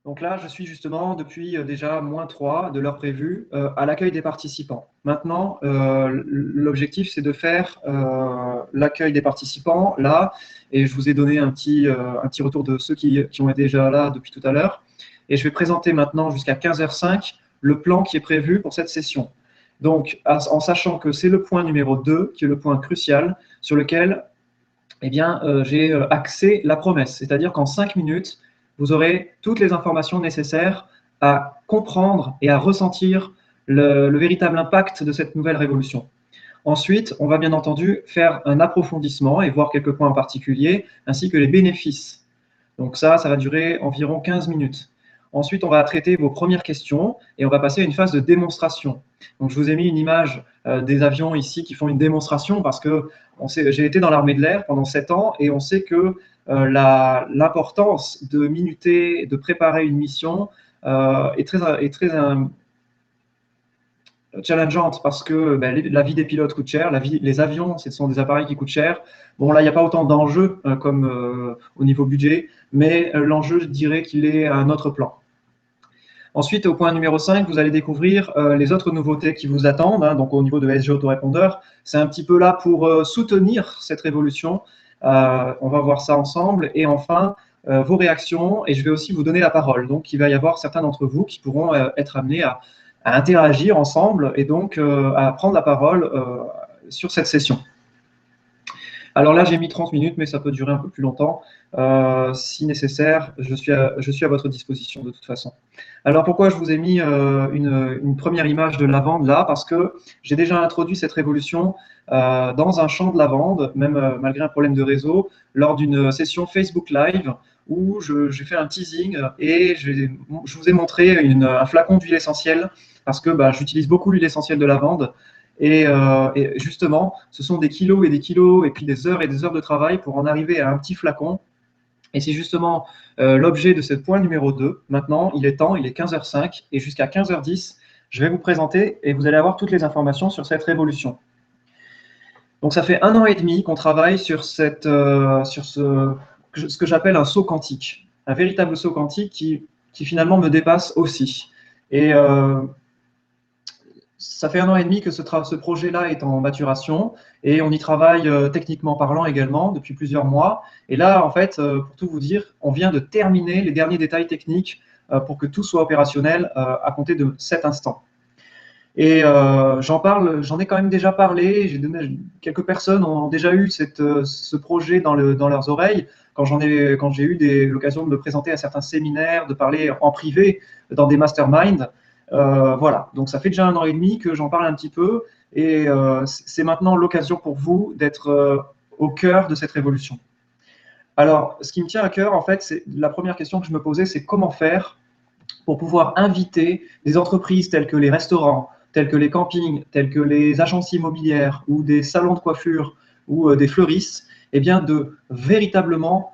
Donc là, je suis justement depuis déjà -3 de l'heure prévue à l'accueil des participants. Maintenant, l'objectif, c'est de faire l'accueil des participants là, et je vous ai donné un petit retour de ceux qui ont été déjà là depuis tout à l'heure. Et je vais présenter maintenant jusqu'à 15h05 le plan qui est prévu pour cette session. Donc, en sachant que c'est le point numéro 2, qui est le point crucial, sur lequel eh bien, j'ai axé la promesse. C'est-à-dire qu'en 5 minutes, vous aurez toutes les informations nécessaires à comprendre et à ressentir le véritable impact de cette nouvelle révolution. Ensuite, on va bien entendu faire un approfondissement et voir quelques points en particulier, ainsi que les bénéfices. Donc ça va durer environ 15 minutes. Ensuite, on va traiter vos premières questions et on va passer à une phase de démonstration. Donc, je vous ai mis une image des avions ici qui font une démonstration parce que j'ai été dans l'armée de l'air pendant 7 ans et on sait que l'importance de minuter, de préparer une mission est très challengeante parce que la vie des pilotes coûte cher, les avions, ce sont des appareils qui coûtent cher. Bon, là, il n'y a pas autant d'enjeux comme au niveau budget, mais l'enjeu, je dirais qu'il est à un autre plan. Ensuite, au point numéro 5, vous allez découvrir les autres nouveautés qui vous attendent. Donc, au niveau de SG Autorépondeur, c'est un petit peu là pour soutenir cette révolution. On va voir ça ensemble. Et enfin, vos réactions. Et je vais aussi vous donner la parole. Donc, il va y avoir certains d'entre vous qui pourront être amenés à interagir ensemble et donc à prendre la parole sur cette session. Alors là, j'ai mis 30 minutes, mais ça peut durer un peu plus longtemps. Si nécessaire, je suis à votre disposition de toute façon. Alors pourquoi je vous ai mis une première image de lavande là? Parce que j'ai déjà introduit cette révolution dans un champ de lavande, même malgré un problème de réseau, lors d'une session Facebook Live où j'ai fait un teasing et je vous ai montré un flacon d'huile essentielle parce que j'utilise beaucoup l'huile essentielle de lavande. Et justement, ce sont des kilos et des kilos et puis des heures et des heures de travail pour en arriver à un petit flacon. Et c'est justement l'objet de ce point numéro 2. Maintenant, il est temps, il est 15h05 et jusqu'à 15h10, je vais vous présenter et vous allez avoir toutes les informations sur cette révolution. Donc ça fait 1 an et demi qu'on travaille sur ce que j'appelle un saut quantique, un véritable saut quantique qui finalement me dépasse aussi. Et ça fait 1 an et demi que ce projet-là est en maturation et on y travaille techniquement parlant également depuis plusieurs mois. Et là, en fait, pour tout vous dire, on vient de terminer les derniers détails techniques pour que tout soit opérationnel à compter de cet instant. Et j'en ai quand même déjà parlé. Quelques personnes ont déjà eu ce projet dans leurs oreilles quand j'ai eu l'occasion de me présenter à certains séminaires, de parler en privé dans des masterminds. Voilà, donc ça fait déjà 1 an et demi que j'en parle un petit peu et c'est maintenant l'occasion pour vous d'être au cœur de cette révolution. Alors, ce qui me tient à cœur, en fait, c'est la première question que je me posais, c'est comment faire pour pouvoir inviter des entreprises telles que les restaurants, tels que les campings, tels que les agences immobilières ou des salons de coiffure ou des fleuristes, eh bien de véritablement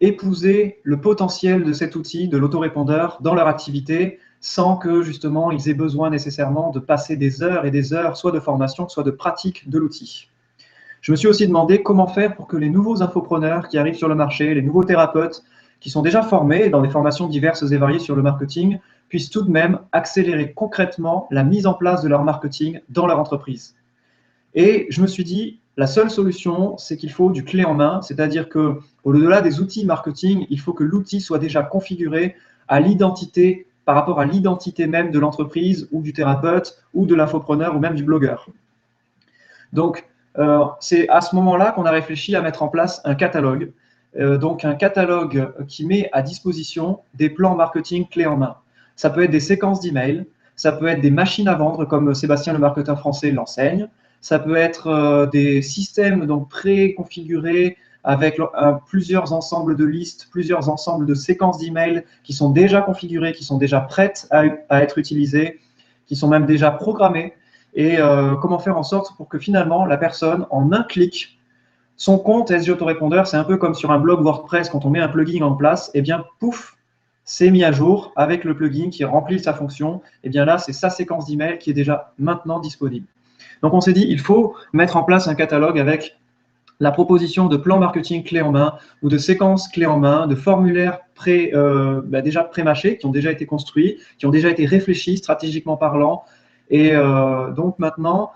épouser le potentiel de cet outil, de l'autorépondeur, dans leur activité, sans que justement ils aient besoin nécessairement de passer des heures et des heures, soit de formation, soit de pratique de l'outil. Je me suis aussi demandé comment faire pour que les nouveaux infopreneurs qui arrivent sur le marché, les nouveaux thérapeutes qui sont déjà formés dans des formations diverses et variées sur le marketing, puissent tout de même accélérer concrètement la mise en place de leur marketing dans leur entreprise. Et je me suis dit, la seule solution, c'est qu'il faut du clé en main, c'est-à-dire que au-delà des outils marketing, il faut que l'outil soit déjà configuré à l'identité, par rapport à l'identité même de l'entreprise ou du thérapeute ou de l'infopreneur ou même du blogueur. Donc, c'est à ce moment-là qu'on a réfléchi à mettre en place un catalogue. Donc, un catalogue qui met à disposition des plans marketing clés en main. Ça peut être des séquences d'emails, ça peut être des machines à vendre comme Sébastien le marketeur français l'enseigne, ça peut être des systèmes donc préconfigurés avec plusieurs ensembles de listes, plusieurs ensembles de séquences d'emails qui sont déjà configurées, qui sont déjà prêtes à être utilisées, qui sont même déjà programmées. Et comment faire en sorte pour que finalement la personne, en un clic, son compte SG Autorépondeur, c'est un peu comme sur un blog WordPress, quand on met un plugin en place, et bien pouf, c'est mis à jour avec le plugin qui remplit sa fonction. Et bien là, c'est sa séquence d'email qui est déjà maintenant disponible. Donc on s'est dit, il faut mettre en place un catalogue avec la proposition de plans marketing clés en main ou de séquences clés en main, de formulaires déjà pré-mâchés, qui ont déjà été construits, qui ont déjà été réfléchis stratégiquement parlant. Et donc maintenant,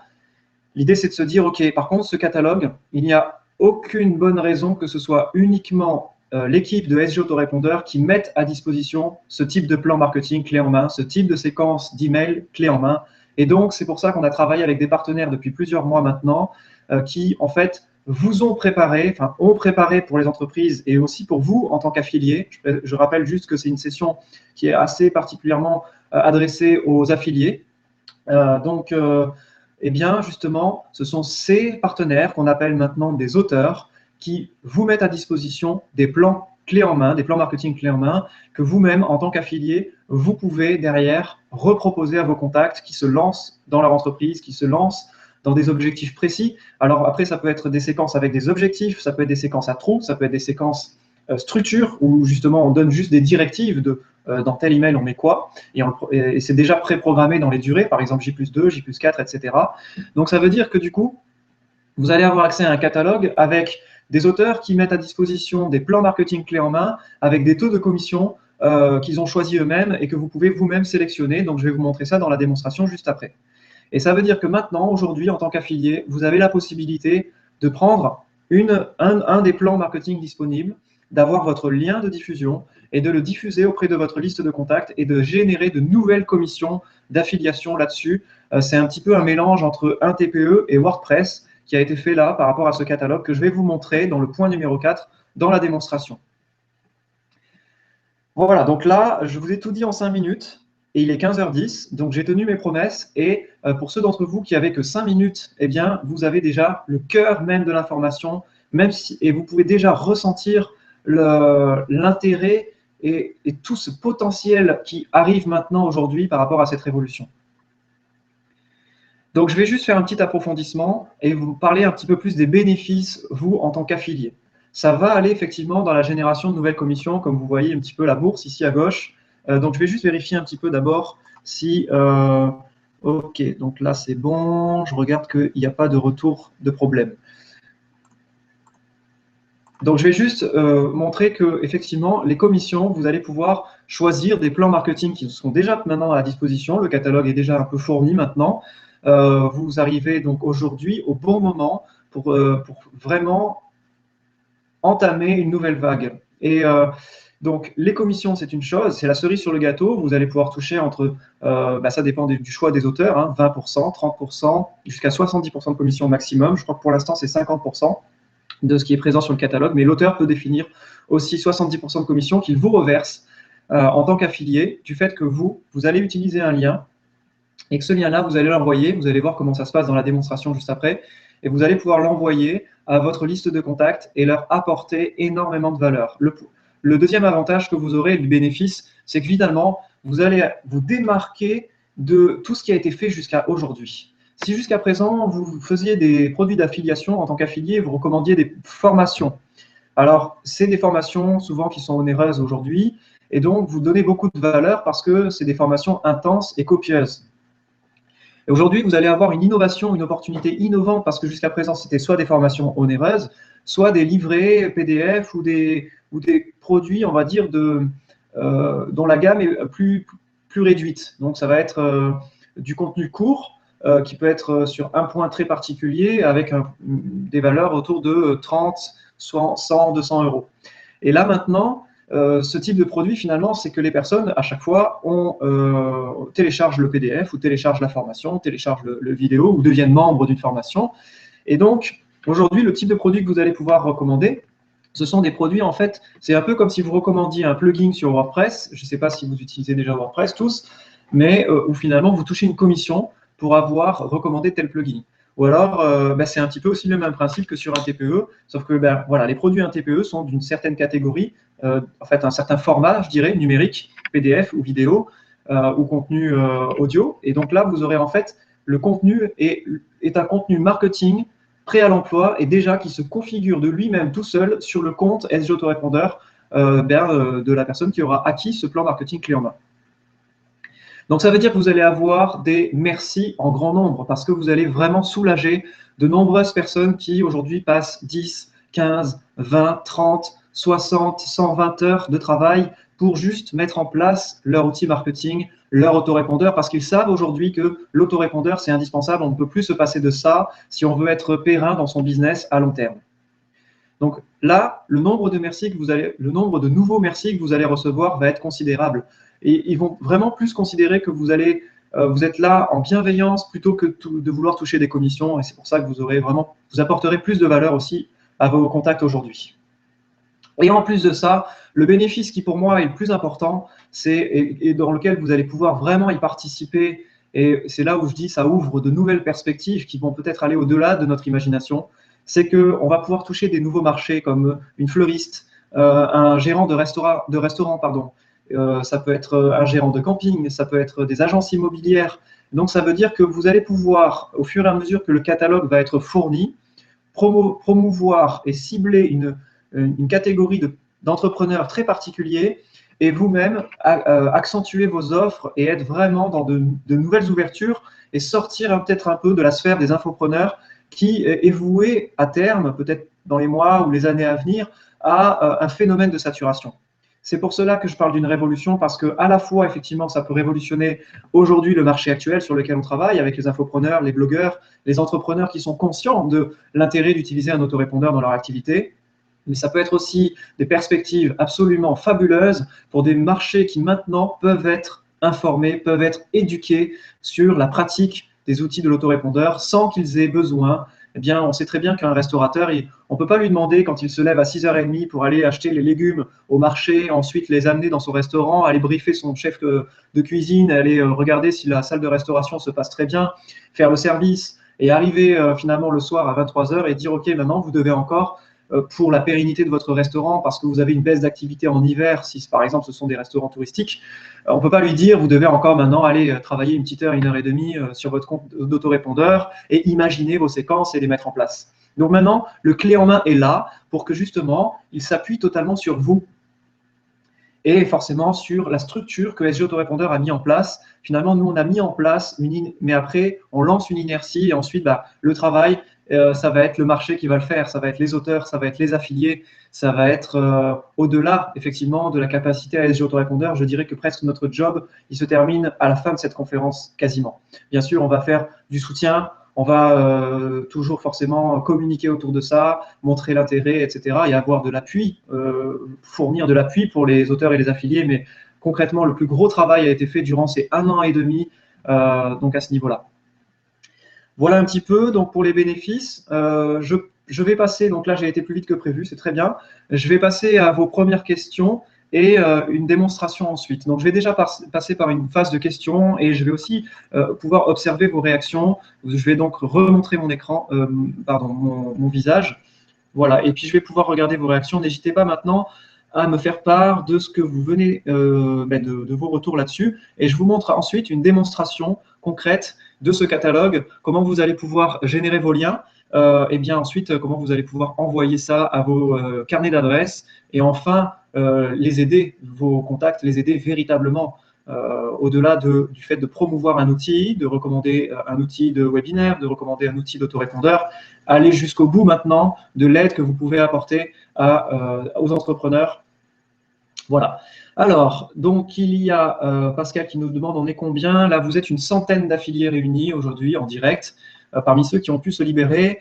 l'idée c'est de se dire, OK, par contre, ce catalogue, il n'y a aucune bonne raison que ce soit uniquement l'équipe de SG Autorépondeur qui mette à disposition ce type de plan marketing clé en main, ce type de séquence d'email clé en main. Et donc, c'est pour ça qu'on a travaillé avec des partenaires depuis plusieurs mois maintenant qui, en fait, vous ont préparé pour les entreprises et aussi pour vous en tant qu'affiliés. Je rappelle juste que c'est une session qui est assez particulièrement adressée aux affiliés. Eh bien, justement, ce sont ces partenaires qu'on appelle maintenant des auteurs qui vous mettent à disposition des plans clés en main, des plans marketing clés en main, que vous-même, en tant qu'affilié, vous pouvez derrière reproposer à vos contacts qui se lancent dans leur entreprise, qui se lancent dans des objectifs précis. Alors après, ça peut être des séquences avec des objectifs, ça peut être des séquences à trous, ça peut être des séquences structure, où justement on donne juste des directives de dans tel email on met quoi, et c'est déjà préprogrammé dans les durées, par exemple J+2, J+4, etc. Donc ça veut dire que du coup, vous allez avoir accès à un catalogue avec des auteurs qui mettent à disposition des plans marketing clés en main, avec des taux de commission qu'ils ont choisis eux-mêmes et que vous pouvez vous-même sélectionner. Donc je vais vous montrer ça dans la démonstration juste après. Et ça veut dire que maintenant, aujourd'hui, en tant qu'affilié, vous avez la possibilité de prendre un des plans marketing disponibles, d'avoir votre lien de diffusion et de le diffuser auprès de votre liste de contacts et de générer de nouvelles commissions d'affiliation là-dessus. C'est un petit peu un mélange entre un TPE et WordPress qui a été fait là par rapport à ce catalogue que je vais vous montrer dans le point numéro 4 dans la démonstration. Voilà, donc là, je vous ai tout dit en 5 minutes. Et il est 15h10, donc j'ai tenu mes promesses. Et pour ceux d'entre vous qui n'avaient que 5 minutes, eh bien, vous avez déjà le cœur même de l'information, et vous pouvez déjà ressentir l'intérêt et tout ce potentiel qui arrive maintenant aujourd'hui par rapport à cette révolution. Donc, je vais juste faire un petit approfondissement et vous parler un petit peu plus des bénéfices, vous, en tant qu'affilié. Ça va aller effectivement dans la génération de nouvelles commissions, comme vous voyez un petit peu la bourse ici à gauche. Donc, je vais juste vérifier un petit peu d'abord si… OK, donc là, c'est bon. Je regarde qu'il n'y a pas de retour de problème. Donc, je vais juste montrer que effectivement, les commissions, vous allez pouvoir choisir des plans marketing qui sont déjà maintenant à disposition. Le catalogue est déjà un peu fourni maintenant. Vous arrivez donc aujourd'hui au bon moment pour vraiment entamer une nouvelle vague. Et donc, les commissions, c'est une chose, c'est la cerise sur le gâteau. Vous allez pouvoir toucher entre, ça dépend du choix des auteurs, hein, 20%, 30%, jusqu'à 70% de commission maximum. Je crois que pour l'instant, c'est 50% de ce qui est présent sur le catalogue, mais l'auteur peut définir aussi 70% de commission qu'il vous reverse en tant qu'affilié du fait que vous allez utiliser un lien et que ce lien-là, vous allez l'envoyer, vous allez voir comment ça se passe dans la démonstration juste après, et vous allez pouvoir l'envoyer à votre liste de contacts et leur apporter énormément de valeur. Le deuxième avantage que vous aurez, le bénéfice, c'est que finalement, vous allez vous démarquer de tout ce qui a été fait jusqu'à aujourd'hui. Si jusqu'à présent, vous faisiez des produits d'affiliation en tant qu'affilié, vous recommandiez des formations. Alors, c'est des formations souvent qui sont onéreuses aujourd'hui, et donc vous donnez beaucoup de valeur parce que c'est des formations intenses et copieuses. Et aujourd'hui, vous allez avoir une innovation, une opportunité innovante parce que jusqu'à présent, c'était soit des formations onéreuses, soit des livrets PDF ou des produits, on va dire, dont la gamme est plus réduite. Donc, ça va être du contenu court qui peut être sur un point très particulier avec des valeurs autour de 30, 100, 200 euros. Et là, maintenant, ce type de produit, finalement, c'est que les personnes, à chaque fois, téléchargent le PDF ou téléchargent la formation, téléchargent le vidéo ou deviennent membres d'une formation. Et donc, aujourd'hui, le type de produit que vous allez pouvoir recommander, ce sont des produits, en fait, c'est un peu comme si vous recommandiez un plugin sur WordPress. Je ne sais pas si vous utilisez déjà WordPress tous, mais où finalement, vous touchez une commission pour avoir recommandé tel plugin. Ou alors, c'est un petit peu aussi le même principe que sur un TPE, sauf que voilà, les produits un TPE sont d'une certaine catégorie, en fait un certain format, je dirais, numérique, PDF ou vidéo, ou contenu audio. Et donc là, vous aurez en fait, le contenu est un contenu marketing prêt à l'emploi et déjà qui se configure de lui-même tout seul sur le compte SG Autorépondeur de la personne qui aura acquis ce plan marketing clé en main. Donc, ça veut dire que vous allez avoir des merci en grand nombre parce que vous allez vraiment soulager de nombreuses personnes qui aujourd'hui passent 10, 15, 20, 30, 60, 120 heures de travail pour juste mettre en place leur outil marketing, leur autorépondeur, parce qu'ils savent aujourd'hui que l'autorépondeur, c'est indispensable. On ne peut plus se passer de ça si on veut être périn dans son business à long terme. Donc là, le nombre de nouveaux merci que vous allez recevoir va être considérable. Et ils vont vraiment plus considérer que vous êtes là en bienveillance plutôt que de vouloir toucher des commissions. Et c'est pour ça que vous apporterez plus de valeur aussi à vos contacts aujourd'hui. Et en plus de ça, le bénéfice qui pour moi est le plus important, et dans lequel vous allez pouvoir vraiment y participer, et c'est là où je dis ça ouvre de nouvelles perspectives qui vont peut-être aller au-delà de notre imagination, c'est qu'on va pouvoir toucher des nouveaux marchés comme une fleuriste, un gérant de restaurant, pardon. Ça peut être un gérant de camping, ça peut être des agences immobilières. Donc ça veut dire que vous allez pouvoir, au fur et à mesure que le catalogue va être fourni, promouvoir et cibler une catégorie d'entrepreneurs très particuliers et vous-même accentuer vos offres et être vraiment dans de nouvelles ouvertures et sortir peut-être un peu de la sphère des infopreneurs qui est voué à terme, peut-être dans les mois ou les années à venir, à un phénomène de saturation. C'est pour cela que je parle d'une révolution, parce que à la fois, effectivement, ça peut révolutionner aujourd'hui le marché actuel sur lequel on travaille, avec les infopreneurs, les blogueurs, les entrepreneurs qui sont conscients de l'intérêt d'utiliser un autorépondeur dans leur activité. Mais ça peut être aussi des perspectives absolument fabuleuses pour des marchés qui maintenant peuvent être informés, peuvent être éduqués sur la pratique des outils de l'autorépondeur sans qu'ils aient besoin. Eh bien, on sait très bien qu'un restaurateur, on ne peut pas lui demander quand il se lève à 6h30 pour aller acheter les légumes au marché, ensuite les amener dans son restaurant, aller briefer son chef de cuisine, aller regarder si la salle de restauration se passe très bien, faire le service et arriver finalement le soir à 23h et dire « Ok, maintenant, vous devez encore… » pour la pérennité de votre restaurant, parce que vous avez une baisse d'activité en hiver, si par exemple ce sont des restaurants touristiques, on ne peut pas lui dire vous devez encore maintenant aller travailler une petite heure, 1h30 sur votre compte d'autorépondeur et imaginer vos séquences et les mettre en place. Donc maintenant, le clé en main est là pour que justement, il s'appuie totalement sur vous et forcément sur la structure que SG Autorépondeur a mis en place. Finalement, nous, on a mis en place, mais après, on lance une inertie et ensuite, le travail, ça va être le marché qui va le faire, ça va être les auteurs, ça va être les affiliés, ça va être au-delà, effectivement, de la capacité à SG Autorépondeur. Je dirais que presque notre job, il se termine à la fin de cette conférence, quasiment. Bien sûr, on va faire du soutien, on va toujours forcément communiquer autour de ça, montrer l'intérêt, etc. et avoir de l'appui, fournir de l'appui pour les auteurs et les affiliés. Mais concrètement, le plus gros travail a été fait durant ces 1 an et demi, donc à ce niveau-là. Voilà un petit peu donc pour les bénéfices. Je vais passer, donc là j'ai été plus vite que prévu, c'est très bien. Je vais passer à vos premières questions et une démonstration ensuite. Donc je vais déjà passer par une phase de questions et je vais aussi pouvoir observer vos réactions. Je vais donc remontrer mon écran, mon visage. Voilà, et puis je vais pouvoir regarder vos réactions. N'hésitez pas maintenant à me faire part de ce que vous venez, de vos retours là-dessus. Et je vous montre ensuite une démonstration concrète de ce catalogue, comment vous allez pouvoir générer vos liens, et bien ensuite, comment vous allez pouvoir envoyer ça à vos carnets d'adresses, et enfin, les aider, vos contacts, les aider véritablement, au-delà du fait de promouvoir un outil, de recommander un outil de webinaire, de recommander un outil d'autorépondeur, aller jusqu'au bout maintenant de l'aide que vous pouvez apporter aux entrepreneurs. Voilà. Alors, donc il y a Pascal qui nous demande on est combien? Là, vous êtes une centaine d'affiliés réunis aujourd'hui en direct, parmi ceux qui ont pu se libérer.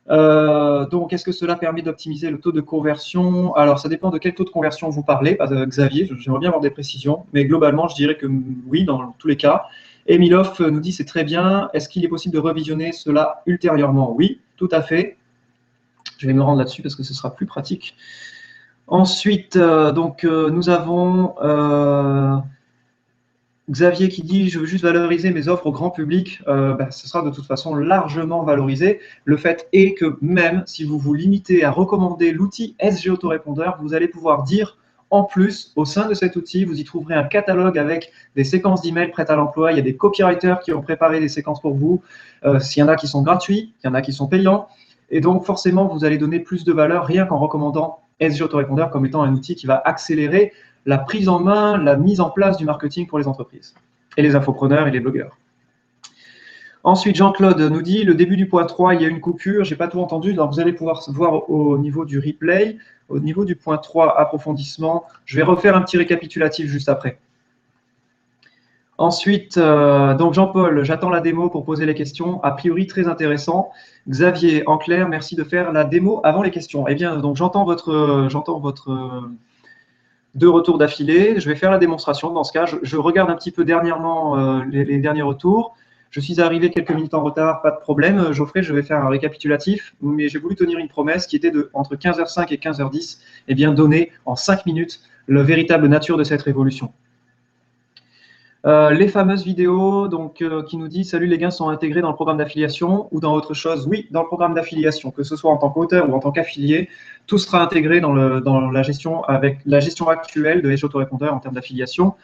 Donc, est-ce que cela permet d'optimiser le taux de conversion? Alors, ça dépend de quel taux de conversion vous parlez, Xavier. J'aimerais bien avoir des précisions, mais globalement, je dirais que oui, dans tous les cas. Emilov nous dit c'est très bien. Est-ce qu'il est possible de revisionner cela ultérieurement? Oui, tout à fait. Je vais me rendre là-dessus parce que ce sera plus pratique. Ensuite, nous avons Xavier qui dit « Je veux juste valoriser mes offres au grand public ». Ce sera de toute façon largement valorisé. Le fait est que même si vous vous limitez à recommander l'outil SG Autorépondeur, vous allez pouvoir dire en plus, au sein de cet outil, vous y trouverez un catalogue avec des séquences d'emails prêtes à l'emploi. Il y a des copywriters qui ont préparé des séquences pour vous. S'il y en a qui sont gratuits, il y en a qui sont payants. Et donc, forcément, vous allez donner plus de valeur rien qu'en recommandant SG Autorépondeur comme étant un outil qui va accélérer la prise en main, la mise en place du marketing pour les entreprises et les infopreneurs et les blogueurs. Ensuite, Jean-Claude nous dit, le début du point 3, il y a une coupure, je n'ai pas tout entendu, donc vous allez pouvoir voir au niveau du replay, au niveau du point 3, approfondissement. Je vais refaire un petit récapitulatif juste après. Ensuite, donc Jean-Paul, j'attends la démo pour poser les questions. A priori, très intéressant. Xavier, en clair, merci de faire la démo avant les questions. Eh bien, donc j'entends votre deux retours d'affilée. Je vais faire la démonstration. Dans ce cas, je regarde un petit peu dernièrement les derniers retours. Je suis arrivé quelques minutes en retard, pas de problème. Geoffrey, je vais faire un récapitulatif, mais j'ai voulu tenir une promesse qui était de, entre 15h05 et 15h10, eh bien, donner en 5 minutes la véritable nature de cette révolution. Les fameuses vidéos donc, qui nous disent « Salut, les gains sont intégrés dans le programme d'affiliation ou dans autre chose ?» Oui, dans le programme d'affiliation, que ce soit en tant qu'auteur ou en tant qu'affilié, tout sera intégré dans la gestion avec la gestion actuelle de SG Autorépondeur en termes d'affiliation.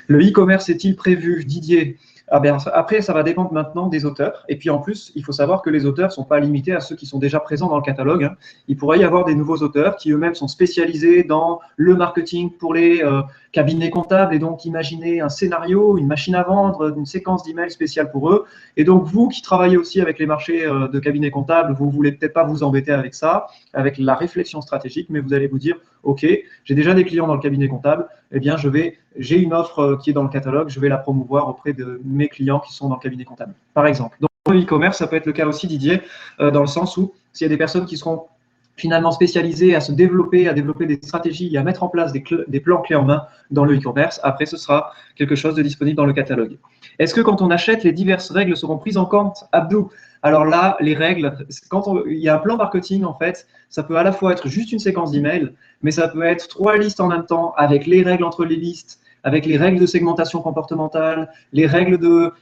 Le e-commerce est-il prévu, Didier? Ah ben, après, ça va dépendre maintenant des auteurs. Et puis en plus, il faut savoir que les auteurs ne sont pas limités à ceux qui sont déjà présents dans le catalogue, hein. Il pourrait y avoir des nouveaux auteurs qui eux-mêmes sont spécialisés dans le marketing pour les cabinets comptables et donc imaginer un scénario, une machine à vendre, une séquence d'emails spéciale pour eux. Et donc vous qui travaillez aussi avec les marchés de cabinets comptables, vous ne voulez peut-être pas vous embêter avec ça, avec la réflexion stratégique, mais vous allez vous dire, OK, j'ai déjà des clients dans le cabinet comptable, eh bien j'ai une offre qui est dans le catalogue, je vais la promouvoir auprès de mes clients qui sont dans le cabinet comptable, par exemple. Donc, le e-commerce, ça peut être le cas aussi, Didier, dans le sens où s'il y a des personnes qui seront finalement spécialisées à se développer, à développer des stratégies et à mettre en place des plans clés en main dans le e-commerce, après, ce sera quelque chose de disponible dans le catalogue. Est-ce que quand on achète, les diverses règles seront prises en compte, Abdou? Alors là, les règles, il y a un plan marketing, en fait, ça peut à la fois être juste une séquence d'emails, mais ça peut être 3 listes en même temps, avec les règles entre les listes, avec les règles de segmentation comportementale, les règles de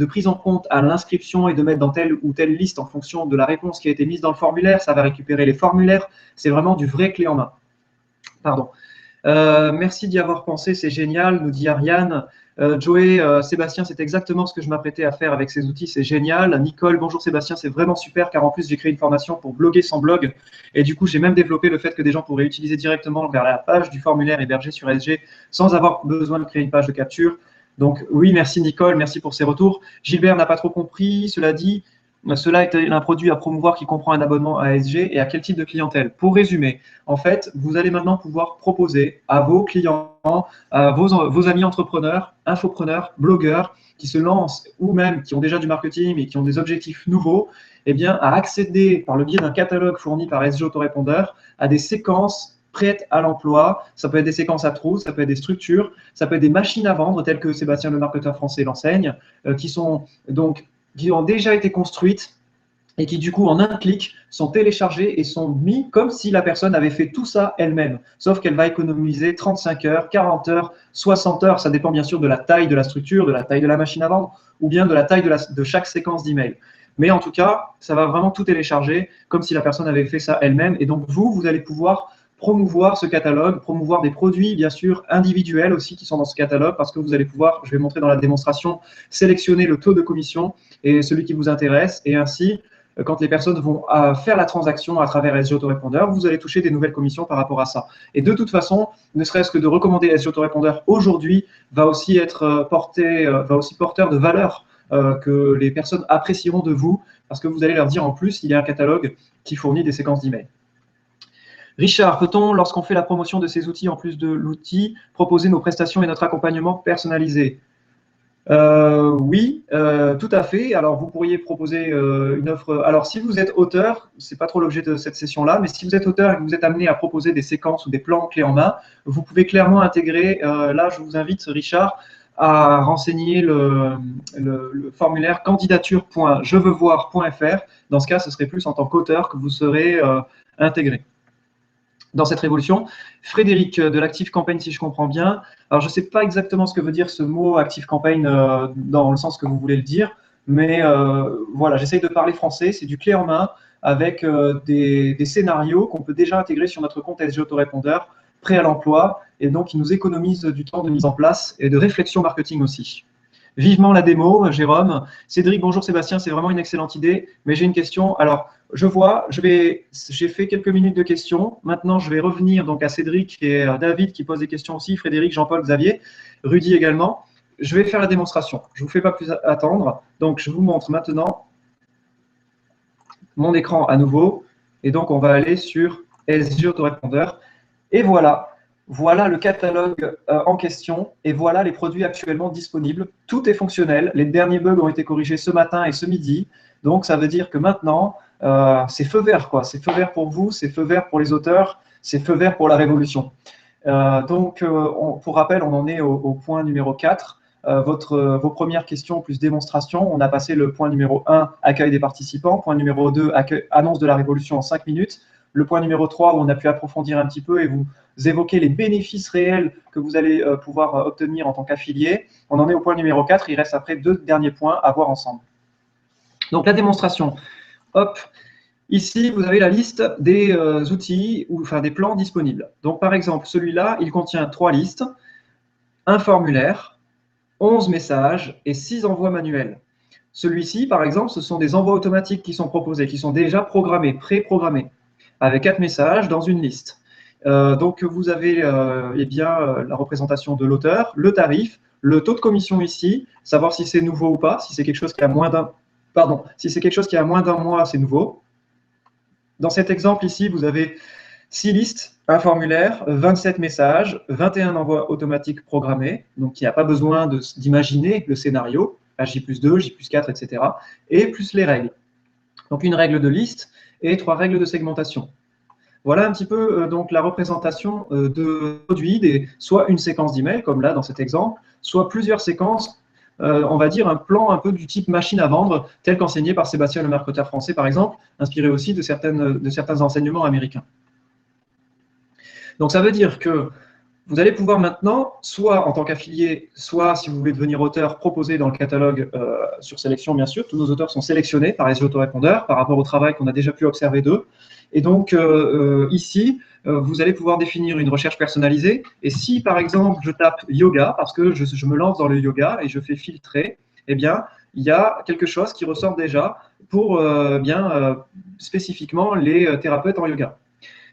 prise en compte à l'inscription et de mettre dans telle ou telle liste en fonction de la réponse qui a été mise dans le formulaire. Ça va récupérer les formulaires. C'est vraiment du vrai clé en main. Pardon. Merci d'y avoir pensé, c'est génial, nous dit Ariane. Joey, Sébastien, c'est exactement ce que je m'apprêtais à faire avec ces outils, c'est génial. Nicole, bonjour Sébastien, c'est vraiment super car en plus j'ai créé une formation pour bloguer sans blog et du coup j'ai même développé le fait que des gens pourraient utiliser directement vers la page du formulaire hébergé sur SG sans avoir besoin de créer une page de capture. Donc oui, merci Nicole, merci pour ces retours. Gilbert n'a pas trop compris, cela dit, cela est un produit à promouvoir qui comprend un abonnement à SG et à quel type de clientèle? Pour résumer, en fait, vous allez maintenant pouvoir proposer à vos clients, à vos amis entrepreneurs, infopreneurs, blogueurs qui se lancent ou même qui ont déjà du marketing et qui ont des objectifs nouveaux, eh bien, à accéder par le biais d'un catalogue fourni par SG Autorépondeur à des séquences prêtes à l'emploi. Ça peut être des séquences à trous, ça peut être des structures, ça peut être des machines à vendre telles que Sébastien le marketeur français l'enseigne, qui ont déjà été construites et qui, du coup, en un clic, sont téléchargées et sont mis comme si la personne avait fait tout ça elle-même. Sauf qu'elle va économiser 35 heures, 40 heures, 60 heures. Ça dépend bien sûr de la taille de la structure, de la taille de la machine à vendre ou bien de la taille de chaque séquence d'email. Mais en tout cas, ça va vraiment tout télécharger comme si la personne avait fait ça elle-même. Et donc, vous allez pouvoir promouvoir ce catalogue, promouvoir des produits, bien sûr, individuels aussi qui sont dans ce catalogue, parce que vous allez pouvoir, je vais montrer dans la démonstration, sélectionner le taux de commission et celui qui vous intéresse. Et ainsi, quand les personnes vont faire la transaction à travers SG Autorépondeur, vous allez toucher des nouvelles commissions par rapport à ça. Et de toute façon, ne serait-ce que de recommander SG Autorépondeur aujourd'hui va aussi être porteur de valeur que les personnes apprécieront de vous, parce que vous allez leur dire en plus, il y a un catalogue qui fournit des séquences d'emails. Richard, peut-on, lorsqu'on fait la promotion de ces outils, en plus de l'outil, proposer nos prestations et notre accompagnement personnalisé? Oui, tout à fait. Alors, vous pourriez proposer une offre. Alors, si vous êtes auteur, c'est pas trop l'objet de cette session-là, mais si vous êtes auteur et que vous êtes amené à proposer des séquences ou des plans clés en main, vous pouvez clairement intégrer. Là, je vous invite, Richard, à renseigner le formulaire candidature.jeveuxvoir.fr. Dans ce cas, ce serait plus en tant qu'auteur que vous serez intégré dans cette révolution. Frédéric de l'Active Campaign, si je comprends bien. Alors, je ne sais pas exactement ce que veut dire ce mot Active Campaign dans le sens que vous voulez le dire, mais voilà, j'essaye de parler français. C'est du clé en main avec des scénarios qu'on peut déjà intégrer sur notre compte SG Autorépondeur, prêt à l'emploi, et donc qui nous économise du temps de mise en place et de réflexion marketing aussi. Vivement la démo, Jérôme. Cédric, bonjour Sébastien, c'est vraiment une excellente idée, mais j'ai une question. Alors, je vois, j'ai fait quelques minutes de questions. Maintenant, je vais revenir donc à Cédric et à David qui posent des questions aussi, Frédéric, Jean-Paul, Xavier, Rudy également. je vais faire la démonstration. Je ne vous fais pas plus attendre. Donc, je vous montre maintenant mon écran à nouveau. Et donc, on va aller sur SG Autorépondeur. Et voilà. Voilà le catalogue en question. Et voilà les produits actuellement disponibles. Tout est fonctionnel. Les derniers bugs ont été corrigés ce matin et ce midi. Donc, ça veut dire que maintenant, c'est feu vert, quoi. C'est feu vert pour vous, c'est feu vert pour les auteurs, c'est feu vert pour la révolution. Pour rappel, on en est au point numéro 4. Vos premières questions plus démonstration. On a passé le point numéro 1, accueil des participants. Point numéro 2, annonce de la révolution en 5 minutes. Le point numéro 3, où on a pu approfondir un petit peu et vous évoquer les bénéfices réels que vous allez pouvoir obtenir en tant qu'affilié. On en est au point numéro 4. Il reste après 2 derniers points à voir ensemble. Donc, la démonstration. Hop. Ici, vous avez la liste des outils, enfin des plans disponibles. Donc, par exemple, celui-là, il contient 3 listes, un formulaire, 11 messages et 6 envois manuels. Celui-ci, par exemple, ce sont des envois automatiques qui sont proposés, qui sont déjà programmés, pré-programmés, avec 4 messages dans une liste. Donc, vous avez la représentation de l'auteur, le tarif, le taux de commission ici, savoir si c'est nouveau ou pas, si c'est quelque chose qui a moins d'un mois, c'est nouveau. Dans cet exemple ici, vous avez 6 listes, un formulaire, 27 messages, 21 envois automatiques programmés, donc il n'y a pas besoin d'imaginer le scénario, J+2, J+4, etc., et plus les règles. Donc une règle de liste et 3 règles de segmentation. Voilà un petit peu donc la représentation de produits, soit une séquence d'email, comme là dans cet exemple, soit plusieurs séquences, on va dire un plan un peu du type machine à vendre, tel qu'enseigné par Sébastien le marketeur français, par exemple, inspiré aussi de certains enseignements américains. Donc ça veut dire que vous allez pouvoir maintenant, soit en tant qu'affilié, soit si vous voulez devenir auteur, proposer dans le catalogue sur sélection, bien sûr. Tous nos auteurs sont sélectionnés par SG Autorépondeur par rapport au travail qu'on a déjà pu observer d'eux. Et donc, ici, vous allez pouvoir définir une recherche personnalisée. Et si, par exemple, je tape yoga, parce que je me lance dans le yoga et je fais filtrer, eh bien, il y a quelque chose qui ressort déjà pour spécifiquement les thérapeutes en yoga.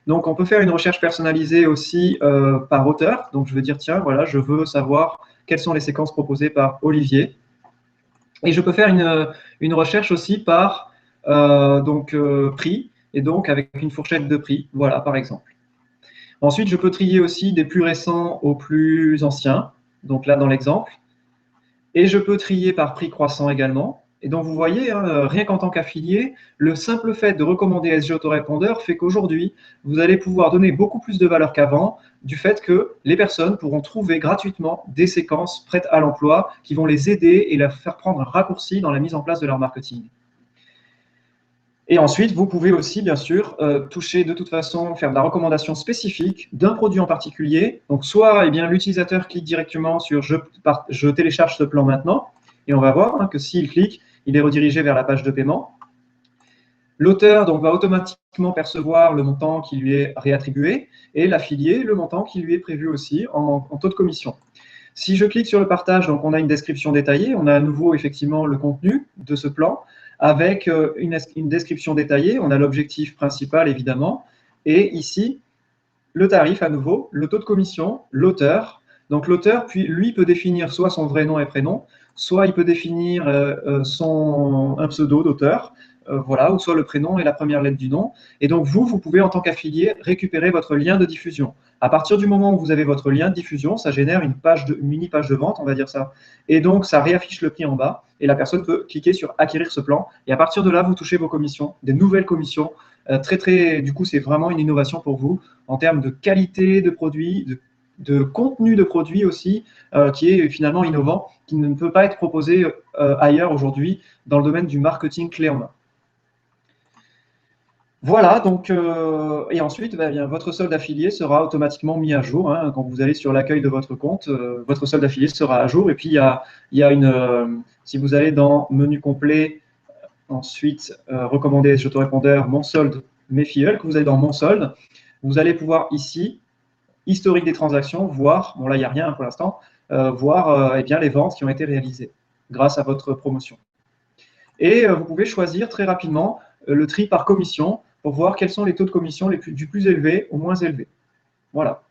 Donc, on peut faire une recherche personnalisée aussi par auteur. Donc, je vais dire, tiens, voilà, je veux savoir quelles sont les séquences proposées par Olivier. Et je peux faire une recherche aussi par prix, et donc avec une fourchette de prix, voilà, par exemple. Ensuite, je peux trier aussi des plus récents aux plus anciens, donc là, dans l'exemple. Et je peux trier par prix croissant également. Et donc, vous voyez, hein, rien qu'en tant qu'affilié, le simple fait de recommander SG Autorépondeur fait qu'aujourd'hui, vous allez pouvoir donner beaucoup plus de valeur qu'avant, du fait que les personnes pourront trouver gratuitement des séquences prêtes à l'emploi qui vont les aider et leur faire prendre un raccourci dans la mise en place de leur marketing. Et ensuite, vous pouvez aussi, bien sûr, toucher de toute façon, faire de la recommandation spécifique d'un produit en particulier. Donc, soit l'utilisateur clique directement sur je télécharge ce plan maintenant, et on va voir que s'il clique, il est redirigé vers la page de paiement. L'auteur va automatiquement percevoir le montant qui lui est réattribué, et l'affilié, le montant qui lui est prévu aussi en taux de commission. Si je clique sur le partage, donc on a une description détaillée, on a à nouveau effectivement le contenu de ce plan, avec une description détaillée, on a l'objectif principal évidemment, et ici, le tarif à nouveau, le taux de commission, l'auteur. Donc l'auteur, lui, peut définir soit son vrai nom et prénom, soit il peut définir un pseudo d'auteur, voilà, ou soit le prénom et la première lettre du nom. Et donc vous pouvez en tant qu'affilié récupérer votre lien de diffusion. À partir du moment où vous avez votre lien de diffusion, ça génère une mini page de vente, on va dire ça. Et donc ça réaffiche le prix en bas et la personne peut cliquer sur acquérir ce plan. Et à partir de là, vous touchez vos commissions, des nouvelles commissions. Du coup, c'est vraiment une innovation pour vous en termes de qualité de produit, de contenu de produit aussi, qui est finalement innovant, qui ne peut pas être proposé ailleurs aujourd'hui dans le domaine du marketing clé en main. Voilà, donc, et ensuite, votre solde affilié sera automatiquement mis à jour. Hein, quand vous allez sur l'accueil de votre compte, votre solde affilié sera à jour. Et puis, si vous allez dans menu complet, ensuite, recommander SG Autorépondeur, mon solde, mes filleuls, que vous allez dans mon solde, vous allez pouvoir ici, historique des transactions, voir, bon là, il n'y a rien pour l'instant, voir les ventes qui ont été réalisées grâce à votre promotion. Et vous pouvez choisir très rapidement le tri par commission pour voir quels sont les taux de commission du plus élevé au moins élevé. Voilà.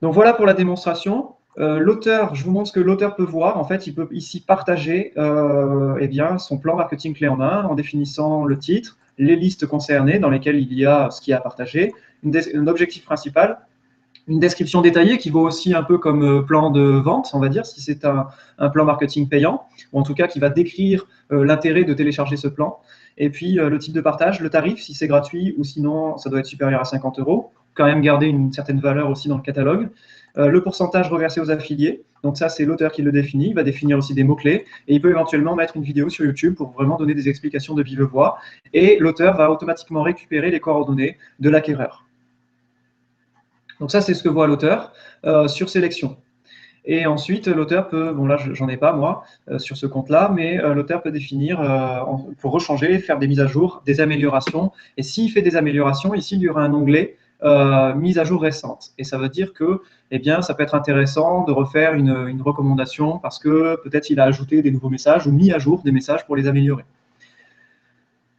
Donc voilà pour la démonstration. L'auteur, je vous montre ce que l'auteur peut voir. En fait, il peut ici partager eh bien, son plan marketing clé en main en définissant le titre, les listes concernées dans lesquelles il y a ce qu'il y a à partager, un objectif principal, une description détaillée qui vaut aussi un peu comme plan de vente, on va dire, si c'est un plan marketing payant, ou en tout cas qui va décrire l'intérêt de télécharger ce plan. Et puis le type de partage, le tarif, si c'est gratuit ou sinon ça doit être supérieur à 50 €, quand même garder une certaine valeur aussi dans le catalogue. Le pourcentage reversé aux affiliés, donc ça c'est l'auteur qui le définit, il va définir aussi des mots-clés et il peut éventuellement mettre une vidéo sur YouTube pour vraiment donner des explications de vive voix et l'auteur va automatiquement récupérer les coordonnées de l'acquéreur. Donc ça c'est ce que voit l'auteur sur sélection. Et ensuite, l'auteur peut, bon là j'en ai pas moi sur ce compte-là, mais l'auteur peut définir pour rechanger, faire des mises à jour, des améliorations. Et s'il fait des améliorations, ici il y aura un onglet mise à jour récente. Et ça veut dire que, eh bien, ça peut être intéressant de refaire une recommandation parce que peut-être il a ajouté des nouveaux messages ou mis à jour des messages pour les améliorer.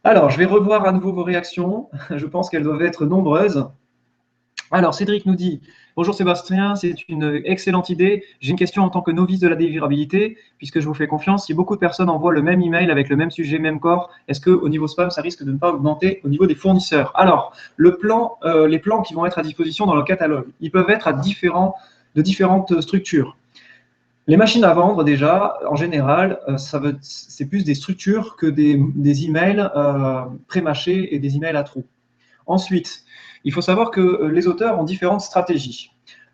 Alors, je vais revoir à nouveau vos réactions. Je pense qu'elles doivent être nombreuses. Alors, Cédric nous dit « Bonjour Sébastien, c'est une excellente idée. J'ai une question en tant que novice de la délivrabilité, puisque je vous fais confiance. Si beaucoup de personnes envoient le même email avec le même sujet, même corps, est-ce qu'au niveau spam, ça risque de ne pas augmenter au niveau des fournisseurs ?» Alors, les plans qui vont être à disposition dans le catalogue, ils peuvent être de différentes structures. Les machines à vendre, déjà, en général, c'est plus des structures que des emails pré-mâchés et des emails à trous. Ensuite, il faut savoir que les auteurs ont différentes stratégies.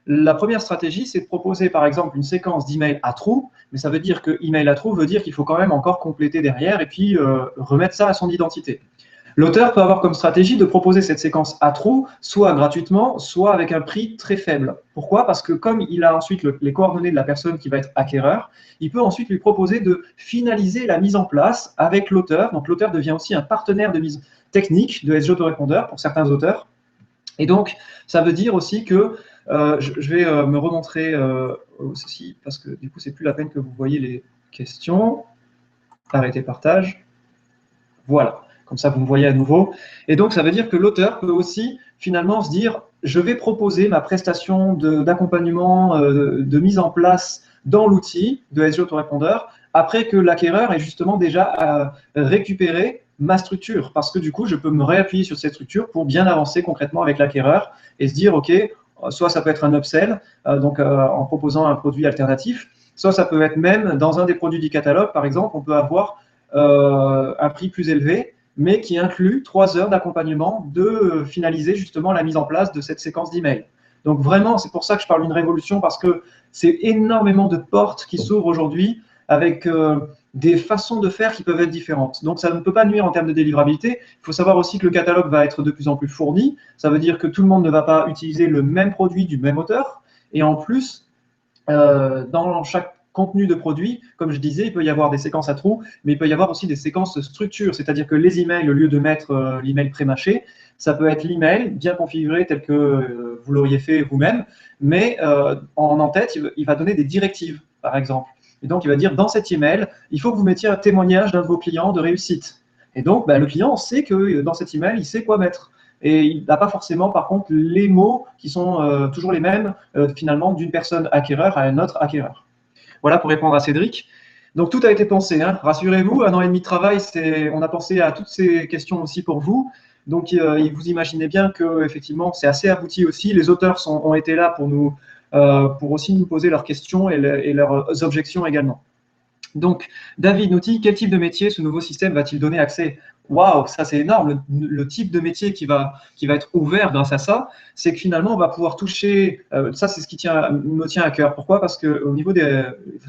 La première stratégie, c'est de proposer par exemple une séquence d'emails à trous, mais ça veut dire que email à trous veut dire qu'il faut quand même encore compléter derrière et puis remettre ça à son identité. L'auteur peut avoir comme stratégie de proposer cette séquence à trous, soit gratuitement, soit avec un prix très faible. Pourquoi? Parce que comme il a ensuite les coordonnées de la personne qui va être acquéreur, il peut ensuite lui proposer de finaliser la mise en place avec l'auteur. Donc l'auteur devient aussi un partenaire de mise technique de SG Autorépondeur pour certains auteurs. Et donc, ça veut dire aussi que je vais me remontrer ceci, parce que du coup, c'est plus la peine que vous voyez les questions. Arrêtez partage. Voilà, comme ça, vous me voyez à nouveau. Et donc, ça veut dire que l'auteur peut aussi, finalement, se dire, je vais proposer ma prestation d'accompagnement, de mise en place dans l'outil de SG Autorépondeur, après que l'acquéreur ait justement déjà récupéré ma structure, parce que du coup, je peux me réappuyer sur cette structure pour bien avancer concrètement avec l'acquéreur et se dire, OK, soit ça peut être un upsell, en proposant un produit alternatif, soit ça peut être même dans un des produits du catalogue, par exemple, on peut avoir un prix plus élevé, mais qui inclut 3 heures d'accompagnement de finaliser justement la mise en place de cette séquence d'email. Donc vraiment, c'est pour ça que je parle d'une révolution, parce que c'est énormément de portes qui s'ouvrent aujourd'hui avec des façons de faire qui peuvent être différentes. Donc, ça ne peut pas nuire en termes de délivrabilité. Il faut savoir aussi que le catalogue va être de plus en plus fourni. Ça veut dire que tout le monde ne va pas utiliser le même produit du même auteur. Et en plus, dans chaque contenu de produit, comme je disais, il peut y avoir des séquences à trous, mais il peut y avoir aussi des séquences structure. C'est-à-dire que les emails, au lieu de mettre l'email pré-mâché, ça peut être l'email bien configuré tel que vous l'auriez fait vous-même, mais en en-tête, il va donner des directives, par exemple. Et donc, il va dire, dans cet email, il faut que vous mettiez un témoignage d'un de vos clients de réussite. Et donc, le client sait que dans cet email, il sait quoi mettre. Et il n'a pas forcément, par contre, les mots qui sont toujours les mêmes, finalement, d'une personne acquéreur à un autre acquéreur. Voilà pour répondre à Cédric. Donc, tout a été pensé. Hein. Rassurez-vous, 1 an et demi de travail, on a pensé à toutes ces questions aussi pour vous. Donc, vous imaginez bien que effectivement, c'est assez abouti aussi. Les auteurs ont été là pour aussi nous poser leurs questions et leurs objections également. Donc, David nous dit, quel type de métier ce nouveau système va-t-il donner accès? Waouh, ça c'est énorme, le type de métier qui va être ouvert grâce à ça, c'est que finalement on va pouvoir toucher, ça c'est ce qui me tient à cœur. Pourquoi? Parce qu'au niveau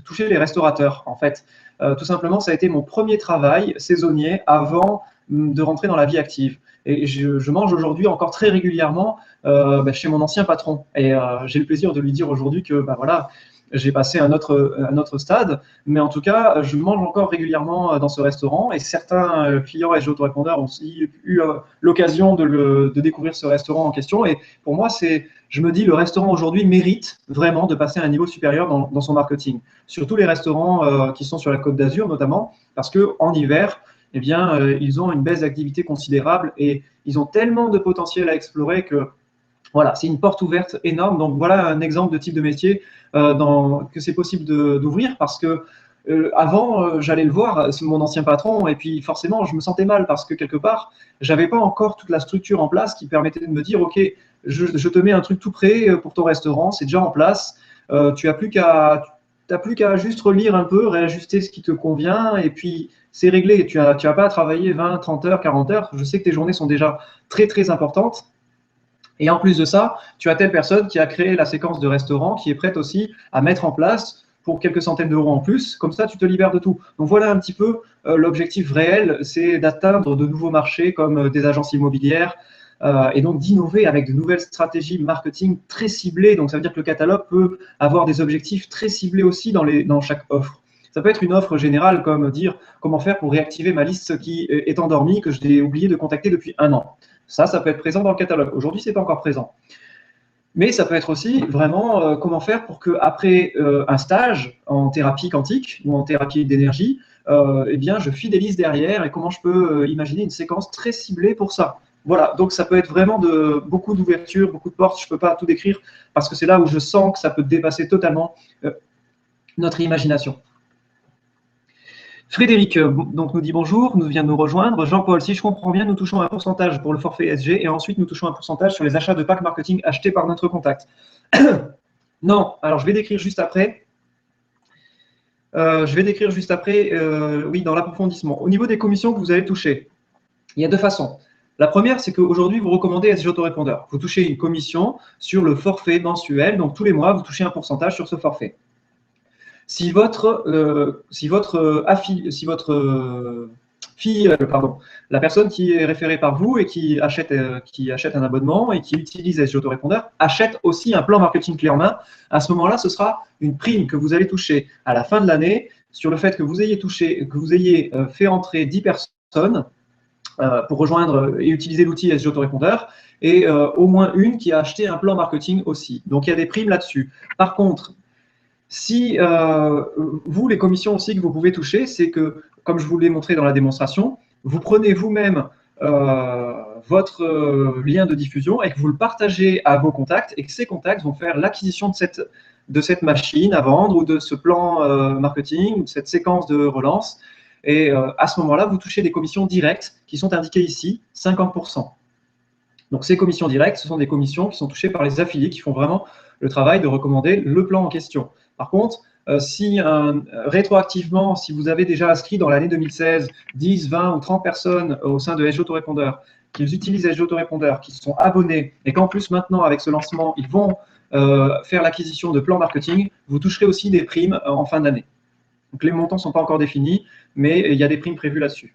toucher les restaurateurs, en fait. Tout simplement, ça a été mon premier travail saisonnier avant de rentrer dans la vie active. Et je mange aujourd'hui encore très régulièrement chez mon ancien patron. Et j'ai le plaisir de lui dire aujourd'hui que voilà, j'ai passé un autre stade, mais en tout cas, je mange encore régulièrement dans ce restaurant et certains clients SG Autorépondeur ont aussi eu l'occasion de découvrir ce restaurant en question. Et pour moi, je me dis, le restaurant aujourd'hui mérite vraiment de passer à un niveau supérieur dans son marketing. Surtout les restaurants qui sont sur la Côte d'Azur notamment, parce qu'en hiver, eh bien, ils ont une baisse d'activité considérable et ils ont tellement de potentiel à explorer que Voilà, c'est une porte ouverte énorme. Donc voilà un exemple de type de métier que c'est possible d'ouvrir parce que avant, j'allais le voir, c'est mon ancien patron, et puis forcément, je me sentais mal parce que quelque part, j'avais pas encore toute la structure en place qui permettait de me dire, OK, je te mets un truc tout prêt pour ton restaurant, c'est déjà en place, tu n'as plus qu'à juste relire un peu, réajuster ce qui te convient, et puis c'est réglé. Tu as pas à travailler 20, 30 heures, 40 heures. Je sais que tes journées sont déjà très, très importantes. Et en plus de ça, tu as telle personne qui a créé la séquence de restaurant qui est prête aussi à mettre en place pour quelques centaines d'euros en plus. Comme ça, tu te libères de tout. Donc voilà un petit peu l'objectif réel, c'est d'atteindre de nouveaux marchés comme des agences immobilières et donc d'innover avec de nouvelles stratégies marketing très ciblées. Donc ça veut dire que le catalogue peut avoir des objectifs très ciblés aussi dans chaque offre. Ça peut être une offre générale comme dire comment faire pour réactiver ma liste qui est endormie, que je l'ai oublié de contacter depuis un an. Ça peut être présent dans le catalogue. Aujourd'hui, ce n'est pas encore présent. Mais ça peut être aussi vraiment comment faire pour qu'après un stage en thérapie quantique ou en thérapie d'énergie, eh bien, je fidélise derrière et comment je peux imaginer une séquence très ciblée pour ça. Voilà, donc ça peut être vraiment beaucoup d'ouvertures, beaucoup de portes. Je ne peux pas tout décrire parce que c'est là où je sens que ça peut dépasser totalement notre imagination. Frédéric donc, nous dit bonjour, nous vient de nous rejoindre. Jean-Paul, si je comprends bien, nous touchons un pourcentage pour le forfait SG et ensuite nous touchons un pourcentage sur les achats de packs marketing achetés par notre contact. Non, alors je vais décrire juste après. Oui, dans l'approfondissement. Au niveau des commissions que vous allez toucher, il y a deux façons. La première, c'est qu'aujourd'hui, vous recommandez SG Autorépondeur. Vous touchez une commission sur le forfait mensuel, donc tous les mois, vous touchez un pourcentage sur ce forfait. Si votre fille, la personne qui est référée par vous et qui achète un abonnement et qui utilise SG Autorépondeur, achète aussi un plan marketing clé en main, à ce moment-là, ce sera une prime que vous allez toucher à la fin de l'année sur le fait que vous ayez fait entrer 10 personnes pour rejoindre et utiliser l'outil SG Autorépondeur et au moins une qui a acheté un plan marketing aussi. Donc, il y a des primes là-dessus. Par contre, si vous, les commissions aussi que vous pouvez toucher, c'est que, comme je vous l'ai montré dans la démonstration, vous prenez vous-même votre lien de diffusion et que vous le partagez à vos contacts et que ces contacts vont faire l'acquisition de cette machine à vendre ou de ce plan marketing ou de cette séquence de relance. Et à ce moment-là, vous touchez des commissions directes qui sont indiquées ici, 50%. Donc ces commissions directes, ce sont des commissions qui sont touchées par les affiliés qui font vraiment le travail de recommander le plan en question. Par contre, si rétroactivement, si vous avez déjà inscrit dans l'année 2016 10, 20 ou 30 personnes au sein de SG Autorépondeur, qui utilisent SG Autorépondeur, qui sont abonnés, et qu'en plus maintenant, avec ce lancement, ils vont faire l'acquisition de plans marketing, vous toucherez aussi des primes en fin d'année. Donc les montants ne sont pas encore définis, mais il y a des primes prévues là-dessus.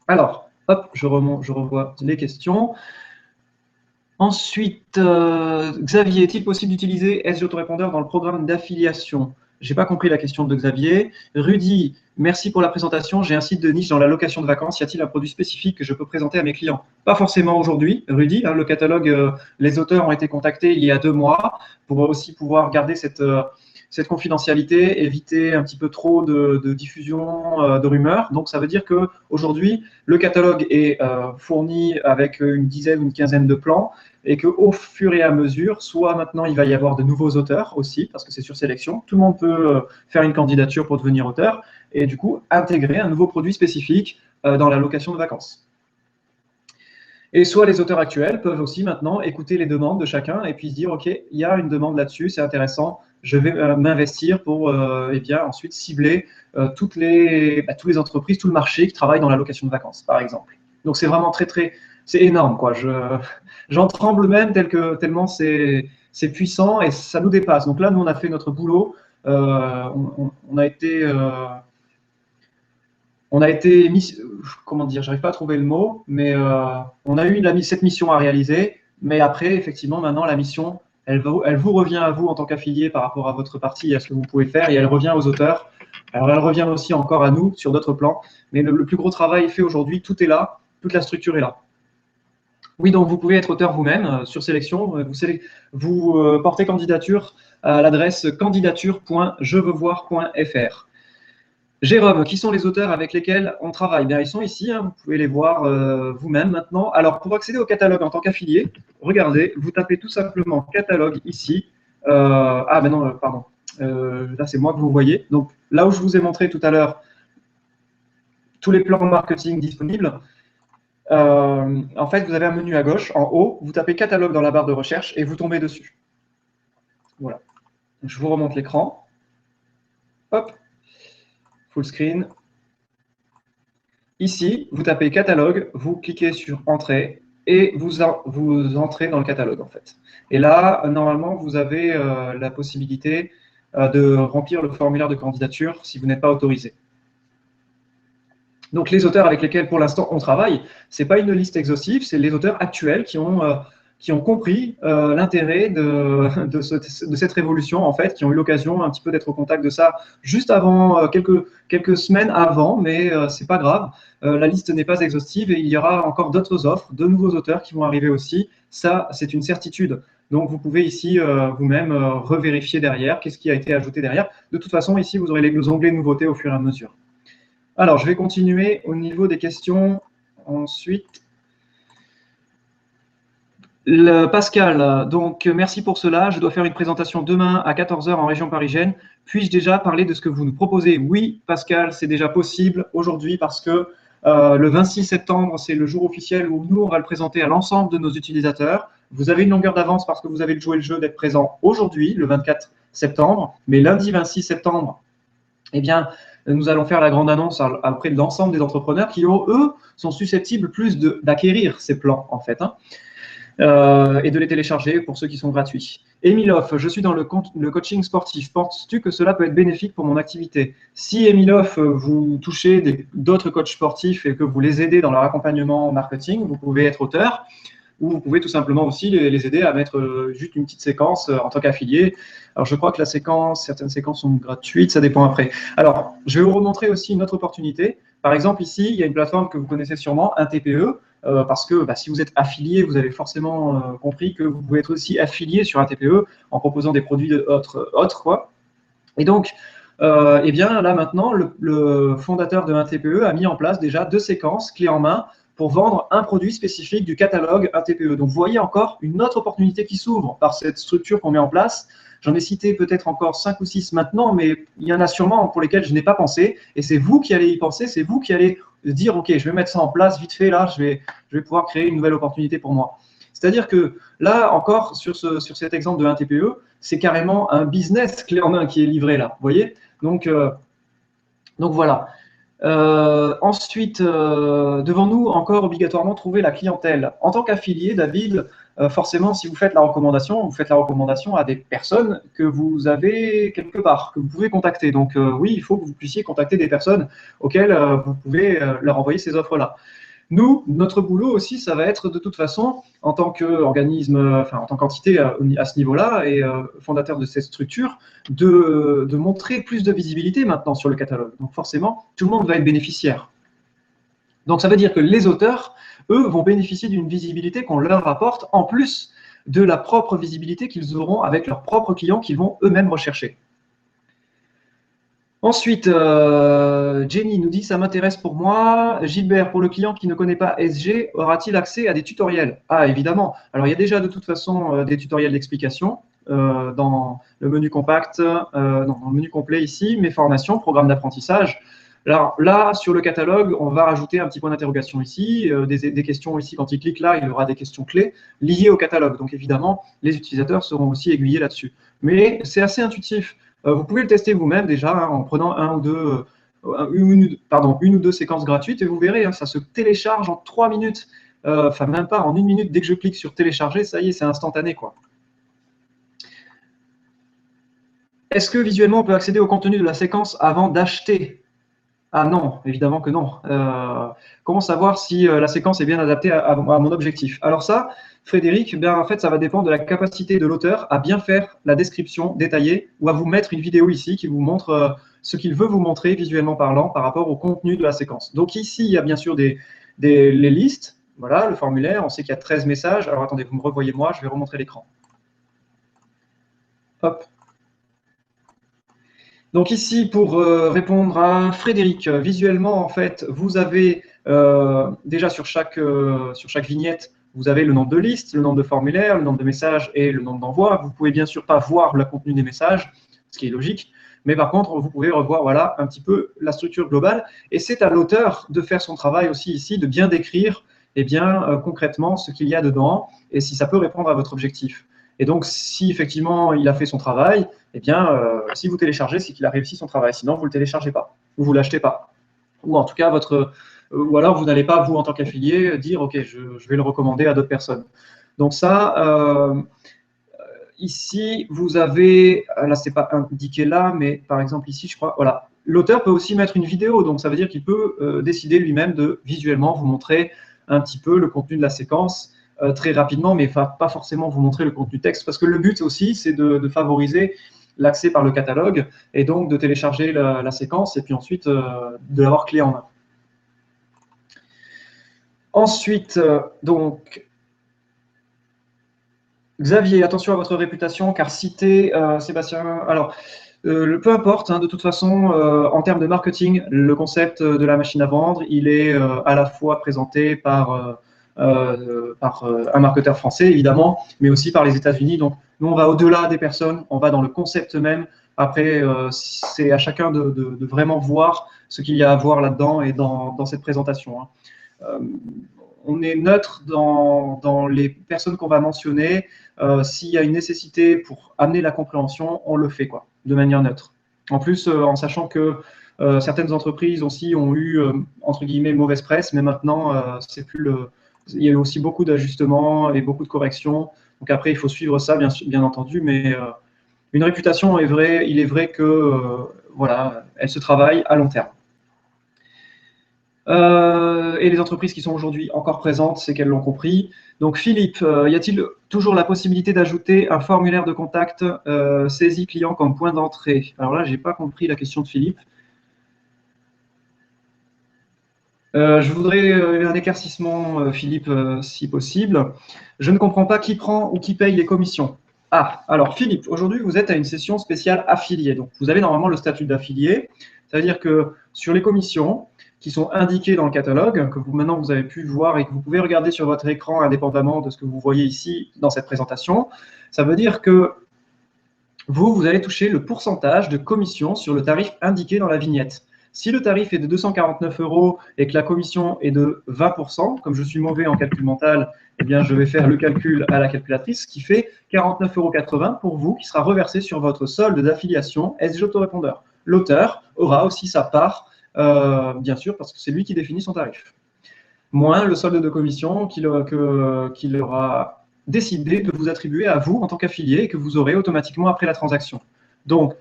Alors, hop, je revois les questions. Ensuite, Xavier, est-il possible d'utiliser SG Autorépondeur dans le programme d'affiliation? Je n'ai pas compris la question de Xavier. Rudy, merci pour la présentation. J'ai un site de niche dans la location de vacances. Y a-t-il un produit spécifique que je peux présenter à mes clients? Pas forcément aujourd'hui, Rudy. Le catalogue, les auteurs ont été contactés il y a 2 mois pour aussi pouvoir garder cette confidentialité, éviter un petit peu trop de diffusion de rumeurs. Donc, ça veut dire qu'aujourd'hui, le catalogue est fourni avec une dizaine ou une quinzaine de plans et qu'au fur et à mesure, soit maintenant il va y avoir de nouveaux auteurs aussi, parce que c'est sur sélection, tout le monde peut faire une candidature pour devenir auteur, et du coup intégrer un nouveau produit spécifique dans la location de vacances. Et soit les auteurs actuels peuvent aussi maintenant écouter les demandes de chacun et puis se dire, OK, il y a une demande là-dessus, c'est intéressant, je vais m'investir pour eh bien, ensuite cibler toutes les entreprises, tout le marché qui travaille dans la location de vacances, par exemple. Donc c'est vraiment c'est énorme, quoi. J'en tremble même tellement c'est puissant et ça nous dépasse. Donc là, nous, on a fait notre boulot. On a été mis, comment dire, j'arrive pas à trouver le mot, mais on a eu cette mission à réaliser. Mais après, effectivement, maintenant, la mission, elle vous revient à vous en tant qu'affilié par rapport à votre partie et à ce que vous pouvez faire, et elle revient aux auteurs. Alors, elle revient aussi encore à nous sur d'autres plans. Mais le plus gros travail est fait aujourd'hui, tout est là, toute la structure est là. Oui, donc vous pouvez être auteur vous-même sur sélection. Vous portez candidature à l'adresse candidature.jeveuxvoir.fr. Jérôme, qui sont les auteurs avec lesquels on travaille? Bien, ils sont ici, hein, vous pouvez les voir vous-même maintenant. Alors, pour accéder au catalogue en tant qu'affilié, regardez, vous tapez tout simplement catalogue ici. Ah, ben non, pardon. Là, c'est moi que vous voyez. Donc, là où je vous ai montré tout à l'heure tous les plans marketing disponibles, en fait, vous avez un menu à gauche, en haut, vous tapez catalogue dans la barre de recherche et vous tombez dessus. Voilà. Je vous remonte l'écran. Hop. Full screen. Ici, vous tapez catalogue, vous cliquez sur entrée et vous entrez dans le catalogue en fait. Et là, normalement, vous avez la possibilité de remplir le formulaire de candidature si vous n'êtes pas autorisé. Donc les auteurs avec lesquels pour l'instant on travaille, ce n'est pas une liste exhaustive, c'est les auteurs actuels qui ont compris l'intérêt de cette révolution, en fait, qui ont eu l'occasion un petit peu d'être au contact de ça juste avant, quelques semaines avant, mais c'est pas grave. La liste n'est pas exhaustive et il y aura encore d'autres offres, de nouveaux auteurs qui vont arriver aussi. Ça, c'est une certitude. Donc vous pouvez ici vous-même revérifier derrière qu'est-ce qui a été ajouté derrière. De toute façon, ici, vous aurez les onglets nouveautés au fur et à mesure. Alors, je vais continuer au niveau des questions ensuite. Pascal, donc merci pour cela. Je dois faire une présentation demain à 14 h en région parisienne. Puis-je déjà parler de ce que vous nous proposez? Oui, Pascal, c'est déjà possible aujourd'hui parce que le 26 septembre, c'est le jour officiel où nous, on va le présenter à l'ensemble de nos utilisateurs. Vous avez une longueur d'avance parce que vous avez joué le jeu d'être présent aujourd'hui, le 24 septembre. Mais lundi 26 septembre, eh bien, nous allons faire la grande annonce auprès de l'ensemble des entrepreneurs qui, eux, sont susceptibles plus d'acquérir ces plans, en fait, hein, et de les télécharger pour ceux qui sont gratuits. Emiloff, je suis dans le coaching sportif. Penses-tu que cela peut être bénéfique pour mon activité? Si, Emiloff, vous touchez d'autres coachs sportifs et que vous les aidez dans leur accompagnement marketing, vous pouvez être auteur. Ou vous pouvez tout simplement aussi les aider à mettre juste une petite séquence en tant qu'affilié. Alors, je crois que certaines séquences sont gratuites, ça dépend après. Alors, je vais vous remontrer aussi une autre opportunité. Par exemple, ici, il y a une plateforme que vous connaissez sûrement, un TPE, parce que si vous êtes affilié, vous avez forcément compris que vous pouvez être aussi affilié sur un TPE en proposant des produits autres, quoi. Et donc, eh bien, là maintenant, le fondateur de un TPE a mis en place déjà 2 séquences clés en main pour vendre un produit spécifique du catalogue ATPE. Donc, vous voyez encore une autre opportunité qui s'ouvre par cette structure qu'on met en place. J'en ai cité peut-être encore 5 ou 6 maintenant, mais il y en a sûrement pour lesquels je n'ai pas pensé. Et c'est vous qui allez y penser, c'est vous qui allez dire, OK, je vais mettre ça en place vite fait, là, je vais pouvoir créer une nouvelle opportunité pour moi. C'est-à-dire que là, encore, sur cet exemple de un TPE, c'est carrément un business clé en main qui est livré là, vous voyez? Donc voilà. Ensuite, devons-nous encore obligatoirement trouver la clientèle? En tant qu'affilié, David, forcément, si vous faites la recommandation à des personnes que vous avez quelque part, que vous pouvez contacter. Donc oui, il faut que vous puissiez contacter des personnes auxquelles vous pouvez leur envoyer ces offres-là. Nous, notre boulot aussi, ça va être de toute façon, en tant qu'organisme, en tant qu'entité à ce niveau-là et fondateur de cette structure, de montrer plus de visibilité maintenant sur le catalogue. Donc forcément, tout le monde va être bénéficiaire. Donc ça veut dire que les auteurs, eux, vont bénéficier d'une visibilité qu'on leur apporte, en plus de la propre visibilité qu'ils auront avec leurs propres clients qu'ils vont eux-mêmes rechercher. Ensuite, Jenny nous dit « ça m'intéresse pour moi ». Gilbert, pour le client qui ne connaît pas SG, aura-t-il accès à des tutoriels? Ah, évidemment. Alors, il y a déjà de toute façon des tutoriels d'explication dans le menu compact, dans le menu complet ici, mes formations, programme d'apprentissage. Alors là, sur le catalogue, on va rajouter un petit point d'interrogation ici, des questions ici, quand il clique là, il y aura des questions clés liées au catalogue. Donc évidemment, les utilisateurs seront aussi aiguillés là-dessus. Mais c'est assez intuitif. Vous pouvez le tester vous-même déjà hein, en prenant une ou deux séquences gratuites et vous verrez, hein, ça se télécharge en 3 minutes. Enfin, même pas en 1 minute. Dès que je clique sur télécharger, ça y est, c'est instantané, quoi. Est-ce que visuellement, on peut accéder au contenu de la séquence avant d'acheter? Ah non, évidemment que non. Comment savoir si la séquence est bien adaptée à mon objectif? Alors ça, Frédéric, bien, en fait, ça va dépendre de la capacité de l'auteur à bien faire la description détaillée ou à vous mettre une vidéo ici qui vous montre ce qu'il veut vous montrer visuellement parlant par rapport au contenu de la séquence. Donc ici, il y a bien sûr les listes. Voilà, le formulaire. On sait qu'il y a 13 messages. Alors attendez, vous me revoyez moi, je vais remontrer l'écran. Hop. Donc ici, pour répondre à Frédéric, visuellement, en fait, vous avez déjà sur chaque vignette, vous avez le nombre de listes, le nombre de formulaires, le nombre de messages et le nombre d'envois. Vous pouvez bien sûr pas voir le contenu des messages, ce qui est logique, mais par contre, vous pouvez revoir voilà, un petit peu la structure globale. Et c'est à l'auteur de faire son travail aussi ici, de bien décrire concrètement ce qu'il y a dedans et si ça peut répondre à votre objectif. Et donc, si effectivement il a fait son travail, eh bien, si vous téléchargez, c'est qu'il a réussi son travail. Sinon, vous ne le téléchargez pas ou vous ne l'achetez pas. Ou en tout cas, ou alors vous n'allez pas, vous, en tant qu'affilié, dire « Ok, je vais le recommander à d'autres personnes ». Donc ça, ici, vous avez, là, ce n'est pas indiqué là, mais par exemple ici, je crois, voilà. L'auteur peut aussi mettre une vidéo, donc ça veut dire qu'il peut décider lui-même de visuellement vous montrer un petit peu le contenu de la séquence très rapidement, mais pas forcément vous montrer le contenu texte, parce que le but aussi, c'est de favoriser l'accès par le catalogue, et donc de télécharger la séquence, et puis ensuite de l'avoir clé en main. Ensuite, donc, Xavier, attention à votre réputation, car citer Sébastien, alors, peu importe, hein, de toute façon, en termes de marketing, le concept de la machine à vendre, il est à la fois présenté par un marketeur français, évidemment, mais aussi par les États-Unis. Donc, nous, on va au-delà des personnes, on va dans le concept même. Après, c'est à chacun de vraiment voir ce qu'il y a à voir là-dedans et dans cette présentation. Hein. On est neutre dans les personnes qu'on va mentionner. S'il y a une nécessité pour amener la compréhension, on le fait quoi, de manière neutre. En plus, en sachant que certaines entreprises aussi ont eu, entre guillemets, mauvaise presse, mais maintenant, c'est plus il y a eu aussi beaucoup d'ajustements et beaucoup de corrections. Donc après, il faut suivre ça, bien entendu, mais une réputation, il est vrai que voilà, elle se travaille à long terme. Et les entreprises qui sont aujourd'hui encore présentes, c'est qu'elles l'ont compris. Donc Philippe, y a-t-il toujours la possibilité d'ajouter un formulaire de contact saisie client comme point d'entrée? Alors là, je n'ai pas compris la question de Philippe. Je voudrais un éclaircissement, Philippe, si possible. Je ne comprends pas qui prend ou qui paye les commissions. Ah, alors Philippe, aujourd'hui, vous êtes à une session spéciale affiliée. Donc, vous avez normalement le statut d'affilié. Ça veut dire que sur les commissions qui sont indiquées dans le catalogue, que maintenant vous avez pu voir et que vous pouvez regarder sur votre écran indépendamment de ce que vous voyez ici dans cette présentation, ça veut dire que vous allez toucher le pourcentage de commission sur le tarif indiqué dans la vignette. Si le tarif est de 249 € et que la commission est de 20%, comme je suis mauvais en calcul mental, eh bien, je vais faire le calcul à la calculatrice, ce qui fait 49,80 € pour vous, qui sera reversé sur votre solde d'affiliation SG Autorépondeur. L'auteur aura aussi sa part, bien sûr, parce que c'est lui qui définit son tarif. Moins le solde de commission qu'il aura décidé de vous attribuer à vous en tant qu'affilié et que vous aurez automatiquement après la transaction. Donc,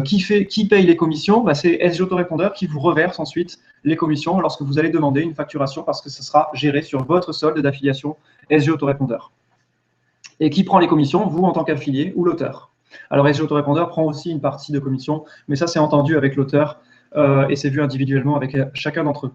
qui paye les commissions? C'est SG Autorépondeur qui vous reverse ensuite les commissions lorsque vous allez demander une facturation parce que ce sera géré sur votre solde d'affiliation SG Autorépondeur. Et qui prend les commissions? Vous en tant qu'affilié ou l'auteur. Alors SG Autorépondeur prend aussi une partie de commission, mais ça c'est entendu avec l'auteur et c'est vu individuellement avec chacun d'entre eux.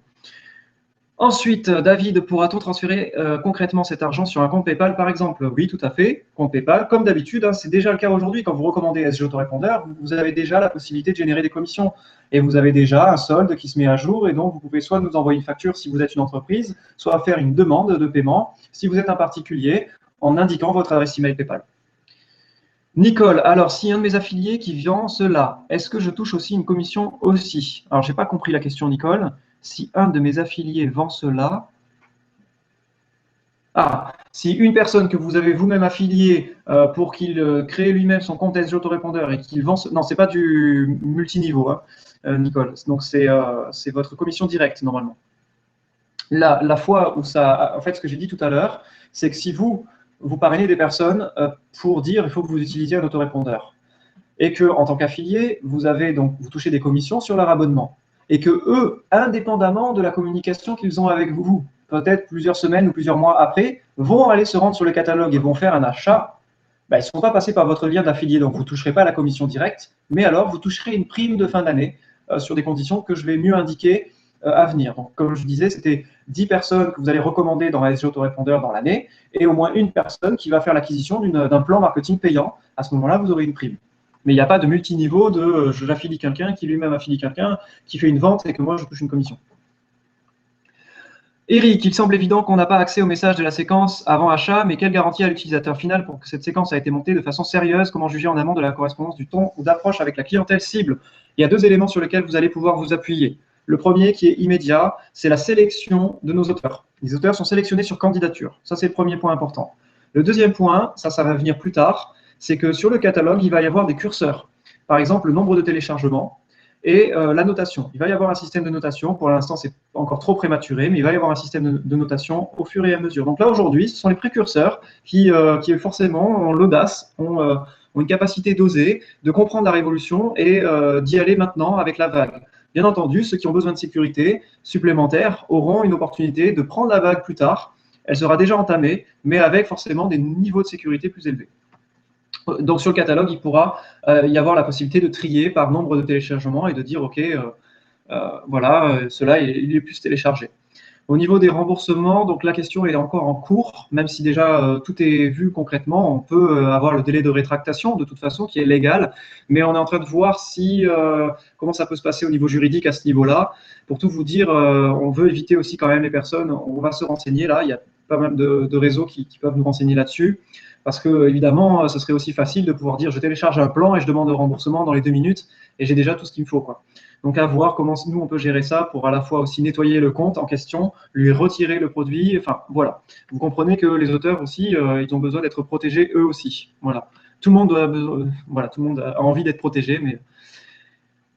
Ensuite, David, pourra-t-on transférer concrètement cet argent sur un compte PayPal, par exemple? Oui, tout à fait, compte PayPal. Comme d'habitude, hein, c'est déjà le cas aujourd'hui. Quand vous recommandez SG Autorépondeur, vous avez déjà la possibilité de générer des commissions. Et vous avez déjà un solde qui se met à jour. Et donc, vous pouvez soit nous envoyer une facture si vous êtes une entreprise, soit faire une demande de paiement si vous êtes un particulier, en indiquant votre adresse email PayPal. Nicole, alors si un de mes affiliés qui vend cela, est-ce que je touche aussi une commission aussi? Alors, je n'ai pas compris la question, Nicole. Si un de mes affiliés vend cela, si une personne que vous avez vous-même affiliée pour qu'il crée lui-même son compte SG Autorépondeur et qu'il vend, non, c'est pas du multiniveau, hein, Nicole. Donc c'est votre commission directe normalement. La fois où ça, en fait, ce que j'ai dit tout à l'heure, c'est que si vous parrainez des personnes pour dire il faut que vous utilisiez un autorépondeur et que en tant qu'affilié, vous touchez des commissions sur leur abonnement. Et que eux, indépendamment de la communication qu'ils ont avec vous, peut-être plusieurs semaines ou plusieurs mois après, vont aller se rendre sur le catalogue et vont faire un achat, ils ne sont pas passés par votre lien d'affilié, donc vous ne toucherez pas la commission directe, mais alors vous toucherez une prime de fin d'année sur des conditions que je vais mieux indiquer à venir. Donc, comme je disais, c'était 10 personnes que vous allez recommander dans SG Autorépondeur dans l'année, et au moins une personne qui va faire l'acquisition d'un plan marketing payant. À ce moment-là, vous aurez une prime. Mais il n'y a pas de multiniveau de j'affilie quelqu'un qui lui-même affilie quelqu'un, qui fait une vente et que moi je touche une commission. Eric, il semble évident qu'on n'a pas accès au message de la séquence avant achat, mais quelle garantie à l'utilisateur final pour que cette séquence a été montée de façon sérieuse? Comment juger en amont de la correspondance du ton ou d'approche avec la clientèle cible? Il y a deux éléments sur lesquels vous allez pouvoir vous appuyer. Le premier, qui est immédiat, c'est la sélection de nos auteurs. Les auteurs sont sélectionnés sur candidature. Ça, c'est le premier point important. Le deuxième point, ça va venir plus tard, c'est que sur le catalogue, il va y avoir des curseurs. Par exemple, le nombre de téléchargements et la notation. Il va y avoir un système de notation. Pour l'instant, c'est encore trop prématuré, mais il va y avoir un système de notation au fur et à mesure. Donc là, aujourd'hui, ce sont les précurseurs qui forcément ont l'audace, ont une capacité d'oser, de comprendre la révolution et d'y aller maintenant avec la vague. Bien entendu, ceux qui ont besoin de sécurité supplémentaire auront une opportunité de prendre la vague plus tard. Elle sera déjà entamée, mais avec forcément des niveaux de sécurité plus élevés. Donc sur le catalogue, il pourra y avoir la possibilité de trier par nombre de téléchargements et de dire ok, voilà, cela il est plus téléchargé. Au niveau des remboursements, donc la question est encore en cours, même si déjà tout est vu concrètement, on peut avoir le délai de rétractation de toute façon qui est légal, mais on est en train de voir si comment ça peut se passer au niveau juridique à ce niveau-là. Pour tout vous dire, on veut éviter aussi quand même les personnes, on va se renseigner là, il y a pas mal de réseaux qui peuvent nous renseigner là-dessus. Parce que, évidemment, ce serait aussi facile de pouvoir dire je télécharge un plan et je demande le remboursement dans les 2 minutes et j'ai déjà tout ce qu'il me faut, quoi. Donc, à voir comment nous, on peut gérer ça pour à la fois aussi nettoyer le compte en question, lui retirer le produit. Enfin, voilà. Vous comprenez que les auteurs aussi, ils ont besoin d'être protégés eux aussi. Voilà. Tout le monde a envie d'être protégé, mais.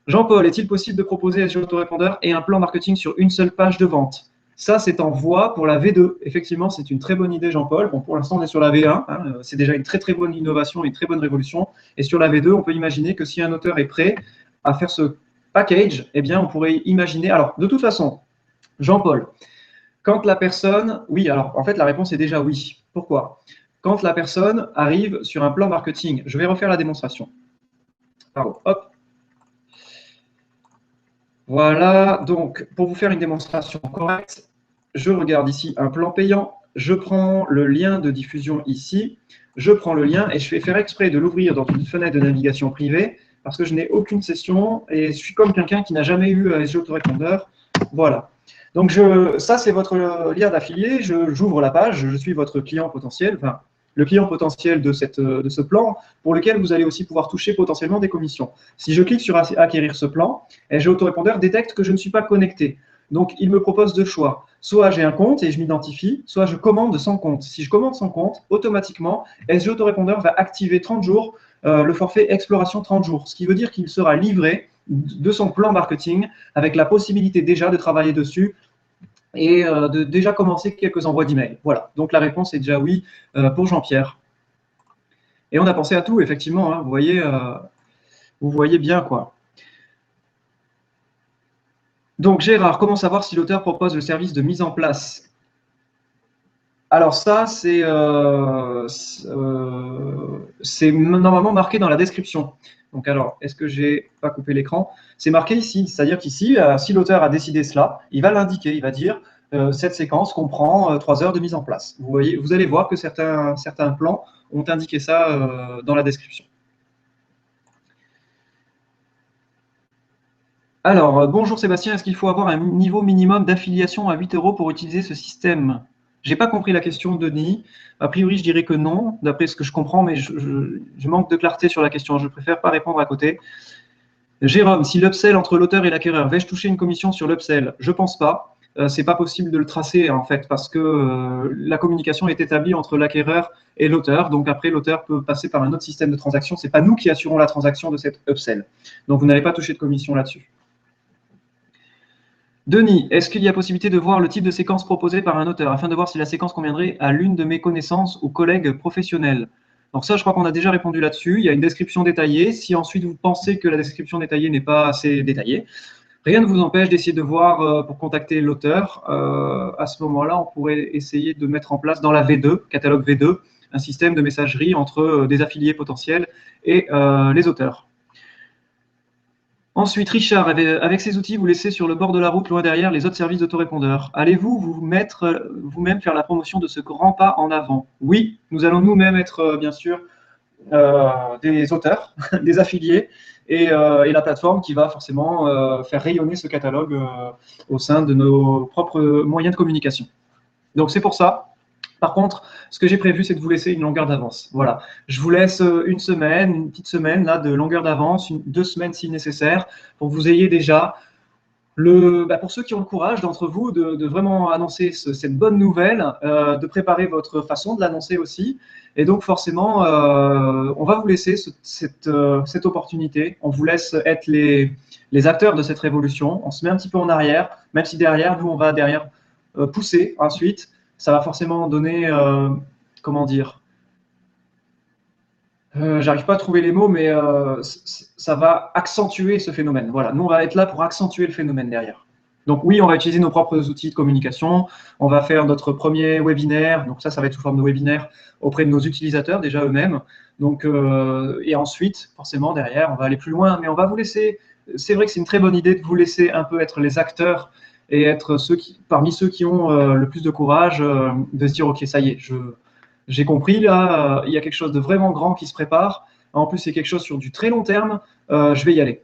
Jean-Paul, est-il possible de proposer SEO autorépondeur et un plan marketing sur une seule page de vente? Ça, c'est en voie pour la V2. Effectivement, c'est une très bonne idée, Jean-Paul. Bon, pour l'instant, on est sur la V1. Hein. C'est déjà une très, très bonne innovation et une très bonne révolution. Et sur la V2, on peut imaginer que si un auteur est prêt à faire ce package, eh bien, on pourrait imaginer… Alors, de toute façon, Jean-Paul, quand la personne… Oui, alors, en fait, la réponse est déjà oui. Pourquoi? Quand la personne arrive sur un plan marketing, je vais refaire la démonstration. Pardon, hop. Voilà, donc, pour vous faire une démonstration correcte, je regarde ici un plan payant, je prends le lien de diffusion ici, je prends le lien et je vais faire exprès de l'ouvrir dans une fenêtre de navigation privée parce que je n'ai aucune session et je suis comme quelqu'un qui n'a jamais eu un SEO autorépondeur. Voilà. Donc, ça, c'est votre lien d'affilié. J'ouvre la page, je suis votre client potentiel, enfin, le client potentiel de ce plan pour lequel vous allez aussi pouvoir toucher potentiellement des commissions. Si je clique sur acquérir ce plan, SEO autorépondeur détecte que je ne suis pas connecté. Donc, il me propose deux choix. Soit j'ai un compte et je m'identifie, soit je commande sans compte. Si je commande sans compte, automatiquement, SEO autorépondeur va activer 30 jours le forfait exploration 30 jours, ce qui veut dire qu'il sera livré de son plan marketing avec la possibilité déjà de travailler dessus et de déjà commencer quelques envois d'emails. Voilà, donc la réponse est déjà oui pour Jean-Pierre. Et on a pensé à tout, effectivement, hein, vous voyez bien quoi. Donc Gérard, comment savoir si l'auteur propose le service de mise en place? Alors ça, c'est normalement marqué dans la description. Donc alors, est-ce que j'ai pas coupé l'écran? C'est marqué ici, c'est-à-dire qu'ici, si l'auteur a décidé cela, il va l'indiquer, il va dire cette séquence comprend 3 heures de mise en place. Vous voyez, vous allez voir que certains plans ont indiqué ça dans la description. Alors, bonjour Sébastien, est-ce qu'il faut avoir un niveau minimum d'affiliation à 8 € pour utiliser ce système? J'ai pas compris la question, Denis. A priori, je dirais que non, d'après ce que je comprends, mais je manque de clarté sur la question. Je préfère pas répondre à côté. Jérôme, si l'upsell entre l'auteur et l'acquéreur, vais-je toucher une commission sur l'upsell? Je pense pas. C'est pas possible de le tracer en fait parce que la communication est établie entre l'acquéreur et l'auteur. Donc après, l'auteur peut passer par un autre système de transaction. C'est pas nous qui assurons la transaction de cette upsell. Donc vous n'allez pas toucher de commission là-dessus. Denis, est-ce qu'il y a possibilité de voir le type de séquence proposée par un auteur afin de voir si la séquence conviendrait à l'une de mes connaissances ou collègues professionnels? Donc ça, je crois qu'on a déjà répondu là-dessus. Il y a une description détaillée. Si ensuite vous pensez que la description détaillée n'est pas assez détaillée, rien ne vous empêche d'essayer de voir pour contacter l'auteur. À ce moment-là, on pourrait essayer de mettre en place dans la V2, catalogue V2, un système de messagerie entre des affiliés potentiels et les auteurs. Ensuite, Richard, avec ces outils, vous laissez sur le bord de la route, loin derrière, les autres services d'autorépondeur. Allez-vous vous mettre vous-même faire la promotion de ce grand pas en avant? Oui, nous allons nous-mêmes être, bien sûr, des auteurs, des affiliés, et la plateforme qui va forcément faire rayonner ce catalogue au sein de nos propres moyens de communication. Donc c'est pour ça. Par contre, ce que j'ai prévu, c'est de vous laisser une longueur d'avance. Voilà, je vous laisse une petite semaine là, de longueur d'avance, 2 semaines si nécessaire, pour que vous ayez déjà pour ceux qui ont le courage d'entre vous de vraiment annoncer cette bonne nouvelle, de préparer votre façon de l'annoncer aussi. Et donc forcément, on va vous laisser cette opportunité. On vous laisse être les acteurs de cette révolution. On se met un petit peu en arrière, même si derrière, nous, on va derrière pousser ensuite. Ça va forcément donner, comment dire, j'arrive pas à trouver les mots, mais ça va accentuer ce phénomène. Voilà, nous on va être là pour accentuer le phénomène derrière. Donc oui, on va utiliser nos propres outils de communication, on va faire notre premier webinaire, donc ça va être sous forme de webinaire auprès de nos utilisateurs déjà eux-mêmes. Donc et ensuite, forcément derrière, on va aller plus loin, mais on va vous laisser. C'est vrai que c'est une très bonne idée de vous laisser un peu être les acteurs et être parmi ceux qui ont le plus de courage de se dire ok, ça y est, j'ai compris, là, il y a quelque chose de vraiment grand qui se prépare. En plus, c'est quelque chose sur du très long terme. Je vais y aller.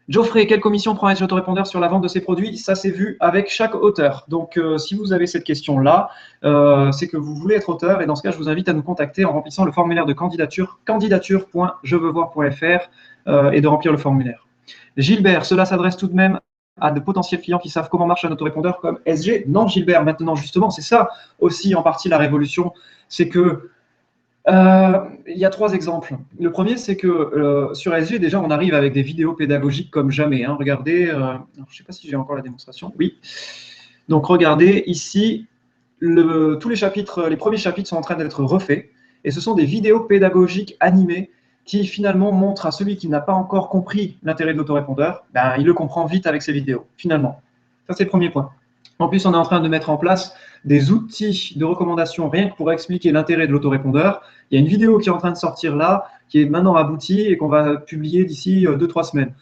Geoffrey, quelle commission prend SG Autorépondeur sur la vente de ses produits? Ça, c'est vu avec chaque auteur. Donc, si vous avez cette question-là, c'est que vous voulez être auteur. Et dans ce cas, je vous invite à nous contacter en remplissant le formulaire de candidature, candidature.jeveuxvoir.fr et de remplir le formulaire. Gilbert, cela s'adresse tout de même à de potentiels clients qui savent comment marche un autorépondeur comme SG. Non, Gilbert, maintenant, justement, c'est ça aussi en partie la révolution. C'est que il y a 3 exemples. Le premier, c'est que sur SG, déjà, on arrive avec des vidéos pédagogiques comme jamais. Hein. Regardez, je ne sais pas si j'ai encore la démonstration. Oui. Donc, regardez, ici, tous les chapitres, les premiers chapitres sont en train d'être refaits. Et ce sont des vidéos pédagogiques animées qui, finalement, montrent à celui qui n'a pas encore compris l'intérêt de l'autorépondeur, ben, il le comprend vite avec ces vidéos, finalement. Ça, c'est le premier point. En plus, on est en train de mettre en place des outils de recommandation rien que pour expliquer l'intérêt de l'autorépondeur. Il y a une vidéo qui est en train de sortir là, qui est maintenant aboutie et qu'on va publier d'ici 2-3 semaines.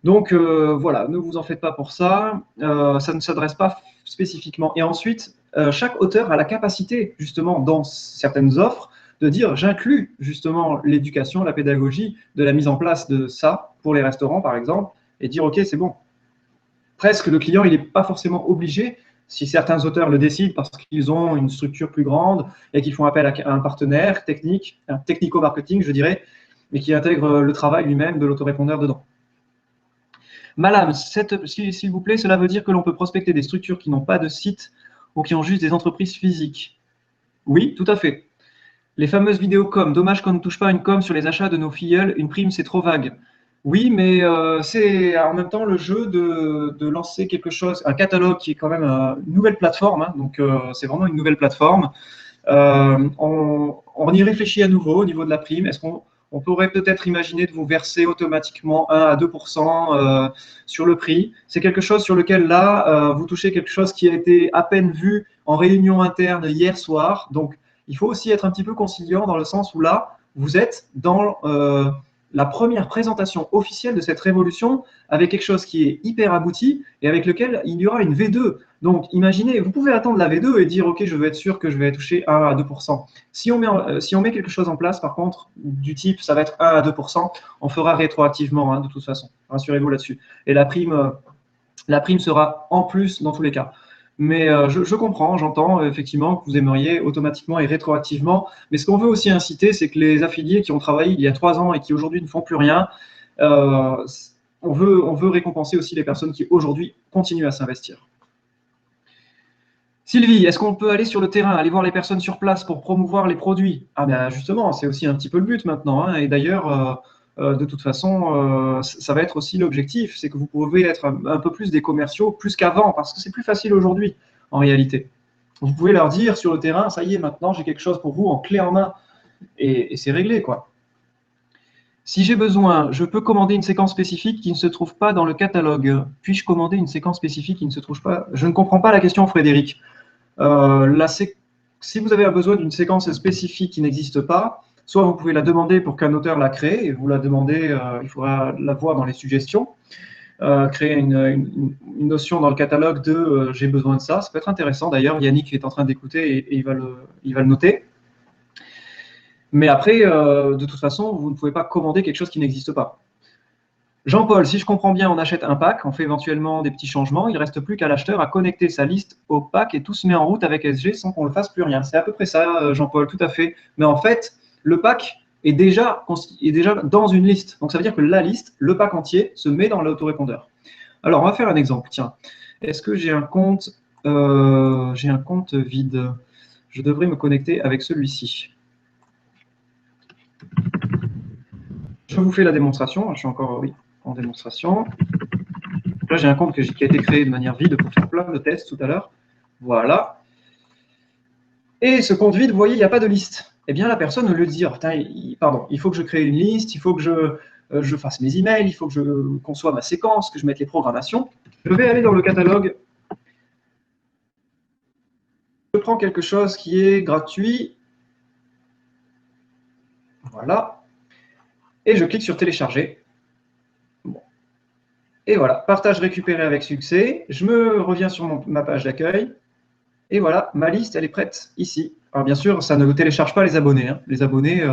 Donc voilà, ne vous en faites pas pour ça. Ça ne s'adresse pas spécifiquement. Et ensuite, chaque auteur a la capacité, justement, dans certaines offres, de dire j'inclus justement l'éducation, la pédagogie, de la mise en place de ça pour les restaurants, par exemple, et dire ok, c'est bon. Presque le client, il n'est pas forcément obligé, si certains auteurs le décident parce qu'ils ont une structure plus grande et qu'ils font appel à un partenaire technique, un technico-marketing, je dirais, mais qui intègre le travail lui-même de l'autorépondeur dedans. Madame, s'il vous plaît, cela veut dire que l'on peut prospecter des structures qui n'ont pas de site ou qui ont juste des entreprises physiques. Oui, tout à fait. Les fameuses vidéos com. Dommage qu'on ne touche pas une com sur les achats de nos filleuls. Une prime, c'est trop vague. Oui, mais c'est en même temps le jeu de lancer quelque chose, un catalogue qui est quand même une nouvelle plateforme. Hein, donc, c'est vraiment une nouvelle plateforme. On y réfléchit à nouveau au niveau de la prime. Est-ce qu'on pourrait peut-être imaginer de vous verser automatiquement 1 à 2% sur le prix? C'est quelque chose sur lequel, là, vous touchez quelque chose qui a été à peine vu en réunion interne hier soir. Donc, il faut aussi être un petit peu conciliant dans le sens où là, vous êtes dans la première présentation officielle de cette révolution avec quelque chose qui est hyper abouti et avec lequel il y aura une V2. Donc, imaginez, vous pouvez attendre la V2 et dire, OK, je veux être sûr que je vais toucher 1 à 2%. Si on met quelque chose en place, par contre, du type, ça va être 1 à 2%, on fera rétroactivement, hein, de toute façon. Rassurez-vous là-dessus. Et la prime sera en plus dans tous les cas. Mais je comprends, j'entends effectivement que vous aimeriez automatiquement et rétroactivement. Mais ce qu'on veut aussi inciter, c'est que les affiliés qui ont travaillé il y a 3 ans et qui aujourd'hui ne font plus rien, on veut récompenser aussi les personnes qui aujourd'hui continuent à s'investir. Sylvie, est-ce qu'on peut aller sur le terrain, aller voir les personnes sur place pour promouvoir les produits? Ah ben justement, c'est aussi un petit peu le but maintenant. Hein, et d'ailleurs, de toute façon, ça va être aussi l'objectif, c'est que vous pouvez être un peu plus des commerciaux, plus qu'avant, parce que c'est plus facile aujourd'hui, en réalité. Vous pouvez leur dire sur le terrain, ça y est, maintenant j'ai quelque chose pour vous en clé en main, et c'est réglé, quoi. Si j'ai besoin, je peux commander une séquence spécifique qui ne se trouve pas dans le catalogue. Puis-je commander une séquence spécifique qui ne se trouve pas? Je ne comprends pas la question, Frédéric. Si vous avez besoin d'une séquence spécifique qui n'existe pas, soit vous pouvez la demander pour qu'un auteur la crée, et vous la demandez, il faudra la voir dans les suggestions, créer une notion dans le catalogue de j'ai besoin de ça. Ça peut être intéressant d'ailleurs, Yannick est en train d'écouter et il va le noter. Mais après, de toute façon, vous ne pouvez pas commander quelque chose qui n'existe pas. Jean-Paul, si je comprends bien, on achète un pack, on fait éventuellement des petits changements, il ne reste plus qu'à l'acheteur à connecter sa liste au pack et tout se met en route avec SG sans qu'on ne fasse plus rien. C'est à peu près ça, Jean-Paul, tout à fait. Mais en fait, le pack est déjà dans une liste. Donc ça veut dire que la liste, le pack entier, se met dans l'autorépondeur. Alors, on va faire un exemple. Tiens, est-ce que j'ai un compte vide? Je devrais me connecter avec celui-ci. Je vous fais la démonstration. Je suis encore en démonstration. Là, j'ai un compte qui a été créé de manière vide pour faire plein de tests tout à l'heure. Voilà. Et ce compte vide, vous voyez, il n'y a pas de liste. Eh bien, la personne, au lieu de dire, il faut que je crée une liste, il faut que je fasse mes emails, il faut que je conçoive ma séquence, que je mette les programmations, je vais aller dans le catalogue. Je prends quelque chose qui est gratuit. Voilà. Et je clique sur télécharger. Bon. Et voilà, partage récupéré avec succès. Je me reviens sur ma page d'accueil. Et voilà, ma liste, elle est prête ici. Alors bien sûr, ça ne télécharge pas les abonnés. Hein. Les abonnés,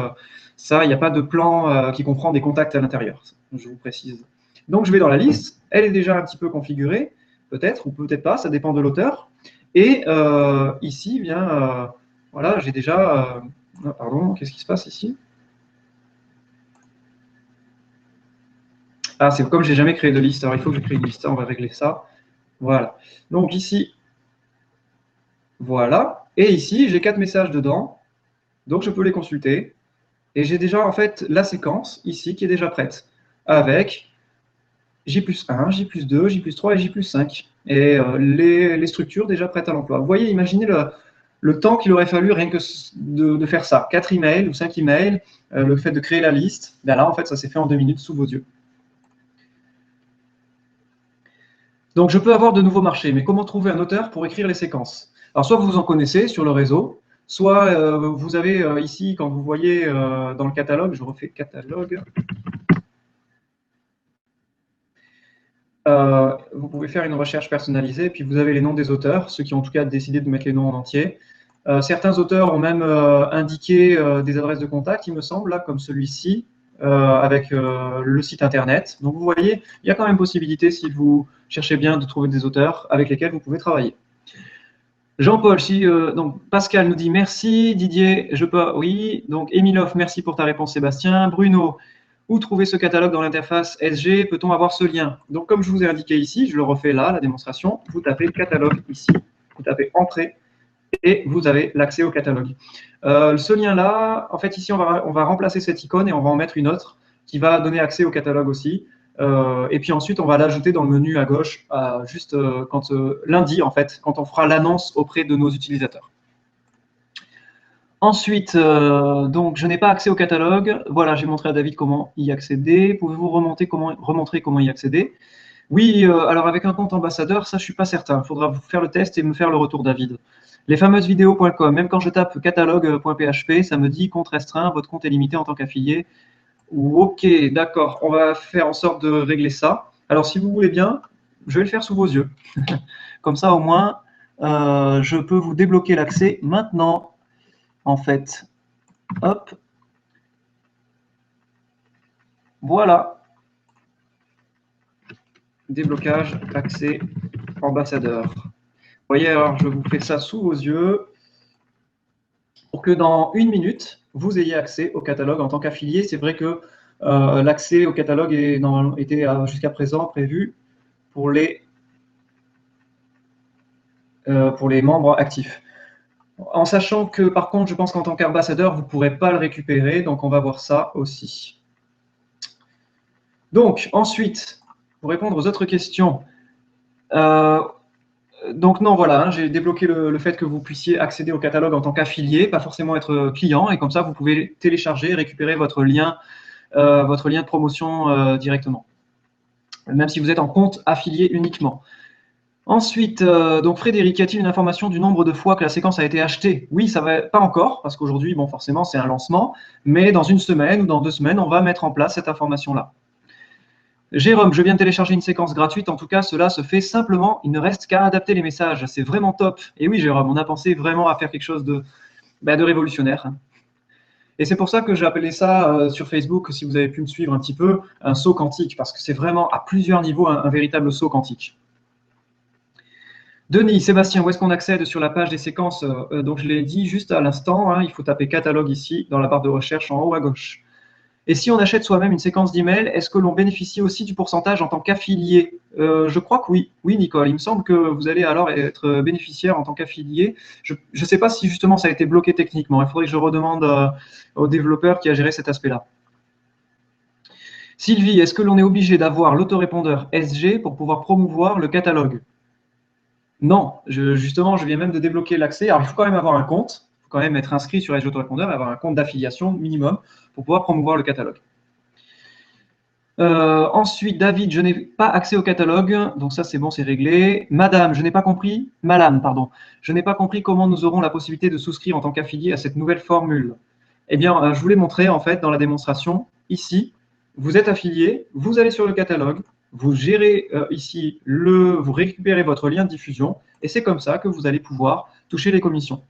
ça, il n'y a pas de plan qui comprend des contacts à l'intérieur. Je vous précise. Donc je vais dans la liste. Elle est déjà un petit peu configurée, peut-être ou peut-être pas, ça dépend de l'auteur. Et ici, bien, voilà, j'ai déjà... pardon, qu'est-ce qui se passe ici? Ah, c'est comme j'ai jamais créé de liste. Alors il faut que je crée une liste. On va régler ça. Voilà. Donc ici, voilà. Et ici, j'ai 4 messages dedans. Donc je peux les consulter. Et j'ai déjà en fait la séquence ici qui est déjà prête. Avec J+1, J+2, J+3 et J+5. Et les structures déjà prêtes à l'emploi. Vous voyez, imaginez le temps qu'il aurait fallu rien que de faire ça. 4 emails ou 5 emails, le fait de créer la liste. Ben là, en fait, ça s'est fait en 2 minutes sous vos yeux. Donc, je peux avoir de nouveaux marchés, mais comment trouver un auteur pour écrire les séquences? Alors, soit vous en connaissez sur le réseau, soit vous avez ici, quand vous voyez dans le catalogue, je refais catalogue, vous pouvez faire une recherche personnalisée, puis vous avez les noms des auteurs, ceux qui ont en tout cas décidé de mettre les noms en entier. Certains auteurs ont même indiqué des adresses de contact, il me semble, là, comme celui-ci, avec le site internet. Donc vous voyez, il y a quand même possibilité, si vous cherchez bien, de trouver des auteurs avec lesquels vous pouvez travailler. Jean-Paul, donc Pascal nous dit merci, Didier, je peux, oui, donc Emilov, merci pour ta réponse Sébastien, Bruno, où trouver ce catalogue dans l'interface SG, peut-on avoir ce lien? Donc comme je vous ai indiqué ici, je le refais là, la démonstration, vous tapez catalogue ici, vous tapez entrée, et vous avez l'accès au catalogue. Ce lien-là, en fait, ici, on va remplacer cette icône et on va en mettre une autre qui va donner accès au catalogue aussi. Et puis ensuite, on va l'ajouter dans le menu à gauche, juste lundi, en fait, quand on fera l'annonce auprès de nos utilisateurs. Ensuite, donc, je n'ai pas accès au catalogue. Voilà, j'ai montré à David comment y accéder. Pouvez-vous remontrer comment y accéder? Oui, alors avec un compte ambassadeur, ça, je ne suis pas certain. Il faudra vous faire le test et me faire le retour, David. Les fameuses vidéos.com, même quand je tape catalogue.php, ça me dit compte restreint, votre compte est limité en tant qu'affilié. Ok, d'accord, on va faire en sorte de régler ça. Alors, si vous voulez bien, je vais le faire sous vos yeux. Comme ça, au moins, je peux vous débloquer l'accès maintenant, en fait. Hop. Voilà. Déblocage, accès, ambassadeur. Vous voyez, alors je vous fais ça sous vos yeux pour que dans 1 minute, vous ayez accès au catalogue en tant qu'affilié. C'est vrai que l'accès au catalogue était jusqu'à présent prévu pour les membres actifs. En sachant que, par contre, je pense qu'en tant qu'ambassadeur, vous ne pourrez pas le récupérer. Donc, on va voir ça aussi. Donc, ensuite, pour répondre aux autres questions, donc non, voilà, hein, j'ai débloqué le fait que vous puissiez accéder au catalogue en tant qu'affilié, pas forcément être client, et comme ça, vous pouvez télécharger et récupérer votre lien de promotion directement, même si vous êtes en compte affilié uniquement. Ensuite, donc Frédéric, y a-t-il une information du nombre de fois que la séquence a été achetée? Oui, ça va pas encore, parce qu'aujourd'hui, bon, forcément, c'est un lancement, mais dans 1 semaine ou dans 2 semaines, on va mettre en place cette information-là. Jérôme, je viens de télécharger une séquence gratuite. En tout cas, cela se fait simplement. Il ne reste qu'à adapter les messages. C'est vraiment top. Et oui, Jérôme, on a pensé vraiment à faire quelque chose de révolutionnaire. Et c'est pour ça que j'ai appelé ça sur Facebook, si vous avez pu me suivre un petit peu, un saut quantique, parce que c'est vraiment à plusieurs niveaux un véritable saut quantique. Denis, Sébastien, où est-ce qu'on accède sur la page des séquences? Donc je l'ai dit juste à l'instant, hein, il faut taper catalogue ici, dans la barre de recherche en haut à gauche. Et si on achète soi-même une séquence d'emails, est-ce que l'on bénéficie aussi du pourcentage en tant qu'affilié? Je crois que oui. Oui, Nicole, il me semble que vous allez alors être bénéficiaire en tant qu'affilié. Je ne sais pas si justement ça a été bloqué techniquement. Il faudrait que je redemande au développeur qui a géré cet aspect-là. Sylvie, est-ce que l'on est obligé d'avoir l'autorépondeur SG pour pouvoir promouvoir le catalogue? Non, justement, je viens même de débloquer l'accès. Alors, il faut quand même avoir un compte. Il faut quand même être inscrit sur SG Autorépondeur et avoir un compte d'affiliation minimum pour pouvoir promouvoir le catalogue. Ensuite, David, je n'ai pas accès au catalogue, donc ça c'est bon, c'est réglé. Madame, je n'ai pas compris, Madame, pardon, je n'ai pas compris comment nous aurons la possibilité de souscrire en tant qu'affilié à cette nouvelle formule. Eh bien, je vous l'ai montré en fait dans la démonstration. Ici, vous êtes affilié, vous allez sur le catalogue, vous gérez ici, vous récupérez votre lien de diffusion, et c'est comme ça que vous allez pouvoir toucher les commissions.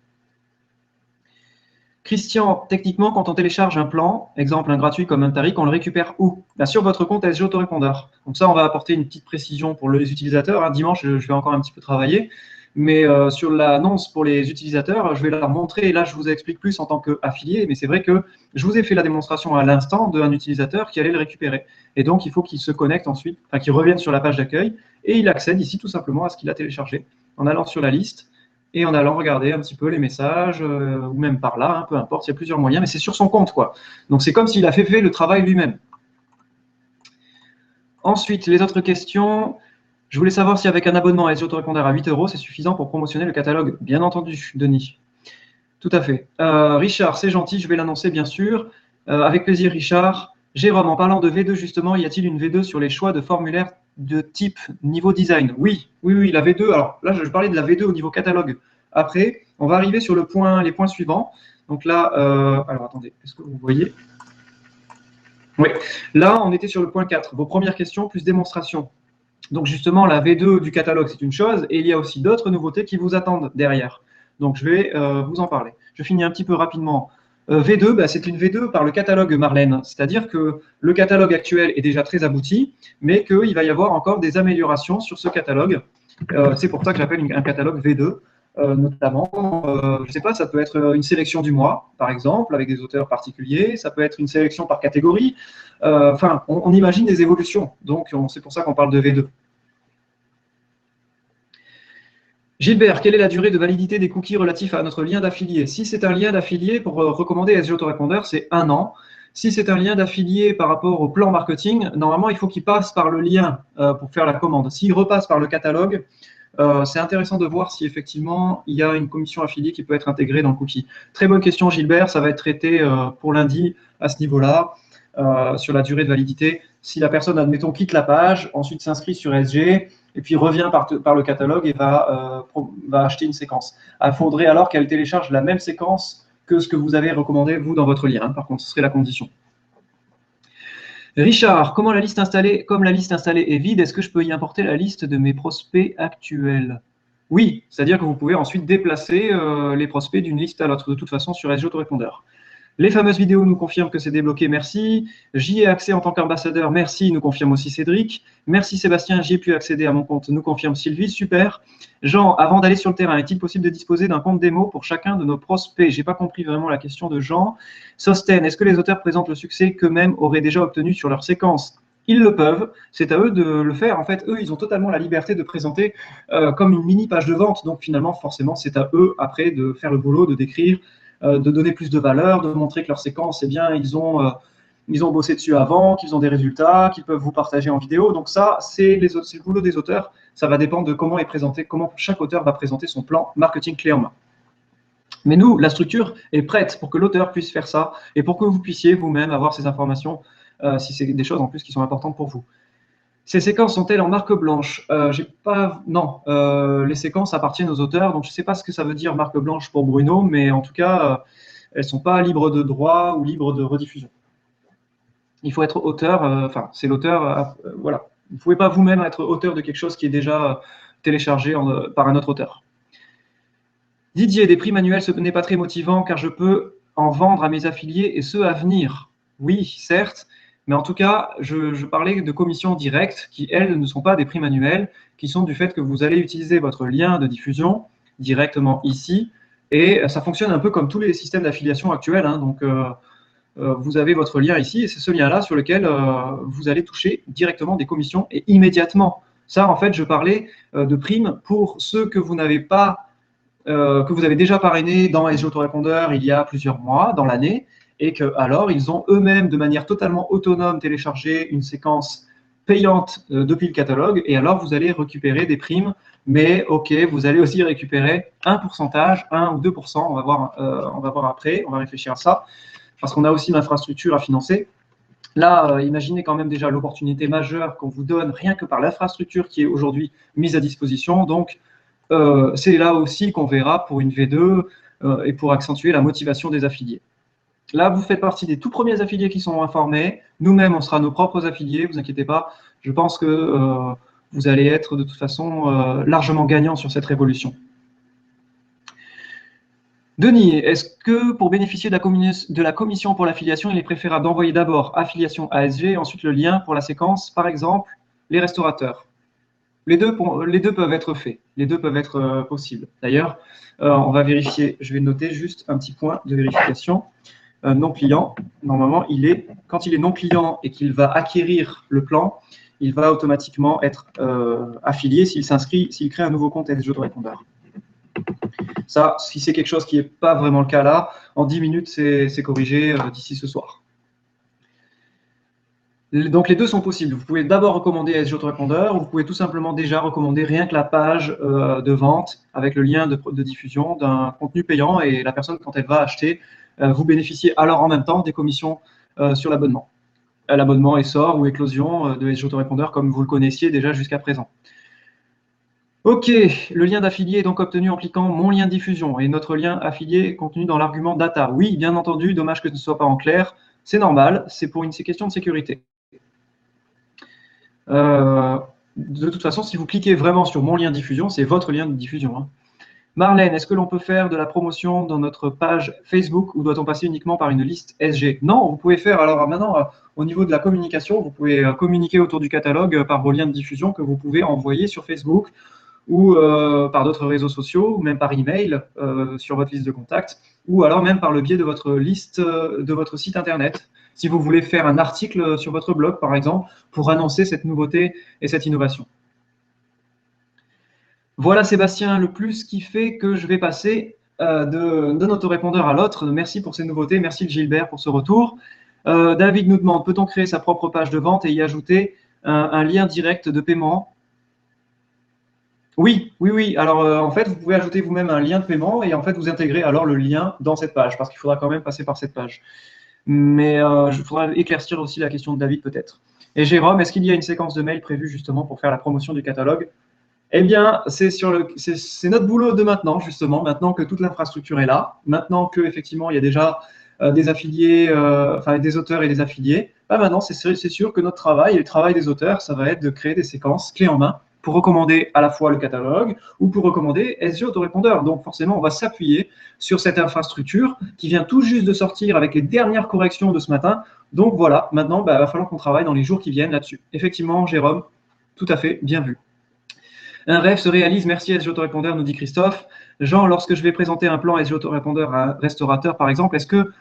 Christian, techniquement, quand on télécharge un plan, exemple un gratuit comme un Tariq, on le récupère où? Bien, sur votre compte SG Autorépondeur. Donc ça, on va apporter une petite précision pour les utilisateurs. Hein. Dimanche, je vais encore un petit peu travailler. Mais sur l'annonce pour les utilisateurs, je vais leur montrer, et là je vous explique plus en tant qu'affilié, mais c'est vrai que je vous ai fait la démonstration à l'instant d'un utilisateur qui allait le récupérer. Et donc il faut qu'il se connecte ensuite, enfin qu'il revienne sur la page d'accueil, et il accède ici tout simplement à ce qu'il a téléchargé, en allant sur la liste, et en allant regarder un petit peu les messages, ou même par là, hein, peu importe, il y a plusieurs moyens, mais c'est sur son compte, quoi. Donc c'est comme s'il a fait le travail lui-même. Ensuite, les autres questions. Je voulais savoir si avec un abonnement à SG Autorépondeur à 8 €, c'est suffisant pour promotionner le catalogue. Bien entendu, Denis. Tout à fait. Richard, c'est gentil, je vais l'annoncer bien sûr. Avec plaisir, Richard. Jérôme, en parlant de V2 justement, y a-t-il une V2 sur les choix de formulaire de type niveau design? Oui, la V2. Alors là, je parlais de la V2 au niveau catalogue. Après, on va arriver sur les points suivants. Donc là, alors attendez, est-ce que vous voyez? Oui, là, on était sur le point 4. Vos premières questions plus démonstration. Donc justement, la V2 du catalogue, c'est une chose, et il y a aussi d'autres nouveautés qui vous attendent derrière. Donc je vais vous en parler. Je finis un petit peu rapidement. V2, c'est une V2 par le catalogue Marlène, c'est-à-dire que le catalogue actuel est déjà très abouti, mais qu'il va y avoir encore des améliorations sur ce catalogue. C'est pour ça que j'appelle un catalogue V2, notamment, je ne sais pas, ça peut être une sélection du mois, par exemple, avec des auteurs particuliers, ça peut être une sélection par catégorie, enfin, on imagine des évolutions, donc c'est pour ça qu'on parle de V2. Gilbert, quelle est la durée de validité des cookies relatifs à notre lien d'affilié? Si c'est un lien d'affilié pour recommander SG Autorépondeur, c'est 1 an. Si c'est un lien d'affilié par rapport au plan marketing, normalement, il faut qu'il passe par le lien pour faire la commande. S'il repasse par le catalogue, c'est intéressant de voir si effectivement il y a une commission affiliée qui peut être intégrée dans le cookie. Très bonne question, Gilbert. Ça va être traité pour lundi à ce niveau-là, sur la durée de validité. Si la personne, admettons, quitte la page, ensuite s'inscrit sur SG, et puis revient par le catalogue et va acheter une séquence. Il faudrait alors qu'elle télécharge la même séquence que ce que vous avez recommandé, vous, dans votre lien. Par contre, ce serait la condition. Richard, comme la liste installée est vide, est-ce que je peux y importer la liste de mes prospects actuels? Oui, c'est-à-dire que vous pouvez ensuite déplacer les prospects d'une liste à l'autre, de toute façon, sur SG Autorépondeur. Les fameuses vidéos nous confirment que c'est débloqué, merci. J'y ai accès en tant qu'ambassadeur, merci, nous confirme aussi Cédric. Merci Sébastien, j'y ai pu accéder à mon compte, nous confirme Sylvie, super. Jean, avant d'aller sur le terrain, est-il possible de disposer d'un compte démo pour chacun de nos prospects? J'ai pas compris vraiment la question de Jean. Sosten, est-ce que les auteurs présentent le succès qu'eux-mêmes auraient déjà obtenu sur leur séquence? Ils le peuvent, c'est à eux de le faire. En fait, eux, ils ont totalement la liberté de présenter comme une mini page de vente. Donc finalement, forcément, c'est à eux après de faire le boulot, de décrire, de donner plus de valeur, de montrer que leur séquence, eh bien, ils ont bossé dessus avant, qu'ils ont des résultats, qu'ils peuvent vous partager en vidéo. Donc ça, c'est le boulot des auteurs. Ça va dépendre de comment est présenté, comment chaque auteur va présenter son plan marketing clé en main. Mais nous, la structure est prête pour que l'auteur puisse faire ça et pour que vous puissiez vous-même avoir ces informations si c'est des choses en plus qui sont importantes pour vous. Ces séquences sont-elles en marque blanche? Non, les séquences appartiennent aux auteurs, donc je ne sais pas ce que ça veut dire marque blanche pour Bruno, mais en tout cas, elles ne sont pas libres de droit ou libres de rediffusion. Il faut être auteur, enfin, c'est l'auteur, voilà. Vous ne pouvez pas vous-même être auteur de quelque chose qui est déjà téléchargé par un autre auteur. Didier, des prix manuels, ce n'est pas très motivant car je peux en vendre à mes affiliés et ceux à venir? Oui, certes, mais en tout cas, je parlais de commissions directes qui, elles, ne sont pas des primes annuelles, qui sont du fait que vous allez utiliser votre lien de diffusion directement ici, et ça fonctionne un peu comme tous les systèmes d'affiliation actuels, hein, donc vous avez votre lien ici, et c'est ce lien-là sur lequel vous allez toucher directement des commissions et immédiatement. Ça, en fait, je parlais de primes pour ceux que vous n'avez pas, que vous avez déjà parrainé dans SG Autorépondeur il y a plusieurs mois, dans l'année, et que alors ils ont eux-mêmes, de manière totalement autonome, téléchargé une séquence payante depuis le catalogue, et alors vous allez récupérer des primes, mais ok, vous allez aussi récupérer un pourcentage, 1 ou 2%, on va voir après, on va réfléchir à ça, parce qu'on a aussi l'infrastructure à financer. Là, imaginez quand même déjà l'opportunité majeure qu'on vous donne rien que par l'infrastructure qui est aujourd'hui mise à disposition. Donc, c'est là aussi qu'on verra pour une V2 et pour accentuer la motivation des affiliés. Là, vous faites partie des tout premiers affiliés qui sont informés. Nous-mêmes, on sera nos propres affiliés, vous inquiétez pas. Je pense que vous allez être de toute façon largement gagnant sur cette révolution. Denis, est-ce que pour bénéficier de la commission pour l'affiliation, il est préférable d'envoyer d'abord affiliation ASG, ensuite le lien pour la séquence, par exemple, les restaurateurs? Les deux peuvent être faits, les deux peuvent être possibles. D'ailleurs, on va vérifier, je vais noter juste un petit point de vérification. Non client, normalement, quand il est non client et qu'il va acquérir le plan, il va automatiquement être affilié s'il crée un nouveau compte SG Autorépondeur. Ça, si c'est quelque chose qui n'est pas vraiment le cas là, en 10 minutes, c'est corrigé d'ici ce soir. Donc les deux sont possibles. Vous pouvez d'abord recommander SG Autorépondeur, ou vous pouvez tout simplement déjà recommander rien que la page de vente avec le lien de diffusion d'un contenu payant, et la personne, quand elle va acheter, vous bénéficiez alors en même temps des commissions sur l'abonnement. L'abonnement essor ou éclosion de SG Autorépondeur comme vous le connaissiez déjà jusqu'à présent. Ok, le lien d'affilié est donc obtenu en cliquant mon lien de diffusion, et notre lien affilié est contenu dans l'argument data. Oui, bien entendu, dommage que ce ne soit pas en clair, c'est normal, c'est pour une question de sécurité. De toute façon, si vous cliquez vraiment sur mon lien de diffusion, c'est votre lien de diffusion, hein. Marlène, est-ce que l'on peut faire de la promotion dans notre page Facebook, ou doit-on passer uniquement par une liste SG? Non, vous pouvez faire, alors maintenant, au niveau de la communication, vous pouvez communiquer autour du catalogue par vos liens de diffusion que vous pouvez envoyer sur Facebook, ou par d'autres réseaux sociaux, ou même par email sur votre liste de contacts, ou alors même par le biais de votre liste de votre site internet. Si vous voulez faire un article sur votre blog, par exemple, pour annoncer cette nouveauté et cette innovation. Voilà, Sébastien, le plus qui fait que je vais passer d'un autorépondeur à l'autre. Merci pour ces nouveautés. Merci Gilbert pour ce retour. David nous demande, peut-on créer sa propre page de vente et y ajouter un lien direct de paiement? Oui, oui, oui. Alors, en fait, vous pouvez ajouter vous-même un lien de paiement et en fait, vous intégrez alors le lien dans cette page, parce qu'il faudra quand même passer par cette page. Mais il faudra éclaircir aussi la question de David peut-être. Et Jérôme, est-ce qu'il y a une séquence de mail prévue justement pour faire la promotion du catalogue? Eh bien, c'est notre boulot de maintenant, justement, maintenant que toute l'infrastructure est là, maintenant qu'effectivement, il y a déjà des affiliés, enfin des auteurs et des affiliés, bah maintenant, c'est sûr que notre travail et le travail des auteurs, ça va être de créer des séquences clés en main pour recommander à la fois le catalogue ou pour recommander SG Autorépondeur. Donc forcément, on va s'appuyer sur cette infrastructure qui vient tout juste de sortir avec les dernières corrections de ce matin. Donc voilà, maintenant, il va falloir qu'on travaille dans les jours qui viennent là-dessus. Effectivement, Jérôme, tout à fait, bien vu. Un rêve se réalise, merci SG Autorépondeur, nous dit Christophe. Jean, lorsque je vais présenter un plan SG Autorépondeur à un restaurateur, par exemple, est-ce que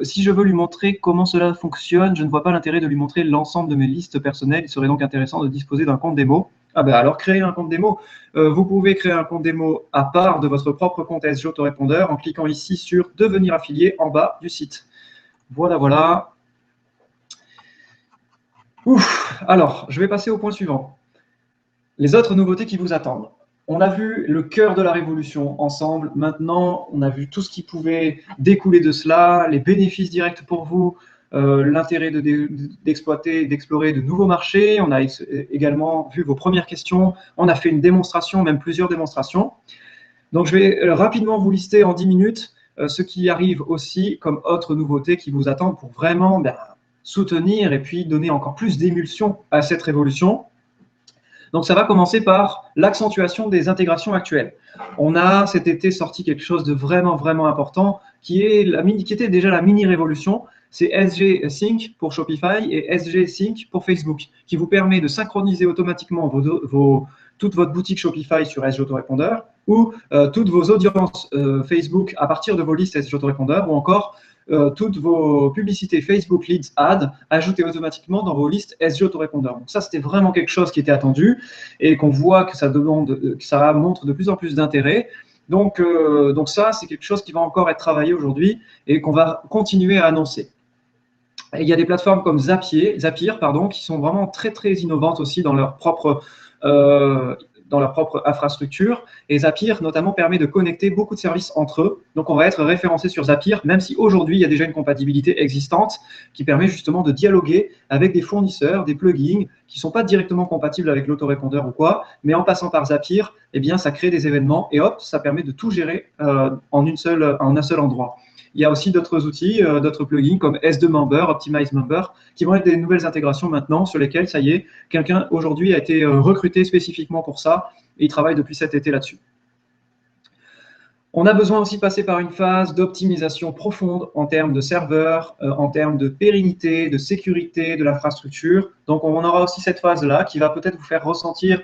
si je veux lui montrer comment cela fonctionne, je ne vois pas l'intérêt de lui montrer l'ensemble de mes listes personnelles. Il serait donc intéressant de disposer d'un compte démo. Ah ben alors, créez un compte démo. Vous pouvez créer un compte démo à part de votre propre compte SG Autorépondeur en cliquant ici sur « Devenir affilié » en bas du site. Voilà, voilà. Ouf, alors, je vais passer au point suivant. Les autres nouveautés qui vous attendent. On a vu le cœur de la révolution ensemble. Maintenant, on a vu tout ce qui pouvait découler de cela, les bénéfices directs pour vous, l'intérêt d'exploiter, d'explorer de nouveaux marchés. On a également vu vos premières questions. On a fait une démonstration, même plusieurs démonstrations. Donc, je vais rapidement vous lister en 10 minutes ce qui arrive aussi comme autres nouveautés qui vous attendent pour vraiment soutenir et puis donner encore plus d'émulsion à cette révolution. Donc, ça va commencer par l'accentuation des intégrations actuelles. On a cet été sorti quelque chose de vraiment, vraiment important qui était déjà la mini-révolution. C'est SG Sync pour Shopify et SG Sync pour Facebook, qui vous permet de synchroniser automatiquement toute votre boutique Shopify sur SG Autorépondeur ou toutes vos audiences Facebook à partir de vos listes SG Autorépondeur ou encore toutes vos publicités Facebook Leads Ads ajoutées automatiquement dans vos listes SG Autorépondeur. Donc ça, c'était vraiment quelque chose qui était attendu et qu'on voit que ça montre de plus en plus d'intérêt. Donc ça, c'est quelque chose qui va encore être travaillé aujourd'hui et qu'on va continuer à annoncer. Et il y a des plateformes comme Zapier, qui sont vraiment très, très innovantes aussi dans leur propre infrastructure. Et Zapier, notamment, permet de connecter beaucoup de services entre eux. Donc, on va être référencé sur Zapier, même si aujourd'hui, il y a déjà une compatibilité existante qui permet justement de dialoguer avec des fournisseurs, des plugins qui ne sont pas directement compatibles avec l'autorépondeur ou quoi, mais en passant par Zapier, eh bien, ça crée des événements et hop, ça permet de tout gérer en un seul endroit. Il y a aussi d'autres outils, d'autres plugins comme S2 Member, Optimize Member, qui vont être des nouvelles intégrations maintenant sur lesquelles, ça y est, quelqu'un aujourd'hui a été recruté spécifiquement pour ça et il travaille depuis cet été là-dessus. On a besoin aussi de passer par une phase d'optimisation profonde en termes de serveurs, en termes de pérennité, de sécurité de l'infrastructure. Donc, on aura aussi cette phase-là qui va peut-être vous faire ressentir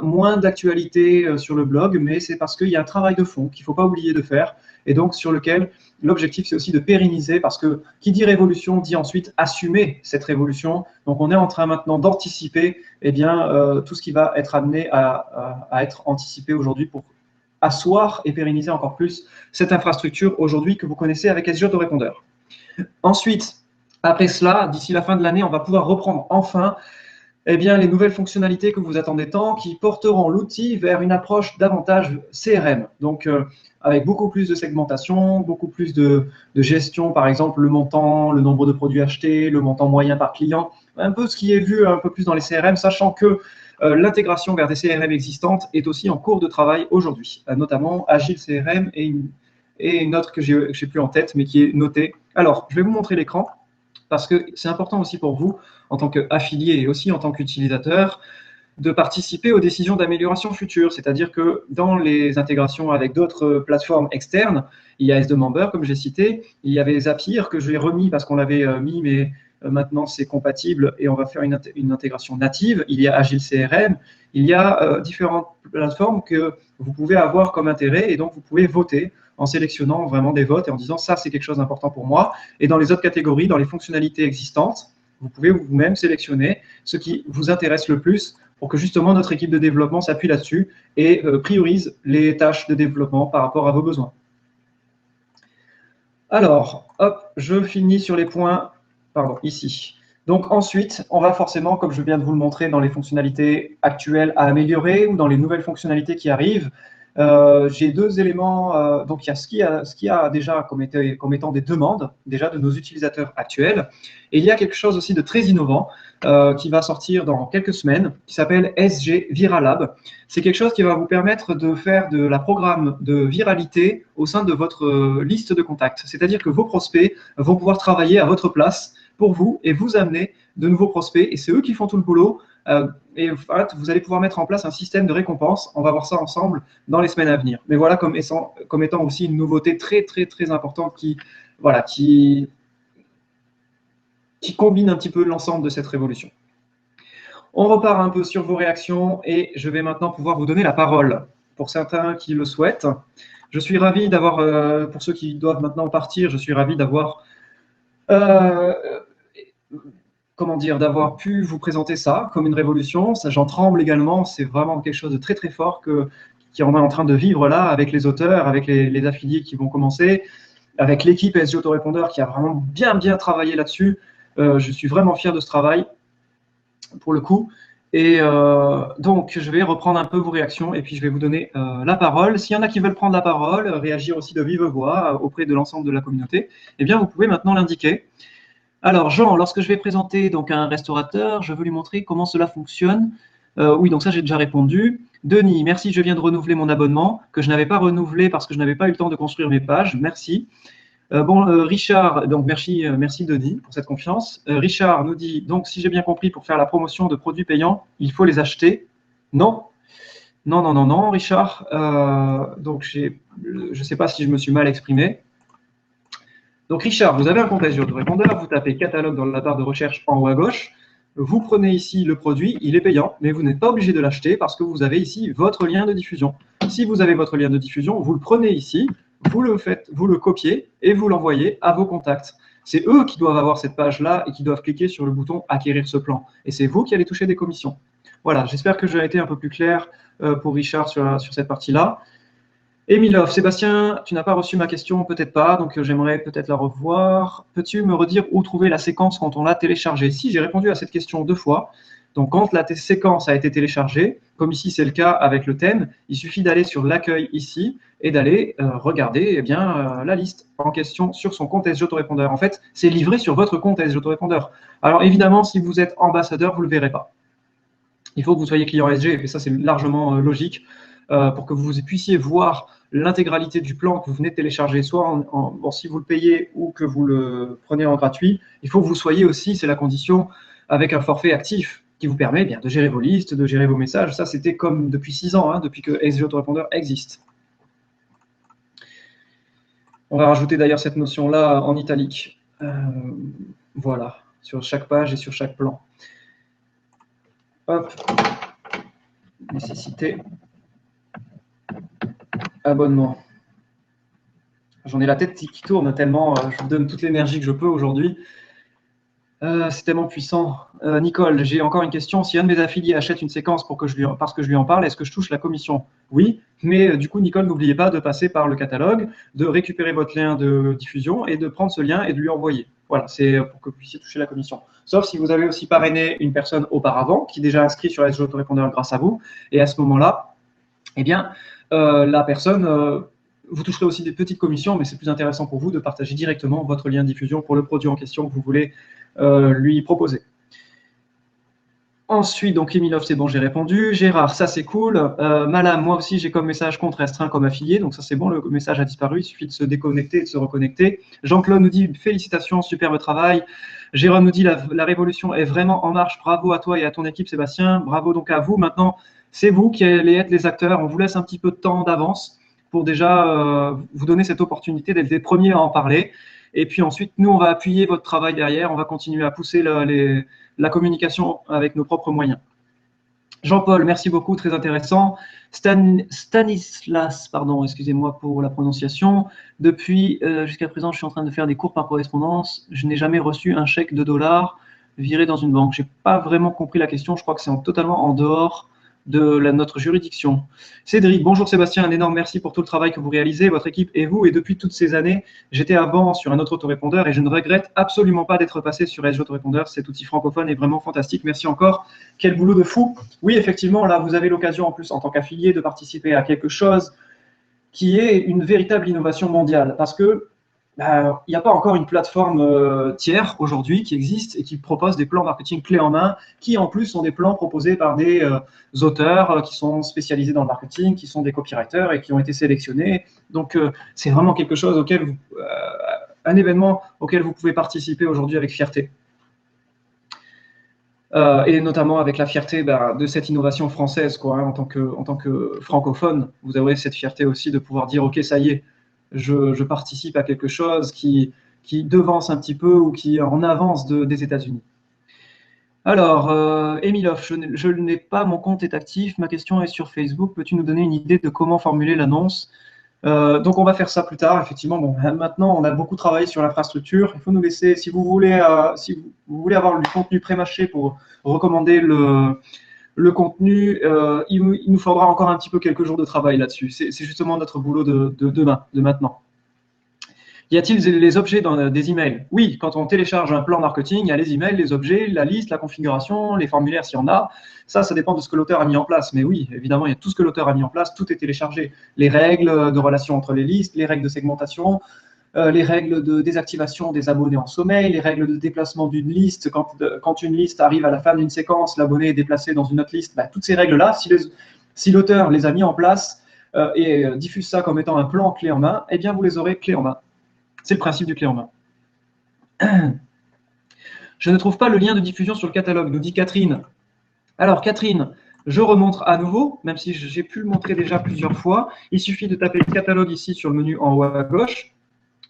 moins d'actualité sur le blog, mais c'est parce qu'il y a un travail de fond qu'il ne faut pas oublier de faire et donc sur lequel l'objectif c'est aussi de pérenniser parce que qui dit révolution dit ensuite assumer cette révolution. Donc on est en train maintenant d'anticiper tout ce qui va être amené à être anticipé aujourd'hui pour asseoir et pérenniser encore plus cette infrastructure aujourd'hui que vous connaissez avec SG Autorépondeur. Ensuite, après cela, d'ici la fin de l'année, on va pouvoir reprendre enfin les nouvelles fonctionnalités que vous attendez tant, qui porteront l'outil vers une approche davantage CRM. Donc, avec beaucoup plus de segmentation, beaucoup plus de gestion, par exemple, le montant, le nombre de produits achetés, le montant moyen par client, un peu ce qui est vu un peu plus dans les CRM, sachant que l'intégration vers des CRM existantes est aussi en cours de travail aujourd'hui, notamment Agile CRM et une autre que je n'ai plus en tête, mais qui est notée. Alors, je vais vous montrer l'écran, parce que c'est important aussi pour vous, en tant qu'affilié et aussi en tant qu'utilisateur, de participer aux décisions d'amélioration future. C'est-à-dire que dans les intégrations avec d'autres plateformes externes, il y a S2 Member, comme j'ai cité, il y avait Zapier que j'ai remis parce qu'on l'avait mis, mais maintenant c'est compatible et on va faire une intégration native. Il y a Agile CRM, il y a différentes plateformes que vous pouvez avoir comme intérêt et donc vous pouvez voter en sélectionnant vraiment des votes et en disant ça c'est quelque chose d'important pour moi. Et dans les autres catégories, dans les fonctionnalités existantes, vous pouvez vous-même sélectionner ce qui vous intéresse le plus pour que justement notre équipe de développement s'appuie là-dessus et priorise les tâches de développement par rapport à vos besoins. Alors, hop, je finis sur les points, ici. Donc ensuite, on va forcément, comme je viens de vous le montrer, dans les fonctionnalités actuelles à améliorer ou dans les nouvelles fonctionnalités qui arrivent, j'ai deux éléments. Donc, il y a ce qu'il y a déjà comme étant des demandes déjà de nos utilisateurs actuels. Et il y a quelque chose aussi de très innovant qui va sortir dans quelques semaines, qui s'appelle SG Viralab. C'est quelque chose qui va vous permettre de faire de la programme de viralité au sein de votre liste de contacts. C'est-à-dire que vos prospects vont pouvoir travailler à votre place pour vous et vous amener de nouveaux prospects. Et c'est eux qui font tout le boulot. Et vous allez pouvoir mettre en place un système de récompense. On va voir ça ensemble dans les semaines à venir. Mais voilà comme étant aussi une nouveauté très, très, très importante qui combine un petit peu l'ensemble de cette révolution. On repart un peu sur vos réactions et je vais maintenant pouvoir vous donner la parole pour certains qui le souhaitent. Je suis ravi d'avoir, pour ceux qui doivent maintenant partir, je suis ravi d'avoir d'avoir pu vous présenter ça comme une révolution. Ça, j'en tremble également. C'est vraiment quelque chose de très, très fort qui en est en train de vivre là avec les auteurs, avec les affiliés qui vont commencer, avec l'équipe SG Autorépondeur qui a vraiment bien, bien travaillé là-dessus. Je suis vraiment fier de ce travail, pour le coup. Et donc, je vais reprendre un peu vos réactions et puis je vais vous donner la parole. S'il y en a qui veulent prendre la parole, réagir aussi de vive voix auprès de l'ensemble de la communauté, eh bien, vous pouvez maintenant l'indiquer. Alors, Jean, lorsque je vais présenter donc un restaurateur, je veux lui montrer comment cela fonctionne. Oui, donc ça, j'ai déjà répondu. Denis, merci, je viens de renouveler mon abonnement, que je n'avais pas renouvelé parce que je n'avais pas eu le temps de construire mes pages. Merci. Richard, donc merci Denis pour cette confiance. Richard nous dit, donc si j'ai bien compris, pour faire la promotion de produits payants, il faut les acheter. Non, non, Richard. Donc je ne sais pas si je me suis mal exprimé. Donc Richard, vous avez un compte Azure de répondeur, vous tapez catalogue dans la barre de recherche en haut à gauche, vous prenez ici le produit, il est payant, mais vous n'êtes pas obligé de l'acheter parce que vous avez ici votre lien de diffusion. Si vous avez votre lien de diffusion, vous le prenez ici, vous le copiez et vous l'envoyez à vos contacts. C'est eux qui doivent avoir cette page-là et qui doivent cliquer sur le bouton « Acquérir ce plan ». Et c'est vous qui allez toucher des commissions. Voilà, j'espère que j'ai été un peu plus clair pour Richard sur cette partie-là. Emilov, Sébastien, tu n'as pas reçu ma question, peut-être pas, donc j'aimerais peut-être la revoir. Peux-tu me redire où trouver la séquence quand on l'a téléchargée? Si, j'ai répondu à cette question 2 fois. Donc quand la séquence a été téléchargée, comme ici c'est le cas avec le thème, il suffit d'aller sur l'accueil ici et d'aller regarder la liste en question sur son compte SG Autorépondeur. En fait, c'est livré sur votre compte SG Autorépondeur. Alors évidemment, si vous êtes ambassadeur, vous ne le verrez pas. Il faut que vous soyez client SG, et ça c'est largement logique, pour que vous puissiez voir l'intégralité du plan que vous venez de télécharger, soit si vous le payez ou que vous le prenez en gratuit. Il faut que vous soyez aussi, c'est la condition, avec un forfait actif qui vous permet de gérer vos listes, de gérer vos messages. Ça, c'était comme depuis 6 ans, depuis que SG Autorépondeur existe. On va rajouter d'ailleurs cette notion-là en italique. Voilà, sur chaque page et sur chaque plan. Hop, nécessité, abonnement. J'en ai la tête qui tourne tellement je vous donne toute l'énergie que je peux aujourd'hui. C'est tellement puissant. Nicole, j'ai encore une question. Si un de mes affiliés achète une séquence parce que je lui en parle, est-ce que je touche la commission? Oui, mais du coup, Nicole, n'oubliez pas de passer par le catalogue, de récupérer votre lien de diffusion et de prendre ce lien et de lui envoyer. Voilà, c'est pour que vous puissiez toucher la commission. Sauf si vous avez aussi parrainé une personne auparavant qui est déjà inscrite sur SG Autorépondeur grâce à vous. Et à ce moment-là, eh bien, la personne, vous toucherez aussi des petites commissions, mais c'est plus intéressant pour vous de partager directement votre lien de diffusion pour le produit en question que vous voulez lui proposer. Ensuite, donc Emilov, c'est bon, j'ai répondu. Gérard, ça c'est cool. Malam, moi aussi j'ai comme message compte restreint comme affilié, donc ça c'est bon, le message a disparu, il suffit de se déconnecter et de se reconnecter. Jean-Claude nous dit félicitations, superbe travail. Jérôme nous dit la révolution est vraiment en marche, bravo à toi et à ton équipe Sébastien, bravo donc à vous. Maintenant, c'est vous qui allez être les acteurs, on vous laisse un petit peu de temps d'avance pour déjà vous donner cette opportunité d'être les premiers à en parler. Et puis ensuite, nous, on va appuyer votre travail derrière, on va continuer à pousser la communication avec nos propres moyens. Jean-Paul, merci beaucoup, très intéressant. Stanislas, pardon, excusez-moi pour la prononciation. Depuis, jusqu'à présent, je suis en train de faire des cours par correspondance. Je n'ai jamais reçu un chèque de $ viré dans une banque. Je n'ai pas vraiment compris la question, je crois que c'est totalement en dehors de notre juridiction. Cédric, bonjour Sébastien, un énorme merci pour tout le travail que vous réalisez, votre équipe et vous. Et depuis toutes ces années, j'étais avant sur un autre autorépondeur et je ne regrette absolument pas d'être passé sur SG Autorépondeur. Cet outil francophone est vraiment fantastique. Merci encore. Quel boulot de fou. Oui, effectivement, là, vous avez l'occasion en plus en tant qu'affilié de participer à quelque chose qui est une véritable innovation mondiale parce que il n'y a pas encore une plateforme tiers aujourd'hui qui existe et qui propose des plans marketing clés en main, qui en plus sont des plans proposés par des auteurs qui sont spécialisés dans le marketing, qui sont des copywriters et qui ont été sélectionnés. Donc c'est vraiment quelque chose un événement auquel vous pouvez participer aujourd'hui avec fierté. Et notamment avec la fierté de cette innovation française, en tant que francophone, vous avez cette fierté aussi de pouvoir dire ok, ça y est, je participe à quelque chose qui devance un petit peu ou qui est en avance des États-Unis. Alors, Emilov, je n'ai pas, mon compte est actif, ma question est sur Facebook. Peux-tu nous donner une idée de comment formuler l'annonce? Donc, on va faire ça plus tard. Effectivement, bon, maintenant, on a beaucoup travaillé sur l'infrastructure. Il faut nous laisser, si vous voulez avoir du contenu pré-mâché pour recommander le contenu, il nous faudra encore un petit peu quelques jours de travail là-dessus. C'est justement notre boulot de demain, de maintenant. Y a-t-il les objets dans des emails? Oui, quand on télécharge un plan marketing, il y a les emails, les objets, la liste, la configuration, les formulaires s'il y en a. Ça dépend de ce que l'auteur a mis en place. Mais oui, évidemment, il y a tout ce que l'auteur a mis en place, tout est téléchargé. Les règles de relation entre les listes, les règles de segmentation, les règles de désactivation des abonnés en sommeil, les règles de déplacement d'une liste. Quand une liste arrive à la fin d'une séquence, l'abonné est déplacé dans une autre liste. Toutes ces règles-là, si l'auteur les a mis en place et diffuse ça comme étant un plan clé en main, eh bien, vous les aurez clé en main. C'est le principe du clé en main. Je ne trouve pas le lien de diffusion sur le catalogue, nous dit Catherine. Alors Catherine, je remontre à nouveau, même si j'ai pu le montrer déjà plusieurs fois. Il suffit de taper le catalogue ici sur le menu en haut à gauche,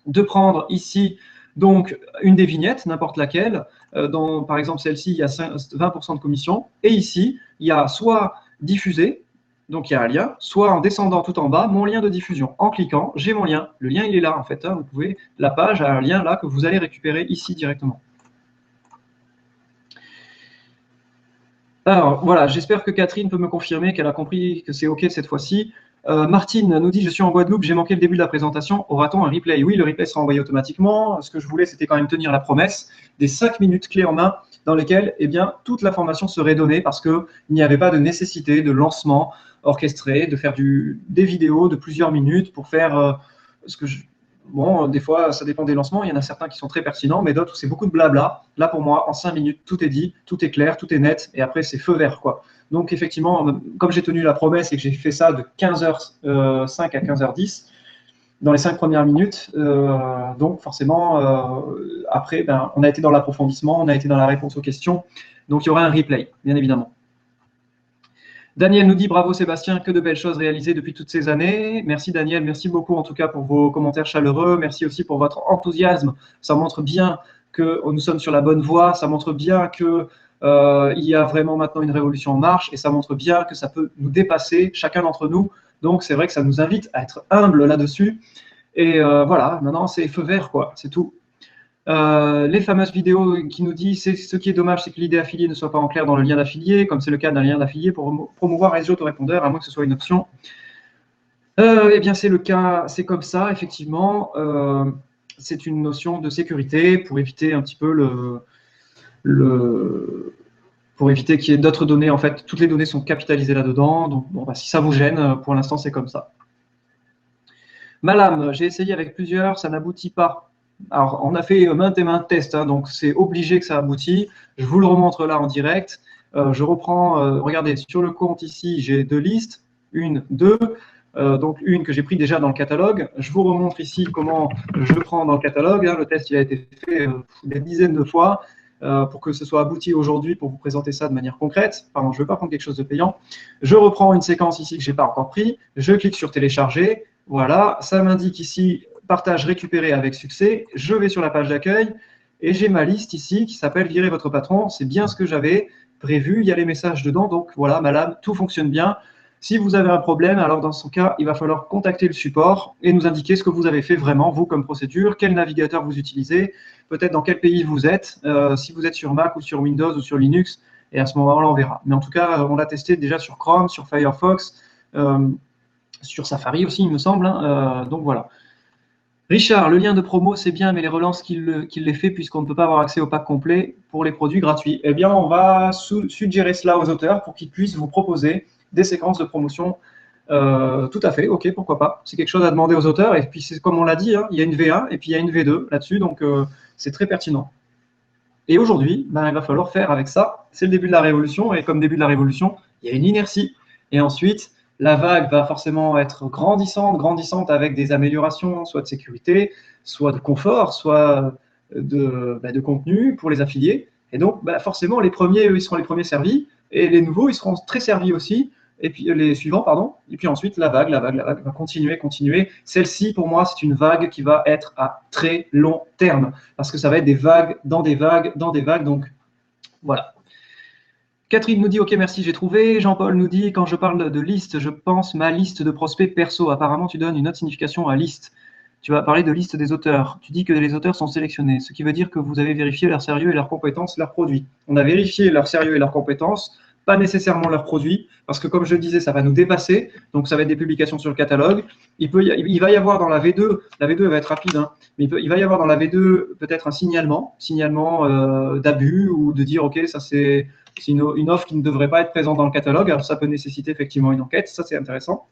de prendre ici donc une des vignettes, n'importe laquelle. Par exemple celle-ci, il y a 20% de commission. Et ici, il y a soit diffuser, donc il y a un lien, soit en descendant tout en bas, mon lien de diffusion. En cliquant, j'ai mon lien. Le lien, il est là en fait. Hein. Vous pouvez, la page a un lien là que vous allez récupérer ici directement. Alors voilà, j'espère que Catherine peut me confirmer qu'elle a compris que c'est OK cette fois-ci. Martine nous dit « Je suis en Guadeloupe, j'ai manqué le début de la présentation. Aura-t-on un replay ?» Oui, le replay sera envoyé automatiquement. Ce que je voulais, c'était quand même tenir la promesse des 5 minutes clés en main dans lesquelles eh bien, toute l'information serait donnée parce qu'il n'y avait pas de nécessité de lancement orchestré, de faire des vidéos de plusieurs minutes pour faire ce que je… Bon, des fois, ça dépend des lancements. Il y en a certains qui sont très pertinents, mais d'autres, c'est beaucoup de blabla. Là, pour moi, en 5 minutes, tout est dit, tout est clair, tout est net, et après, c'est feu vert, quoi. Donc, effectivement, comme j'ai tenu la promesse et que j'ai fait ça de 15h05 à 15h10, dans les 5 premières minutes, donc forcément, après, on a été dans l'approfondissement, on a été dans la réponse aux questions, donc il y aura un replay, bien évidemment. Daniel nous dit « Bravo Sébastien, que de belles choses réalisées depuis toutes ces années. » Merci Daniel, merci beaucoup en tout cas pour vos commentaires chaleureux. Merci aussi pour votre enthousiasme. Ça montre bien que nous sommes sur la bonne voie. Ça montre bien qu'il y a vraiment maintenant une révolution en marche. Et ça montre bien que ça peut nous dépasser, chacun d'entre nous. Donc c'est vrai que ça nous invite à être humbles là-dessus. Et voilà, maintenant c'est feu vert, quoi, c'est tout. Les fameuses vidéos qui nous disent ce qui est dommage, c'est que l'idée affiliée ne soit pas en clair dans le lien d'affilié, comme c'est le cas d'un lien d'affilié pour promouvoir SG autorépondeur, à moins que ce soit une option. Eh bien, c'est le cas, c'est comme ça, effectivement. C'est une notion de sécurité pour éviter un petit peu pour éviter qu'il y ait d'autres données. En fait, toutes les données sont capitalisées là-dedans. Donc, bon, si ça vous gêne, pour l'instant, c'est comme ça. Malam, j'ai essayé avec plusieurs, ça n'aboutit pas. Alors, on a fait maintes et maintes tests, hein, donc c'est obligé que ça aboutit. Je vous le remontre là en direct. Je reprends, regardez, sur le compte ici, j'ai 2 listes, une, deux. Donc une que j'ai pris déjà dans le catalogue. Je vous remontre ici comment je prends dans le catalogue. Hein. Le test il a été fait des dizaines de fois pour que ce soit abouti aujourd'hui pour vous présenter ça de manière concrète. Pardon, je ne veux pas prendre quelque chose de payant. Je reprends une séquence ici que je n'ai pas encore pris. Je clique sur télécharger. Voilà, ça m'indique ici partage récupéré avec succès. Je vais sur la page d'accueil et j'ai ma liste ici qui s'appelle virer votre patron. C'est bien ce que j'avais prévu. Il y a les messages dedans. Donc voilà, madame, tout fonctionne bien. Si vous avez un problème, alors dans ce cas, il va falloir contacter le support et nous indiquer ce que vous avez fait vraiment, vous, comme procédure, quel navigateur vous utilisez, peut-être dans quel pays vous êtes, si vous êtes sur Mac ou sur Windows ou sur Linux, et à ce moment-là, on verra. Mais en tout cas, on l'a testé déjà sur Chrome, sur Firefox, sur Safari aussi, il me semble. Hein, donc voilà. Richard, le lien de promo, c'est bien, mais les relances qu'il les fait, puisqu'on ne peut pas avoir accès au pack complet pour les produits gratuits. Eh bien, on va suggérer cela aux auteurs pour qu'ils puissent vous proposer des séquences de promotion. Tout à fait, ok, pourquoi pas. C'est quelque chose à demander aux auteurs. Et puis, c'est comme on l'a dit, hein, il y a une V1 et puis il y a une V2 là-dessus, donc c'est très pertinent. Et aujourd'hui, il va falloir faire avec ça. C'est le début de la révolution, et comme début de la révolution, il y a une inertie. Et ensuite, la vague va forcément être grandissante avec des améliorations, soit de sécurité, soit de confort, soit de contenu pour les affiliés. Et donc, forcément, les premiers, eux, ils seront les premiers servis, et les nouveaux, ils seront très servis aussi, et puis les suivants, pardon. Et puis ensuite, la vague va continuer. Celle-ci, pour moi, c'est une vague qui va être à très long terme, parce que ça va être des vagues, dans des vagues, donc voilà. Catherine nous dit « Ok, merci, j'ai trouvé ». Jean-Paul nous dit « Quand je parle de liste, je pense ma liste de prospects perso. Apparemment, tu donnes une autre signification à liste. Tu vas parler de liste des auteurs. Tu dis que les auteurs sont sélectionnés, ce qui veut dire que vous avez vérifié leur sérieux et leurs compétences, leurs produits. On a vérifié leur sérieux et leurs compétences, pas nécessairement leurs produits, parce que comme je le disais, ça va nous dépasser, donc ça va être des publications sur le catalogue. Il va y avoir dans la V2 elle va être rapide, hein, mais il va y avoir dans la V2 peut-être un signalement d'abus ou de dire « Ok, ça c'est… » C'est une offre qui ne devrait pas être présente dans le catalogue. Alors, ça peut nécessiter effectivement une enquête. Ça, c'est intéressant.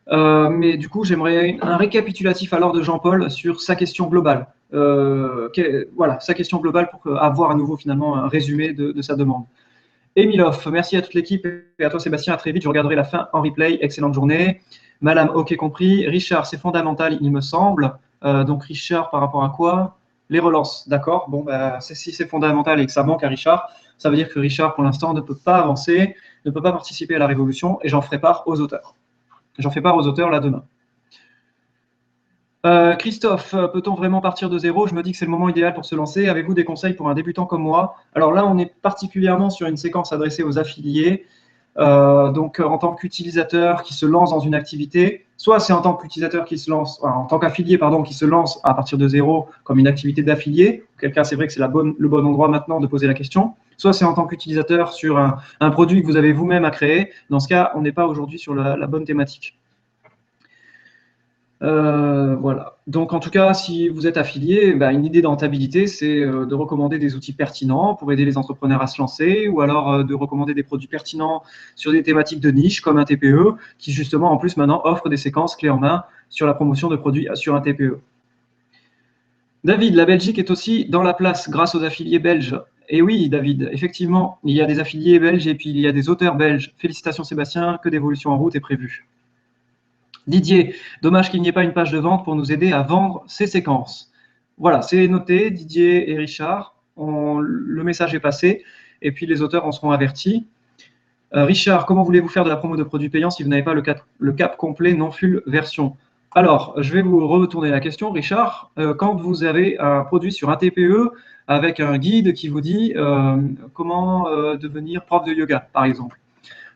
Mais du coup, j'aimerais un récapitulatif alors de Jean-Paul sur sa question globale. Voilà, sa question globale pour avoir à nouveau finalement un résumé de sa demande. Emilov, merci à toute l'équipe et à toi Sébastien. À très vite. Je regarderai la fin en replay. Excellente journée. Madame, ok compris. Richard, c'est fondamental, il me semble. Donc Richard, par rapport à quoi? Les relances, d'accord. Bon, bah, si c'est fondamental et que ça manque à Richard, ça veut dire que Richard, pour l'instant, ne peut pas avancer, ne peut pas participer à la révolution, et j'en ferai part aux auteurs. J'en fais part aux auteurs là demain. Christophe, peut-on vraiment partir de zéro? Je me dis que c'est le moment idéal pour se lancer. Avez-vous des conseils pour un débutant comme moi? Alors là, on est particulièrement sur une séquence adressée aux affiliés. Donc, en tant qu'utilisateur qui se lance dans une activité, soit c'est en tant qu'utilisateur qui se lance, en tant qu'affilié, pardon, qui se lance à partir de zéro comme une activité d'affilié, auquel cas c'est vrai que c'est le bon endroit maintenant de poser la question, soit c'est en tant qu'utilisateur sur un produit que vous avez vous-même à créer. Dans ce cas, on n'est pas aujourd'hui sur la bonne thématique. Voilà. Donc, en tout cas, si vous êtes affilié, bah, une idée de rentabilité, c'est de recommander des outils pertinents pour aider les entrepreneurs à se lancer, ou alors de recommander des produits pertinents sur des thématiques de niche, comme un TPE, qui justement, en plus, maintenant, offre des séquences clés en main sur la promotion de produits sur un TPE. David, la Belgique est aussi dans la place grâce aux affiliés belges. Et oui, David, effectivement, il y a des affiliés belges et puis il y a des auteurs belges. Félicitations Sébastien, que d'évolution en route est prévue. Didier, dommage qu'il n'y ait pas une page de vente pour nous aider à vendre ces séquences. Voilà, c'est noté, Didier et Richard, le message est passé, et puis les auteurs en seront avertis. Richard, comment voulez-vous faire de la promo de produits payants si vous n'avez pas le cap complet non full version? Alors, je vais vous retourner la question, Richard. Quand vous avez un produit sur un TPE avec un guide qui vous dit comment devenir prof de yoga, par exemple,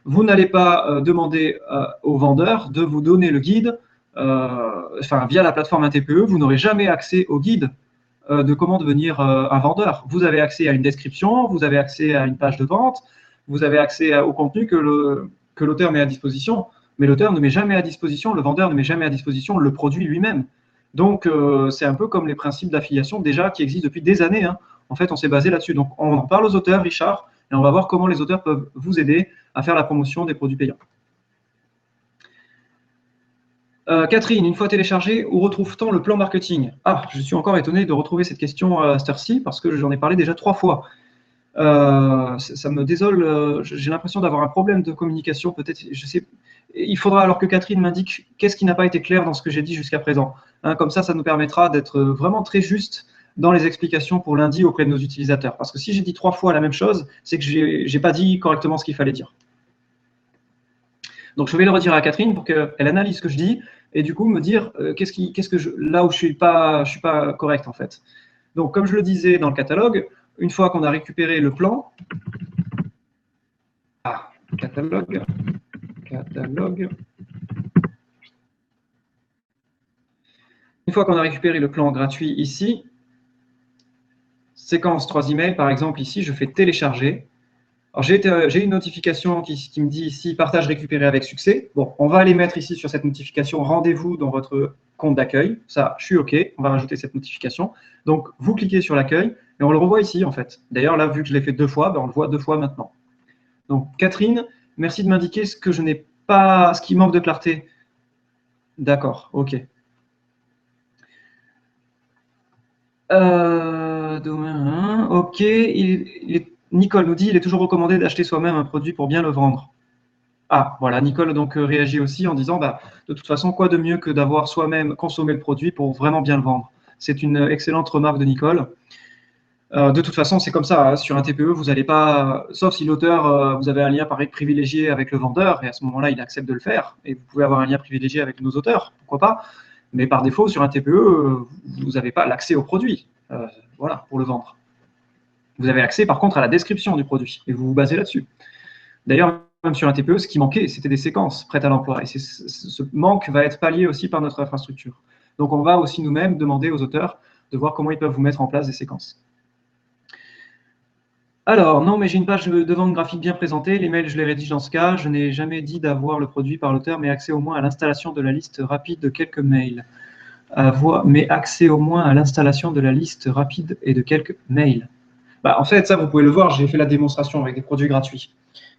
vous n'allez pas demander au vendeur de vous donner le guide via la plateforme un TPE, vous n'aurez jamais accès au guide de comment devenir un vendeur. Vous avez accès à une description, vous avez accès à une page de vente, vous avez accès au contenu que l'auteur met à disposition, mais l'auteur ne met jamais à disposition, le vendeur ne met jamais à disposition le produit lui-même. Donc, c'est un peu comme les principes d'affiliation déjà qui existent depuis des années. Hein. En fait, on s'est basé là-dessus. Donc, on en parle aux auteurs, Richard, et on va voir comment les auteurs peuvent vous aider à faire la promotion des produits payants. Catherine, une fois téléchargé, où retrouve-t-on le plan marketing? Ah, je suis encore étonné de retrouver cette question à cette heure-ci parce que j'en ai parlé déjà 3 fois. Ça me désole, j'ai l'impression d'avoir un problème de communication, peut-être, je sais. Il faudra alors que Catherine m'indique qu'est-ce qui n'a pas été clair dans ce que j'ai dit jusqu'à présent. Hein, comme ça nous permettra d'être vraiment très juste dans les explications pour lundi auprès de nos utilisateurs. Parce que si j'ai dit 3 fois la même chose, c'est que j'ai pas dit correctement ce qu'il fallait dire. Donc je vais le redire à Catherine pour qu'elle analyse ce que je dis et du coup me dire là où je suis pas correct en fait. Donc comme je le disais dans le catalogue, une fois qu'on a récupéré le plan, catalogue. Une fois qu'on a récupéré le plan gratuit ici, séquence 3 emails, par exemple ici, je fais télécharger. Alors j'ai une notification qui me dit ici partage récupéré avec succès. Bon, on va aller mettre ici sur cette notification rendez-vous dans votre compte d'accueil. Ça, je suis OK. On va rajouter cette notification. Donc, vous cliquez sur l'accueil et on le revoit ici en fait. D'ailleurs, là, vu que je l'ai fait 2 fois, ben, on le voit 2 fois maintenant. Donc, Catherine, merci de m'indiquer ce que je n'ai pas, ce qui manque de clarté. D'accord, OK. OK, Nicole nous dit il est toujours recommandé d'acheter soi-même un produit pour bien le vendre. Ah, voilà, Nicole donc réagit aussi en disant bah, de toute façon, quoi de mieux que d'avoir soi-même consommé le produit pour vraiment bien le vendre. C'est une excellente remarque de Nicole. De toute façon, c'est comme ça. Hein, sur un TPE, vous n'allez pas, sauf si l'auteur, vous avez un lien privilégié avec le vendeur, et à ce moment-là, il accepte de le faire. Et vous pouvez avoir un lien privilégié avec nos auteurs, pourquoi pas. Mais par défaut, sur un TPE, vous n'avez pas l'accès au produit, voilà, pour le vendre. Vous avez accès, par contre, à la description du produit, et vous vous basez là-dessus. D'ailleurs, même sur un TPE, ce qui manquait, c'était des séquences prêtes à l'emploi. Et ce manque va être pallié aussi par notre infrastructure. Donc, on va aussi nous-mêmes demander aux auteurs de voir comment ils peuvent vous mettre en place des séquences. Alors, non, mais j'ai une page de vente graphique bien présentée. Les mails, je les rédige dans ce cas. Je n'ai jamais dit d'avoir le produit par l'auteur, mais accès au moins à l'installation de la liste rapide de quelques mails. Mais accès au moins à l'installation de la liste rapide et de quelques mails. Bah, en fait, ça, vous pouvez le voir, j'ai fait la démonstration avec des produits gratuits.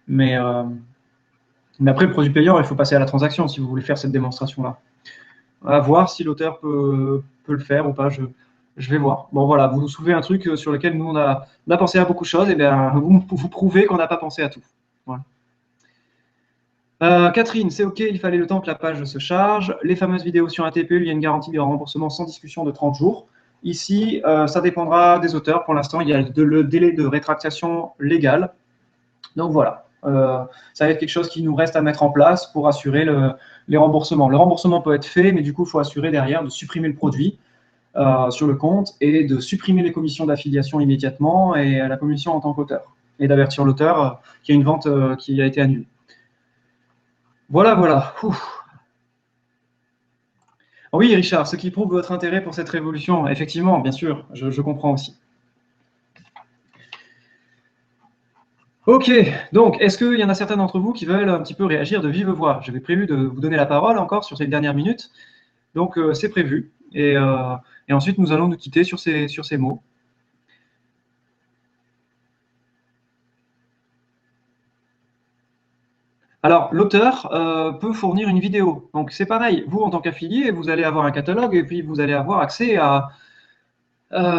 Mais après, le produit payant, il faut passer à la transaction si vous voulez faire cette démonstration-là. À voir si l'auteur peut le faire ou pas, je vais voir. Bon, voilà, vous soulevez un truc sur lequel nous, on a pensé à beaucoup de choses, et bien vous prouvez qu'on n'a pas pensé à tout. Voilà. Catherine, c'est OK, il fallait le temps que la page se charge. Les fameuses vidéos sur un TPE, il y a une garantie de remboursement sans discussion de 30 jours. Ici, ça dépendra des auteurs. Pour l'instant, il y a le délai de rétractation légal. Donc voilà, ça va être quelque chose qui nous reste à mettre en place pour assurer les remboursements. Le remboursement peut être fait, mais du coup, il faut assurer derrière de supprimer le produit sur le compte et de supprimer les commissions d'affiliation immédiatement et la commission en tant qu'auteur. Et d'avertir l'auteur qu'il y a une vente qui a été annulée. Voilà, voilà. Ouf. Oui, Richard, ce qui prouve votre intérêt pour cette révolution, effectivement, bien sûr, je comprends aussi. Ok, donc, est-ce qu'il y en a certains d'entre vous qui veulent un petit peu réagir de vive voix? J'avais prévu de vous donner la parole encore sur ces dernières minutes, donc c'est prévu. Et ensuite, nous allons nous quitter sur ces mots. Alors, l'auteur peut fournir une vidéo. Donc, c'est pareil, vous, en tant qu'affilié, vous allez avoir un catalogue et puis vous allez avoir accès à...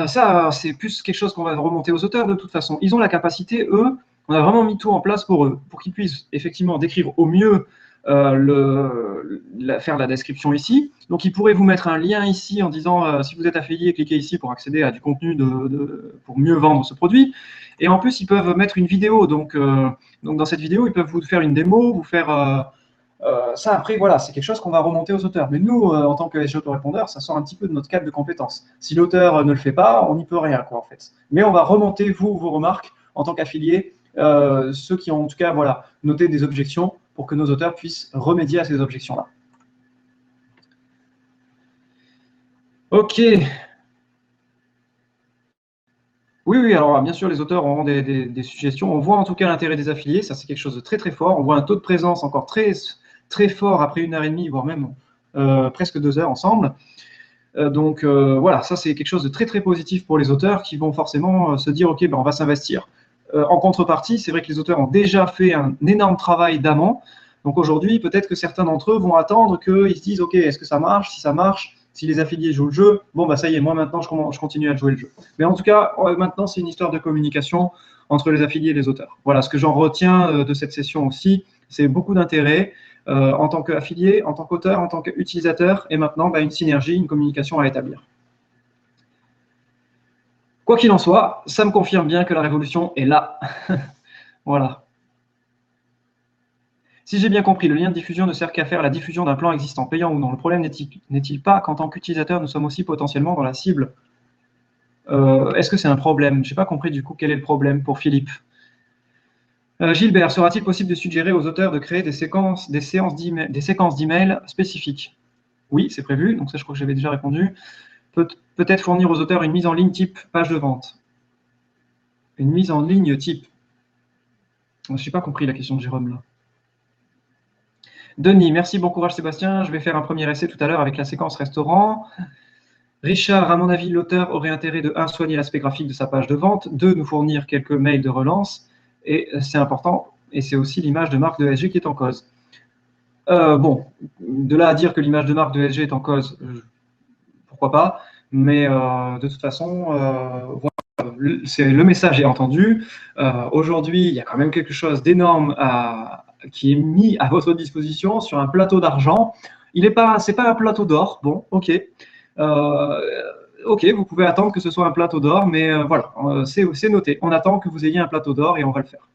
ça, c'est plus quelque chose qu'on va remonter aux auteurs de toute façon. Ils ont la capacité, eux, on a vraiment mis tout en place pour eux, pour qu'ils puissent effectivement décrire au mieux, faire la description ici. Donc, ils pourraient vous mettre un lien ici en disant, si vous êtes affilié, cliquez ici pour accéder à du contenu pour mieux vendre ce produit. Et en plus, ils peuvent mettre une vidéo. Donc dans cette vidéo, ils peuvent vous faire une démo, vous faire... ça, après, voilà, c'est quelque chose qu'on va remonter aux auteurs. Mais nous, en tant que SG autorépondeur, ça sort un petit peu de notre cadre de compétences. Si l'auteur ne le fait pas, on n'y peut rien, quoi, en fait. Mais on va remonter, vous, vos remarques en tant qu'affiliés, ceux qui ont, en tout cas, voilà, noté des objections pour que nos auteurs puissent remédier à ces objections-là. OK. Oui, oui, alors bien sûr, les auteurs auront des suggestions. On voit en tout cas l'intérêt des affiliés, ça c'est quelque chose de très très fort. On voit un taux de présence encore très, très fort après 1h30, voire même presque 2 heures ensemble. Donc voilà, ça c'est quelque chose de très très positif pour les auteurs qui vont forcément se dire ok, ben, on va s'investir. En contrepartie, c'est vrai que les auteurs ont déjà fait un énorme travail d'amont. Donc aujourd'hui, peut-être que certains d'entre eux vont attendre qu'ils se disent ok, est-ce que ça marche? Si ça marche, si les affiliés jouent le jeu, bon bah ça y est, moi maintenant je continue à jouer le jeu. Mais en tout cas, maintenant c'est une histoire de communication entre les affiliés et les auteurs. Voilà, ce que j'en retiens de cette session aussi, c'est beaucoup d'intérêt en tant qu'affilié, en tant qu'auteur, en tant qu'utilisateur, et maintenant bah, une synergie, une communication à établir. Quoi qu'il en soit, ça me confirme bien que la révolution est là. Voilà. Si j'ai bien compris, le lien de diffusion ne sert qu'à faire la diffusion d'un plan existant, payant ou non. Le problème n'est-il pas qu'en tant qu'utilisateur, nous sommes aussi potentiellement dans la cible? Est-ce que c'est un problème? Je n'ai pas compris du coup quel est le problème pour Philippe. Gilbert, sera-t-il possible de suggérer aux auteurs de créer des séquences d'emails spécifiques? Oui, c'est prévu, donc ça je crois que j'avais déjà répondu. Peut-être fournir aux auteurs une mise en ligne type page de vente. Une mise en ligne type. Je n'ai pas compris la question de Jérôme là. Denis, merci, bon courage Sébastien. Je vais faire un premier essai tout à l'heure avec la séquence restaurant. Richard, à mon avis, l'auteur aurait intérêt de 1. Soigner l'aspect graphique de sa page de vente, 2. Nous fournir quelques mails de relance, et c'est important, et c'est aussi l'image de marque de SG qui est en cause. Bon, de là à dire que l'image de marque de SG est en cause, pourquoi pas, mais de toute façon, voilà, le message est entendu. Aujourd'hui, il y a quand même quelque chose d'énorme qui est mis à votre disposition sur un plateau d'argent. C'est pas un plateau d'or, bon, ok. Ok, vous pouvez attendre que ce soit un plateau d'or, mais voilà, c'est noté. On attend que vous ayez un plateau d'or et on va le faire.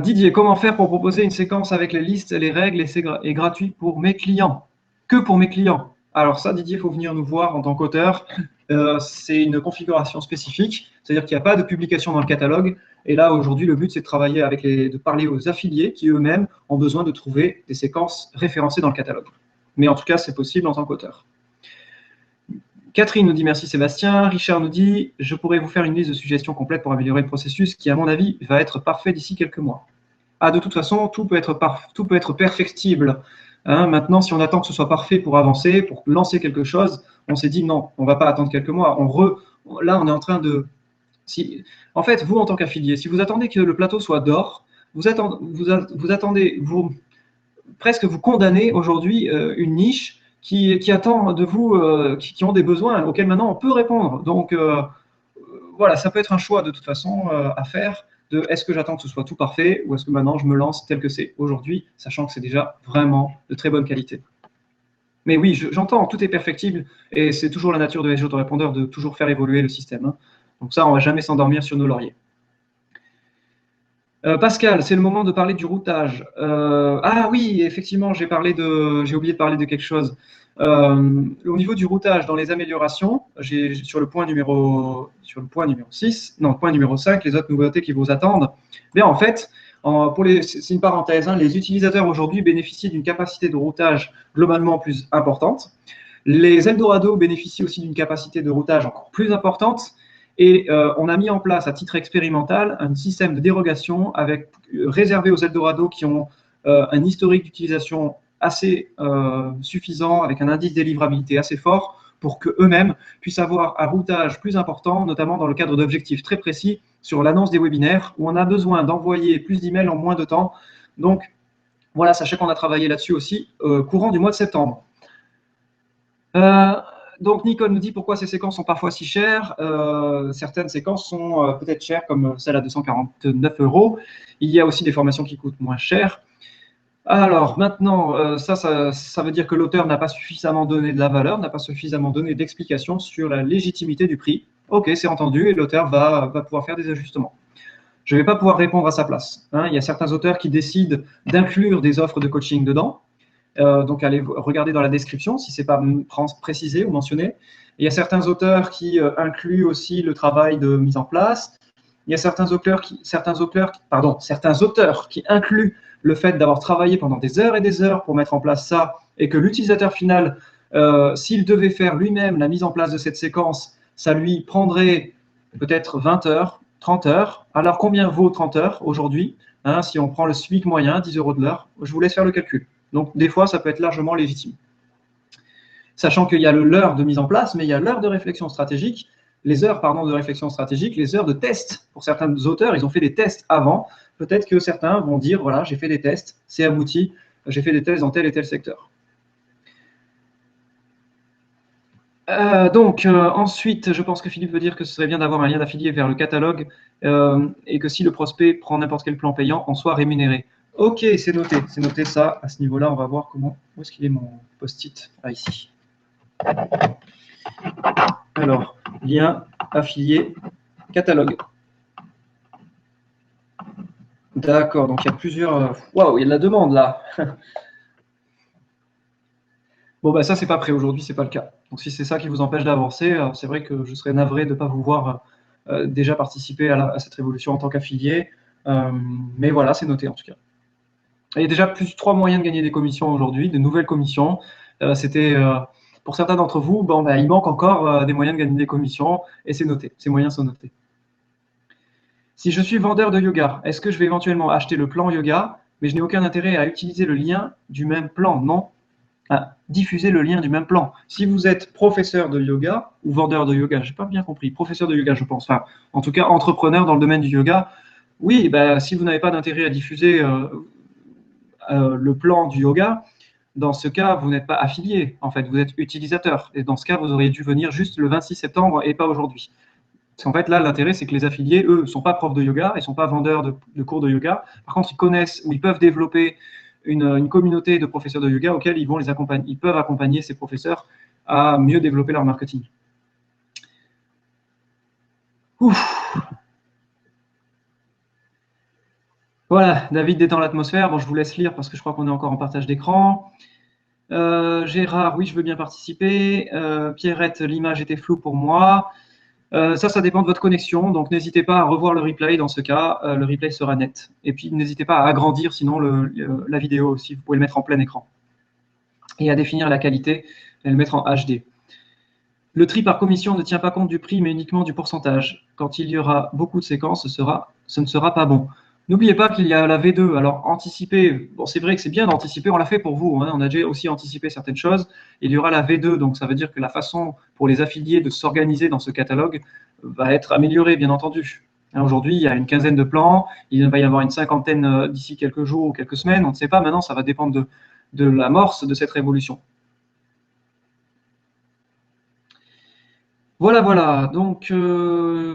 Didier, comment faire pour proposer une séquence avec les listes, les règles et gratuit pour mes clients? Que pour mes clients? Alors ça, Didier, il faut venir nous voir en tant qu'auteur. C'est une configuration spécifique, c'est-à-dire qu'il n'y a pas de publication dans le catalogue. Et là, aujourd'hui, le but, c'est de travailler de parler aux affiliés qui eux-mêmes ont besoin de trouver des séquences référencées dans le catalogue. Mais en tout cas, c'est possible en tant qu'auteur. Catherine nous dit merci Sébastien. Richard nous dit je pourrais vous faire une liste de suggestions complète pour améliorer le processus qui, à mon avis, va être parfait d'ici quelques mois. Ah, de toute façon, tout peut être perfectible. Hein, maintenant, si on attend que ce soit parfait pour avancer, pour lancer quelque chose, on s'est dit non, on ne va pas attendre quelques mois. Là, on est en train de... En fait, vous, en tant qu'affilié, si vous attendez que le plateau soit d'or, presque vous condamnez aujourd'hui une niche qui attend de vous, qui ont des besoins auxquels maintenant on peut répondre. Donc voilà, ça peut être un choix de toute façon à faire de est-ce que j'attends que ce soit tout parfait ou est-ce que maintenant je me lance tel que c'est aujourd'hui, sachant que c'est déjà vraiment de très bonne qualité. Mais oui, j'entends, tout est perfectible et c'est toujours la nature de SG Autorépondeur de toujours faire évoluer le système, hein. Donc ça, on ne va jamais s'endormir sur nos lauriers. Pascal, c'est le moment de parler du routage. Ah oui, effectivement, j'ai oublié de parler de quelque chose. Au niveau du routage, dans les améliorations, sur le point numéro 6, non, point numéro 5, les autres nouveautés qui vous attendent. Mais en fait, c'est une parenthèse, hein, les utilisateurs aujourd'hui bénéficient d'une capacité de routage globalement plus importante. Les Eldorado bénéficient aussi d'une capacité de routage encore plus importante. Et on a mis en place à titre expérimental un système de dérogation réservé aux Eldorado qui ont un historique d'utilisation assez suffisant, avec un indice de délivrabilité assez fort, pour qu'eux-mêmes puissent avoir un routage plus important, notamment dans le cadre d'objectifs très précis sur l'annonce des webinaires, où on a besoin d'envoyer plus d'emails en moins de temps. Donc voilà, sachez qu'on a travaillé là-dessus aussi courant du mois de septembre. Donc Nicole nous dit pourquoi ces séquences sont parfois si chères. Certaines séquences sont peut-être chères, comme celle à 249 €. Il y a aussi des formations qui coûtent moins cher. Alors maintenant, ça veut dire que l'auteur n'a pas suffisamment donné de la valeur, n'a pas suffisamment donné d'explications sur la légitimité du prix. Ok, c'est entendu, et l'auteur va pouvoir faire des ajustements. Je ne vais pas pouvoir répondre à sa place, hein. Il y a certains auteurs qui décident d'inclure des offres de coaching dedans. Donc, allez regarder dans la description si ce n'est pas précisé ou mentionné. Et il y a certains auteurs qui incluent aussi le travail de mise en place. Il y a certains auteurs qui incluent le fait d'avoir travaillé pendant des heures et des heures pour mettre en place ça, et que l'utilisateur final, s'il devait faire lui-même la mise en place de cette séquence, ça lui prendrait peut-être 20 heures, 30 heures. Alors, combien vaut 30 heures aujourd'hui, hein, si on prend le SMIC moyen, 10 € de l'heure? Je vous laisse faire le calcul. Donc, des fois, ça peut être largement légitime. Sachant qu'il y a l'heure de mise en place, mais il y a l'heure de réflexion stratégique, les heures de réflexion stratégique, les heures de test. Pour certains auteurs, ils ont fait des tests avant. Peut-être que certains vont dire, voilà, j'ai fait des tests, c'est abouti, j'ai fait des tests dans tel et tel secteur. Ensuite, je pense que Philippe veut dire que ce serait bien d'avoir un lien d'affilié vers le catalogue et que si le prospect prend n'importe quel plan payant, on soit rémunéré. Ok, c'est noté ça. À ce niveau-là, on va voir comment. Où est-ce qu'il est mon post-it? Ah, ici. Alors, lien, affilié, catalogue. D'accord, donc il y a plusieurs. Waouh, il y a de la demande là. Bon, bah ça, c'est pas prêt aujourd'hui, c'est pas le cas. Donc, si c'est ça qui vous empêche d'avancer, c'est vrai que je serais navré de ne pas vous voir déjà participer à cette révolution en tant qu'affilié. Mais voilà, c'est noté en tout cas. Il y a déjà plus 3 moyens de gagner des commissions aujourd'hui, de nouvelles commissions. Pour certains d'entre vous, il manque encore des moyens de gagner des commissions et c'est noté, ces moyens sont notés. Si je suis vendeur de yoga, est-ce que je vais éventuellement acheter le plan yoga, mais je n'ai aucun intérêt à utiliser le lien du même plan? Non, à diffuser le lien du même plan. Si vous êtes professeur de yoga ou vendeur de yoga, je n'ai pas bien compris, professeur de yoga je pense, enfin en tout cas entrepreneur dans le domaine du yoga, oui, si vous n'avez pas d'intérêt à diffuser le plan du yoga, dans ce cas, vous n'êtes pas affilié, en fait, vous êtes utilisateur. Et dans ce cas, vous auriez dû venir juste le 26 septembre et pas aujourd'hui. Parce qu'en fait, là, l'intérêt, c'est que les affiliés, eux, ne sont pas profs de yoga, ils ne sont pas vendeurs de cours de yoga. Par contre, ils connaissent ou ils peuvent développer une communauté de professeurs de yoga auxquels ils vont les accompagner. Ils peuvent accompagner ces professeurs à mieux développer leur marketing. Ouf. Voilà, David détend l'atmosphère. Bon, je vous laisse lire parce que je crois qu'on est encore en partage d'écran. Gérard, oui, je veux bien participer. Pierrette, l'image était floue pour moi. Ça dépend de votre connexion, donc n'hésitez pas à revoir le replay dans ce cas, le replay sera net. Et puis n'hésitez pas à agrandir sinon la vidéo aussi, vous pouvez le mettre en plein écran. Et à définir la qualité et le mettre en HD. Le tri par commission ne tient pas compte du prix, mais uniquement du pourcentage. Quand il y aura beaucoup de séquences, ce ne sera pas bon. N'oubliez pas qu'il y a la V2, alors anticiper, bon c'est vrai que c'est bien d'anticiper, on l'a fait pour vous, hein, on a déjà aussi anticipé certaines choses, il y aura la V2, donc ça veut dire que la façon pour les affiliés de s'organiser dans ce catalogue va être améliorée, bien entendu. Aujourd'hui, il y a une quinzaine de plans, il va y avoir une cinquantaine d'ici quelques jours ou quelques semaines, on ne sait pas, maintenant ça va dépendre de l'amorce de cette révolution. Voilà, voilà. Donc,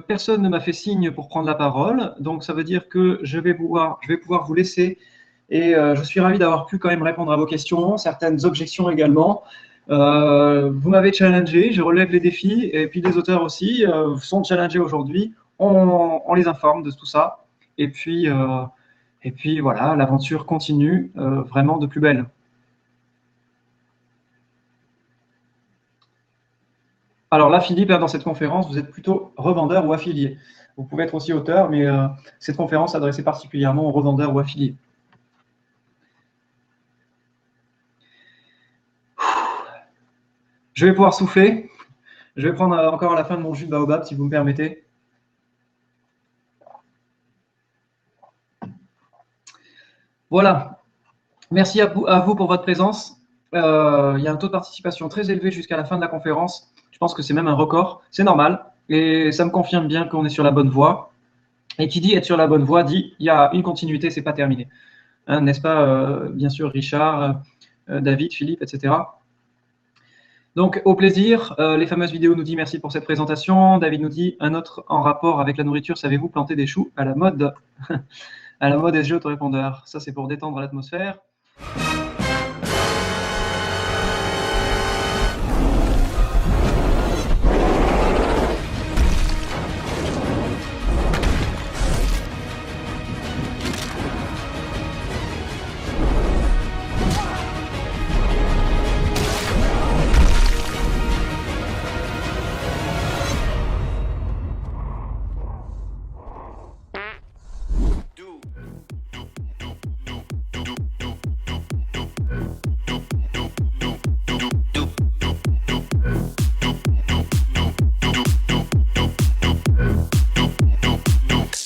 personne ne m'a fait signe pour prendre la parole. Donc, ça veut dire que je vais pouvoir vous laisser. Et je suis ravi d'avoir pu quand même répondre à vos questions, certaines objections également. Vous m'avez challengé, je relève les défis. Et puis, les auteurs aussi sont challengés aujourd'hui. On les informe de tout ça. Et puis voilà, l'aventure continue vraiment de plus belle. Alors là, Philippe, dans cette conférence, vous êtes plutôt revendeur ou affilié. Vous pouvez être aussi auteur, mais cette conférence s'adressait particulièrement aux revendeurs ou affiliés. Je vais pouvoir souffler. Je vais prendre encore à la fin de mon jus de baobab, si vous me permettez. Voilà. Merci à vous pour votre présence. Il y a un taux de participation très élevé jusqu'à la fin de la conférence. Je pense que c'est même un record. C'est normal. Et ça me confirme bien qu'on est sur la bonne voie. Et qui dit être sur la bonne voie dit il y a une continuité, c'est pas terminé. Hein, n'est-ce pas, bien sûr, Richard, David, Philippe, etc. Donc, au plaisir. Les fameuses vidéos nous dit merci pour cette présentation. David nous dit un autre en rapport avec la nourriture. Savez-vous planter des choux à la mode à la mode SG autorépondeur? Ça, c'est pour détendre l'atmosphère.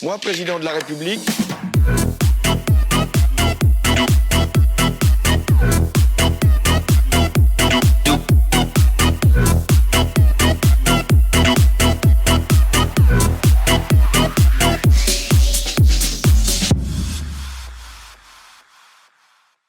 Moi, président de la République,